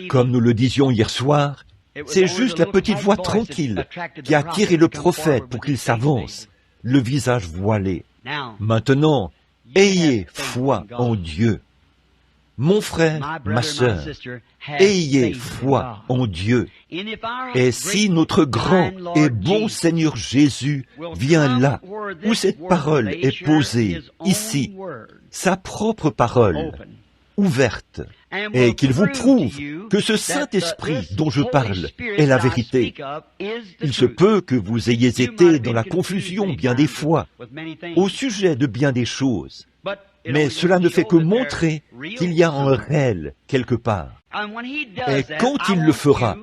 Comme nous le disions hier soir, c'est juste la petite voix tranquille qui a attiré le prophète pour qu'il s'avance, le visage voilé. Maintenant, ayez foi en Dieu. Mon frère, ma sœur, ayez foi en Dieu. Et si notre grand et bon Seigneur Jésus vient là, où cette parole est posée, ici, sa propre parole, ouverte, et qu'il vous prouve que ce Saint-Esprit dont je parle est la vérité. Il se peut que vous ayez été dans la confusion bien des fois, au sujet de bien des choses, mais cela ne fait que montrer qu'il y a un réel quelque part. Et quand il le fera,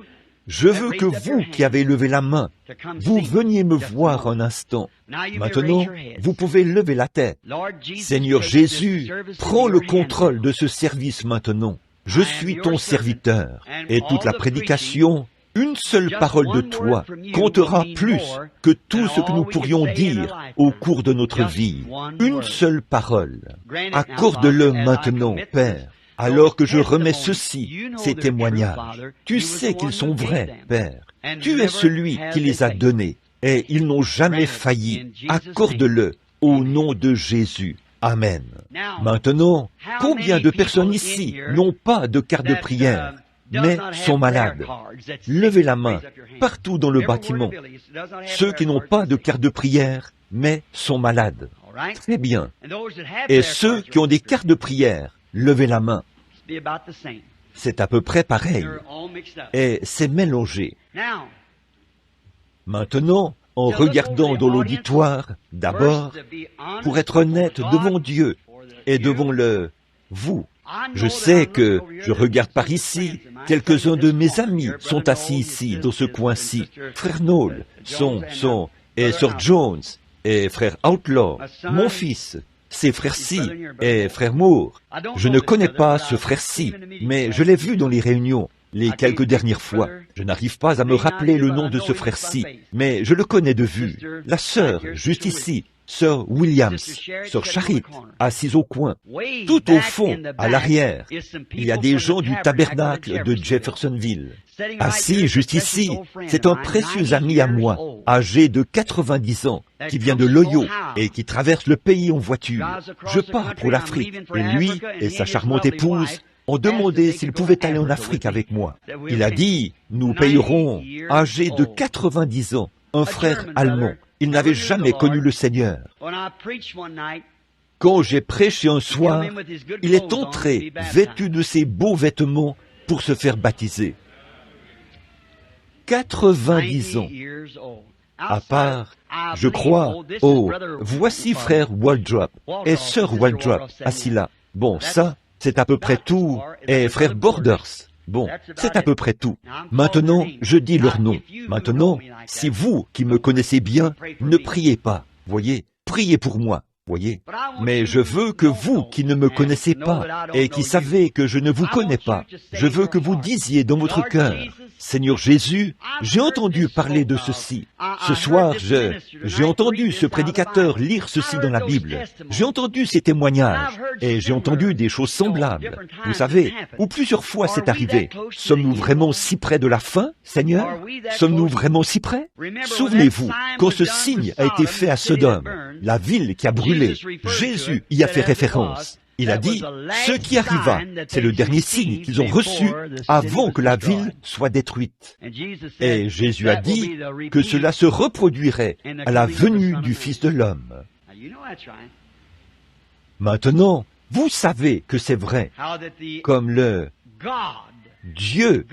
je veux que vous qui avez levé la main, vous veniez me voir un instant. Maintenant, vous pouvez lever la tête. Seigneur Jésus, prends le contrôle de ce service maintenant. Je suis ton serviteur. Et toute la prédication, une seule parole de toi, comptera plus que tout ce que nous pourrions dire au cours de notre vie. Une seule parole. Accorde-le maintenant, Père. Alors que je remets ceci, ces témoignages, tu sais qu'ils sont vrais, Père. Tu es celui qui les a donnés, et ils n'ont jamais failli. Accorde-le au nom de Jésus. Amen. Maintenant, combien de personnes ici n'ont pas de carte de prière, mais sont malades? Levez la main partout dans le bâtiment. Ceux qui n'ont pas de carte de prière, mais sont malades. Très bien. Et ceux qui ont des cartes de prière, levez la main. C'est à peu près pareil. Et c'est mélangé. Maintenant, en regardant dans l'auditoire, d'abord, pour être honnête devant Dieu et devant vous. Je sais que je regarde par ici, quelques-uns de mes amis sont assis ici, dans ce coin-ci. Frère Noel, et Sir Jones, et frère Outlaw, mon fils, c'est frère Si et frère Moore. Je ne connais pas ce frère Si, mais je l'ai vu dans les réunions, les quelques dernières fois. Je n'arrive pas à me rappeler le nom de ce frère Si, mais je le connais de vue. La sœur, juste ici, Sir Williams, Sir Charit, assise au coin. Tout au fond, à l'arrière, il y a des gens du tabernacle de Jeffersonville. Assis juste ici, c'est un précieux ami à moi, âgé de 90 ans, qui vient de l'Ohio et qui traverse le pays en voiture. Je pars pour l'Afrique, et lui et sa charmante épouse ont demandé s'il pouvait aller en Afrique avec moi. Il a dit, nous payerons, âgé de 90 ans, un frère allemand. Il n'avait jamais connu le Seigneur. Quand j'ai prêché un soir, il est entré, vêtu de ses beaux vêtements, pour se faire baptiser. 90 ans. À part, je crois, voici frère Waldrop et sœur Waldrop, assis là. Bon, ça, c'est à peu près tout. Et frère Borders, bon, c'est à peu près tout. Maintenant, je dis leur nom. Maintenant, si vous, qui me connaissez bien, ne priez pas, voyez, priez pour moi. Voyez, mais je veux que vous qui ne me connaissez pas et qui savez que je ne vous connais pas, je veux que vous disiez dans votre cœur, Seigneur Jésus, j'ai entendu parler de ceci. Ce soir, j'ai entendu ce prédicateur lire ceci dans la Bible. J'ai entendu ces témoignages et j'ai entendu des choses semblables. Vous savez, où plusieurs fois c'est arrivé. Sommes-nous vraiment si près de la fin, Seigneur? Sommes-nous vraiment si près? Souvenez-vous, quand ce signe a été fait à Sodome, la ville qui a brûlé, Jésus y a fait référence. Il a dit, ce qui arriva, c'est le dernier signe qu'ils ont reçu avant que la ville soit détruite. Et Jésus a dit que cela se reproduirait à la venue du Fils de l'homme. Maintenant, vous savez que c'est vrai, comme le Dieu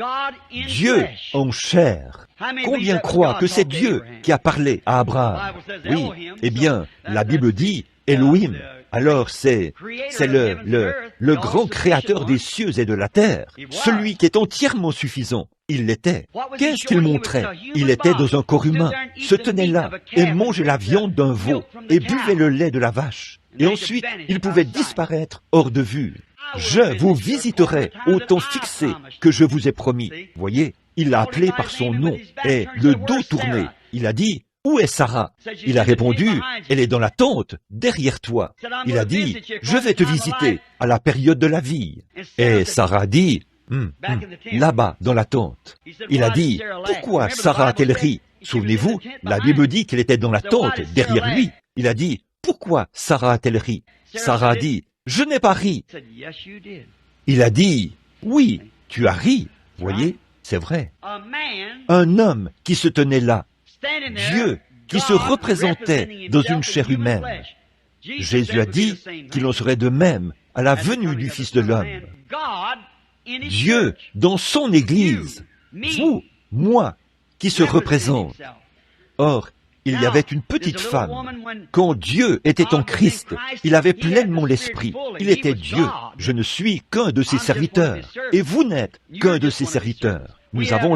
en chair. Combien croient que c'est Dieu qui a parlé à Abraham? Oui, eh bien, la Bible dit Elohim. Alors c'est le grand créateur des cieux et de la terre, celui qui est entièrement suffisant. Il l'était. Qu'est-ce qu'il montrait? Il était dans un corps humain, se tenait là et mangeait la viande d'un veau et buvait le lait de la vache. Et ensuite, il pouvait disparaître hors de vue. Je vous visiterai au temps fixé que je vous ai promis. Voyez, il l'a appelé par son nom et le dos tourné. Il a dit, où est Sarah? Il a répondu, elle est dans la tente, derrière toi. Il a dit, je vais te visiter à la période de la vie. Et Sarah a dit, là-bas, dans la tente. Il a dit, pourquoi Sarah a-t-elle ri? Souvenez-vous, la Bible dit qu'elle était dans la tente, derrière lui. Il a dit, pourquoi Sarah a-t-elle ri? Sarah a dit, je n'ai pas ri. Il a dit, oui, tu as ri. Voyez, c'est vrai. Un homme qui se tenait là, Dieu qui se représentait dans une chair humaine. Jésus a dit qu'il en serait de même à la venue du Fils de l'homme. Dieu dans son Église, vous, moi, qui se représente. Or, il y avait une petite femme. Quand Dieu était en Christ, il avait pleinement l'Esprit. Il était Dieu. Je ne suis qu'un de ses serviteurs. Et vous n'êtes qu'un de ses serviteurs. Nous avons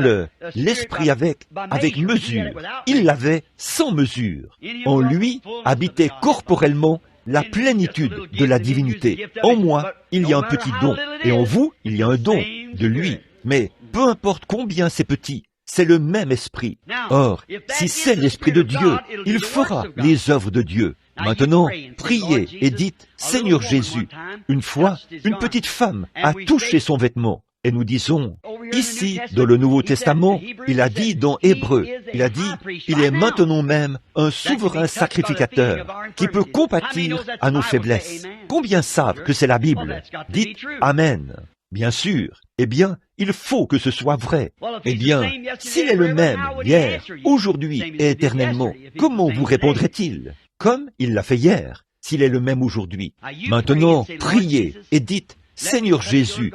l'Esprit avec mesure. Il l'avait sans mesure. En lui habitait corporellement la plénitude de la divinité. En moi, il y a un petit don. Et en vous, il y a un don de lui. Mais peu importe combien c'est petit, c'est le même esprit. Or, si c'est l'Esprit de Dieu, il fera les œuvres de Dieu. Maintenant, priez et dites, Seigneur Jésus, une fois, une petite femme a touché son vêtement. Et nous disons, ici, dans le Nouveau Testament, il a dit dans Hébreux, il a dit, il est maintenant même un souverain sacrificateur qui peut compatir à nos faiblesses. Combien savent que c'est la Bible? Dites Amen. Bien sûr. Eh bien, il faut que ce soit vrai. Eh bien, s'il est le même hier, aujourd'hui et éternellement, comment vous répondrait-il? Comme il l'a fait hier, s'il est le même aujourd'hui. Maintenant, priez et dites, Seigneur Jésus,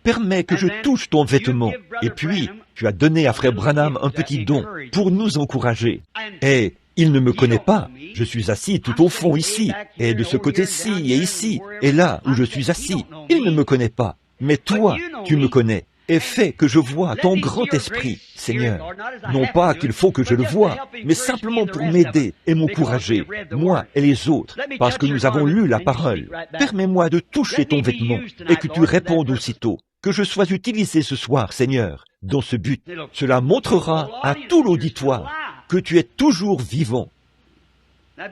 permets que je touche ton vêtement. Et puis, tu as donné à frère Branham un petit don pour nous encourager. Et il ne me connaît pas. Je suis assis tout au fond ici, et de ce côté-ci, et ici, et là où je suis assis. Il ne me connaît pas. Mais toi, tu me connais. Et fais que je vois ton grand esprit, Seigneur. Non pas qu'il faut que je le voie, mais simplement pour m'aider et m'encourager, moi et les autres, parce que nous avons lu la parole. Permets-moi de toucher ton vêtement et que tu répondes aussitôt. Que je sois utilisé ce soir, Seigneur, dans ce but. Cela montrera à tout l'auditoire que tu es toujours vivant.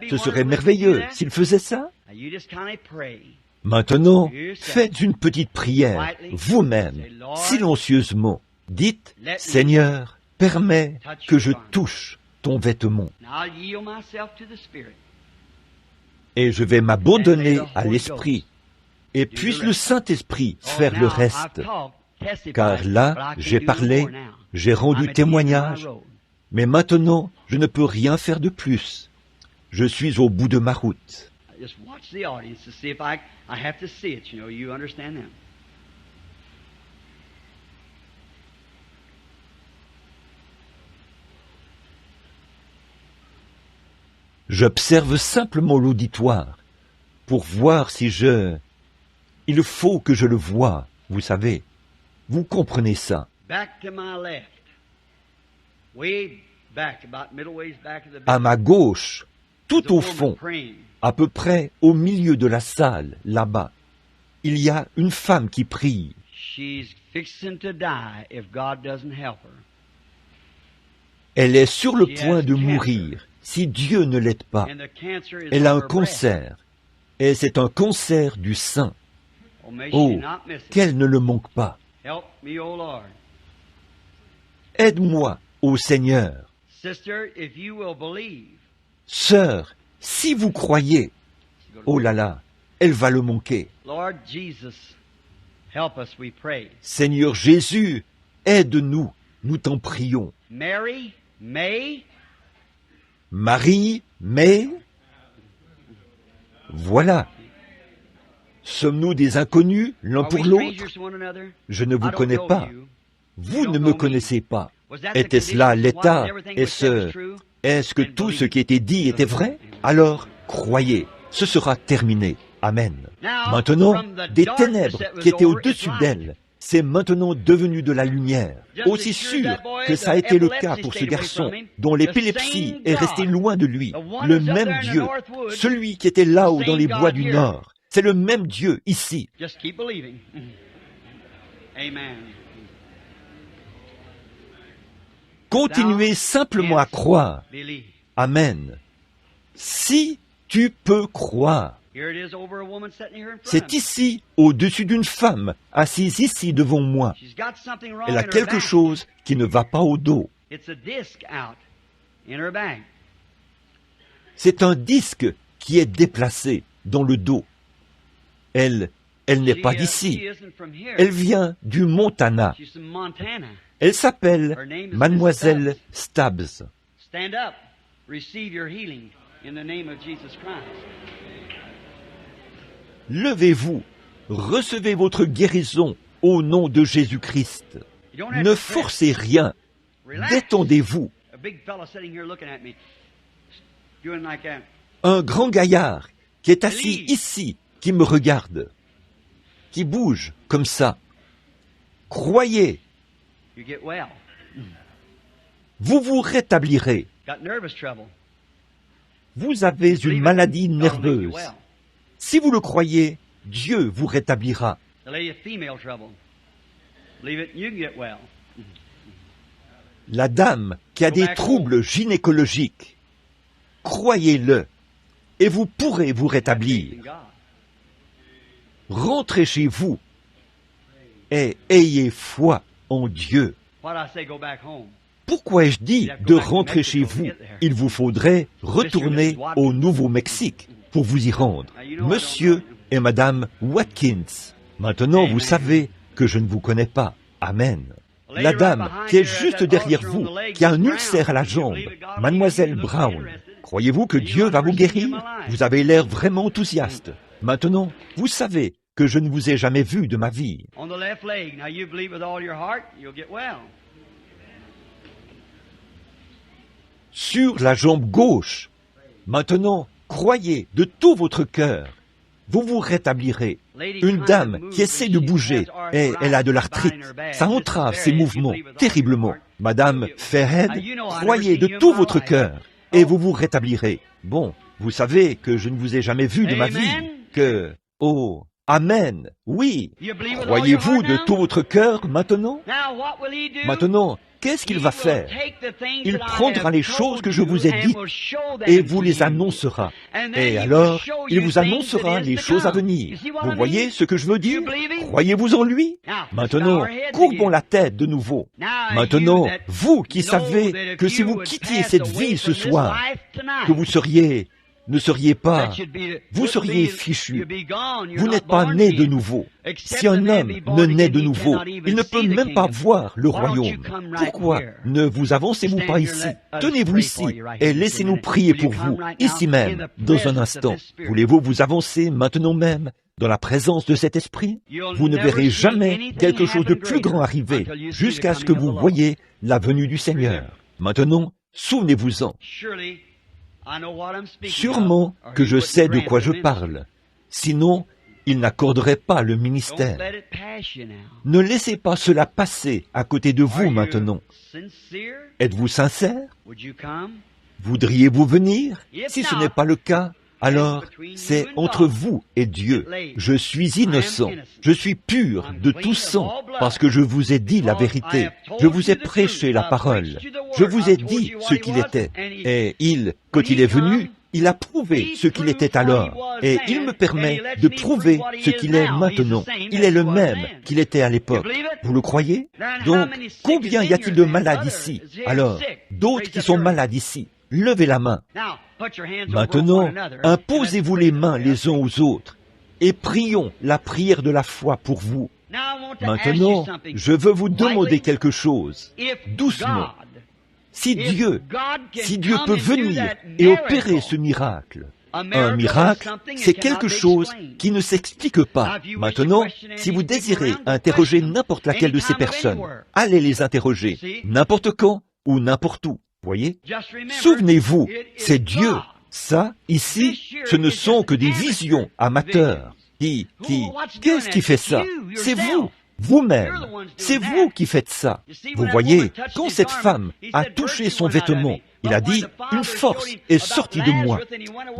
Ce serait merveilleux s'il faisait ça. Maintenant, faites une petite prière, vous-même, silencieusement. Dites, Seigneur, permets que je touche ton vêtement. Et je vais m'abandonner à l'Esprit. Et puisse le Saint-Esprit faire le reste. Car là, j'ai parlé, j'ai rendu témoignage, mais maintenant, je ne peux rien faire de plus. Je suis au bout de ma route. Just watch the audience to see if I have to see it, you understand that. J'observe simplement l'auditoire pour voir si je Il faut que je le voie, vous savez. Vous comprenez ça. Back to my left. Way back, about middle ways back of the À ma gauche, tout There's a au woman fond, praying. à peu près au milieu de la salle, là-bas, il y a une femme qui prie. She's fixing to die if God doesn't help her. Elle est sur le She point has de cancer. mourir si Dieu ne l'aide pas. And the cancer is Elle a on un her breast. cancer, et c'est un cancer du sein. Oh, may Oh, she not miss it. qu'elle ne le manque pas. Help me, O Lord. Aide-moi, ô Seigneur. Sister, if you will believe. Sœur, si vous croyez, oh là là, elle va le manquer. Lord Jesus, help us, we pray. Seigneur Jésus, aide-nous, nous t'en prions. Mary, May, Marie, mais... Voilà. Sommes-nous des inconnus l'un are pour we l'autre? strangers to one another? Je ne vous I don't connais know pas. you. Vous You ne don't me know me. connaissez pas. Was that the Était-ce là condition? l'état? Was everything was said was true? Est-ce que Then tout believe ce it. qui était dit était vrai? Alors, croyez, ce sera terminé. Amen. Now, Maintenant, from the des darkness ténèbres that was qui étaient over, au-dessus it's light. d'elle, c'est maintenant devenu de la lumière. Just Aussi as sure sûr that boy, que ça a the été le epilepsy cas pour ce stayed away garçon, from him, dont the l'épilepsie same est restée God, loin de lui, the one le that's up même there in the Dieu, Northwood, celui qui était là-haut the dans les same bois God du here. Nord, c'est le même Dieu ici. Just keep believing. Amen. Continuez simplement à croire. Believe. Amen. Si tu peux croire. Here it is over a woman sitting here in front of C'est me. ici, au-dessus d'une femme, assise ici devant moi. She's got something wrong Elle a in her quelque back. chose qui ne va pas au dos. It's a disc out in her back. C'est un disque qui est déplacé dans le dos. Elle n'est pas She d'ici. isn't from here. Elle vient du Montana. She's from Montana. Elle s'appelle Her name is Mademoiselle Stubbs. Stand up. Receive your healing in the name of Jesus Christ. Levez-vous, recevez votre guérison au nom de Jésus-Christ. You don't have Ne to forcez rien, Relax. détendez-vous. A big fella sitting here looking at me, doing like that. Un grand gaillard qui est assis ici, qui me regarde, qui bouge comme ça. Croyez, You get well. vous vous rétablirez. Got nervous trouble. Vous avez une Believe it. maladie God will make you nerveuse. well. Si vous le croyez, Dieu vous rétablira. The lady of female trouble. Believe it, and you can get well. La dame qui a Go des back troubles gynécologiques, croyez-le, et vous pourrez vous Faith in rétablir. God. Rentrez chez vous et ayez foi en Dieu. Why do I say go back home? Pourquoi ai-je dit de rentrer chez vous? Il vous faudrait retourner au Nouveau-Mexique pour vous y rendre. Monsieur et Madame Watkins, maintenant vous savez que je ne vous connais pas. Amen. La dame qui est juste derrière vous, qui a un ulcère à la jambe, Mademoiselle Brown, croyez-vous que Dieu va vous guérir? Vous avez l'air vraiment enthousiaste. Maintenant, vous savez que je ne vous ai jamais vu de ma vie. On the left leg. Now you believe with all your heart, you'll get well. Sur la jambe gauche, maintenant, croyez de tout votre cœur. Vous vous rétablirez. Une dame qui essaie de bouger, et elle a de l'arthrite. Ça entrave ses mouvements terriblement. Madame Fairhead, croyez de tout votre cœur, et vous vous rétablirez. Bon, vous savez que je ne vous ai jamais vu de ma vie, que... Oh, Amen, oui. Croyez-vous de tout votre cœur maintenant? Now what will he do? Maintenant, qu'est-ce qu'il va faire? Il prendra les choses que je vous ai dites et vous les annoncera. Et alors, il vous annoncera les choses à venir. Vous voyez ce que je veux dire? Croyez-vous en lui? Maintenant, courbons la tête de nouveau. Maintenant, vous qui savez que si vous quittiez cette vie ce soir, que vous ne seriez pas, vous seriez fichu. Vous n'êtes pas né de nouveau. Si un homme ne naît de nouveau, il ne peut même pas voir le royaume. Pourquoi ne vous avancez-vous pas ici? Tenez-vous ici et laissez-nous prier pour vous, ici même, dans un instant. Voulez-vous vous avancer maintenant même dans la présence de cet esprit? Vous ne verrez jamais quelque chose de plus grand arriver jusqu'à ce que vous voyez la venue du Seigneur. Maintenant, souvenez-vous-en. Sûrement que je sais de quoi je parle. Sinon, il n'accorderait pas le ministère. Ne laissez pas cela passer à côté de vous maintenant. Êtes-vous sincère? Voudriez-vous venir? Si ce n'est pas le cas, alors c'est entre vous et Dieu. Je suis innocent, je suis pur de tout sang, parce que je vous ai dit la vérité. Je vous ai prêché la parole. Je vous ai dit ce qu'il était. Et quand il est venu, il a prouvé ce qu'il était alors. Et il me permet de prouver ce qu'il est maintenant. Il est le même qu'il était à l'époque. Vous le croyez? Donc, combien y a-t-il de malades ici? Alors, d'autres qui sont malades ici. Levez la main. Maintenant, imposez-vous les mains les uns aux autres et prions la prière de la foi pour vous. Maintenant, je veux vous demander quelque chose, doucement. Si Dieu peut venir et opérer ce miracle, un miracle, c'est quelque chose qui ne s'explique pas. Maintenant, si vous désirez interroger n'importe laquelle de ces personnes, allez les interroger, n'importe quand ou n'importe où. Voyez? Souvenez-vous, c'est Dieu. Ça, ici, ce ne sont que des visions amateurs. Qu'est-ce qui fait ça? C'est vous, vous-même. C'est vous qui faites ça. Vous voyez, quand cette femme a touché son vêtement, il a dit, une force est sortie de moi.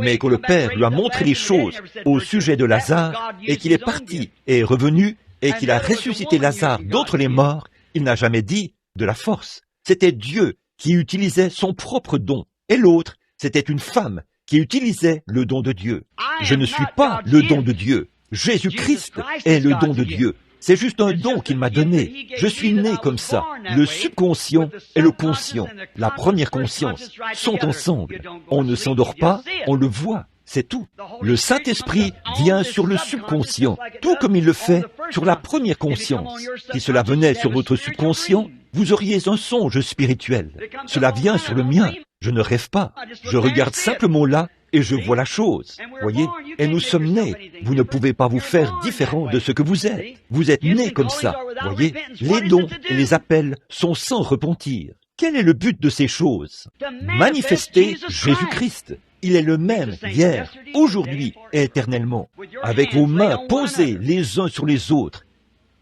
Mais quand le Père lui a montré les choses au sujet de Lazare, et qu'il est parti et est revenu, et qu'il a ressuscité Lazare d'entre les morts, il n'a jamais dit de la force. C'était Dieu qui utilisait son propre don. Et l'autre, c'était une femme qui utilisait le don de Dieu. Je ne suis pas le don de Dieu. Jésus-Christ est le don de Dieu. C'est juste un don qu'il m'a donné. Je suis né comme ça. Le subconscient et le conscient, la première conscience, sont ensemble. On ne s'endort pas, on le voit. C'est tout. Le Saint-Esprit vient sur le subconscient, tout comme il le fait sur la première conscience. Si cela venait sur votre subconscient, vous auriez un songe spirituel. Cela vient sur le mien. Je ne rêve pas. Je regarde simplement là et je vois la chose. Voyez? Et nous sommes nés. Vous ne pouvez pas vous faire différent de ce que vous êtes. Vous êtes nés comme ça. Voyez? Les dons et les appels sont sans repentir. Quel est le but de ces choses? Manifester Jésus-Christ. Il est le même hier, aujourd'hui et éternellement. Avec vos mains posées les uns sur les autres,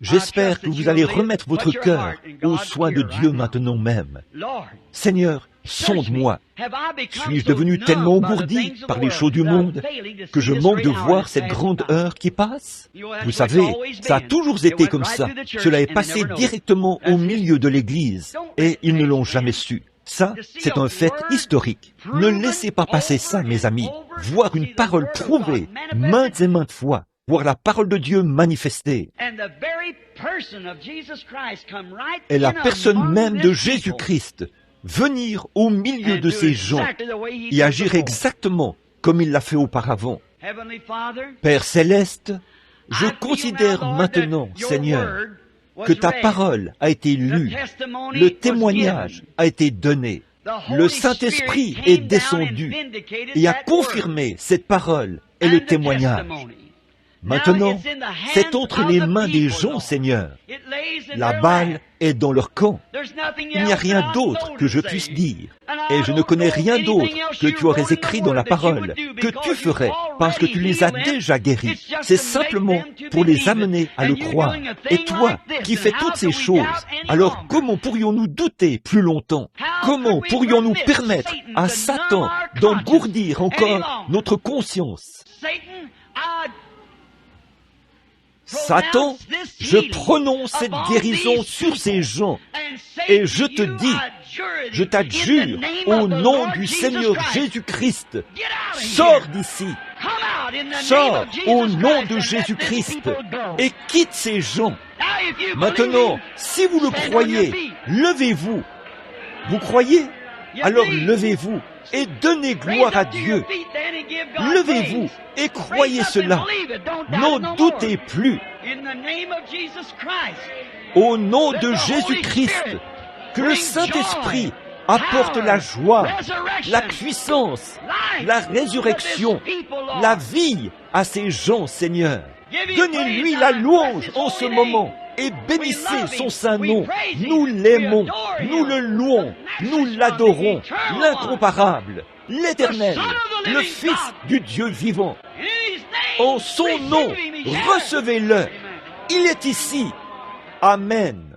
j'espère que vous allez remettre votre cœur aux soins de Dieu maintenant même. Seigneur, sonde-moi. Suis-je devenu tellement engourdi par les choses du monde que je manque de voir cette grande heure qui passe? Vous savez, ça a toujours été comme ça. Cela est passé directement au milieu de l'Église et ils ne l'ont jamais su. Ça, c'est un fait historique. Ne laissez pas passer ça, mes amis. Voir une parole prouvée, maintes et maintes fois. Voir la parole de Dieu manifestée. Et la personne même de Jésus-Christ venir au milieu de ces gens et agir exactement comme il l'a fait auparavant. Père Céleste, je considère maintenant, Seigneur, que ta parole a été lue, le témoignage a été donné, le Saint-Esprit est descendu et a confirmé cette parole et le témoignage. Maintenant, c'est entre les mains des gens, Seigneur. La balle est dans leur camp. Il n'y a rien d'autre que je puisse dire. Et je ne connais rien d'autre que tu aurais écrit dans la parole, que tu ferais, parce que tu les as déjà guéris. C'est simplement pour les amener à le croire. Et toi, qui fais toutes ces choses, alors comment pourrions-nous douter plus longtemps? Comment pourrions-nous permettre à Satan d'engourdir encore notre conscience? Satan, je prononce cette guérison sur ces gens et je te dis, je t'adjure au nom du Seigneur Jésus-Christ, sors d'ici, sors au nom de Jésus-Christ et quitte ces gens. Maintenant, si vous le croyez, levez-vous. Vous croyez? Alors levez-vous et donnez gloire à Dieu. Levez-vous et croyez cela. N'en doutez plus. Au nom de Jésus-Christ, que le Saint-Esprit apporte la joie, la puissance, la résurrection, la vie à ces gens, Seigneur. Donnez-lui la louange en ce moment et bénissez son saint nom. Nous l'aimons, nous le louons, nous l'adorons, l'incomparable, l'éternel, le Fils du Dieu vivant. en son nom. Recevez-le. Il est ici. Amen.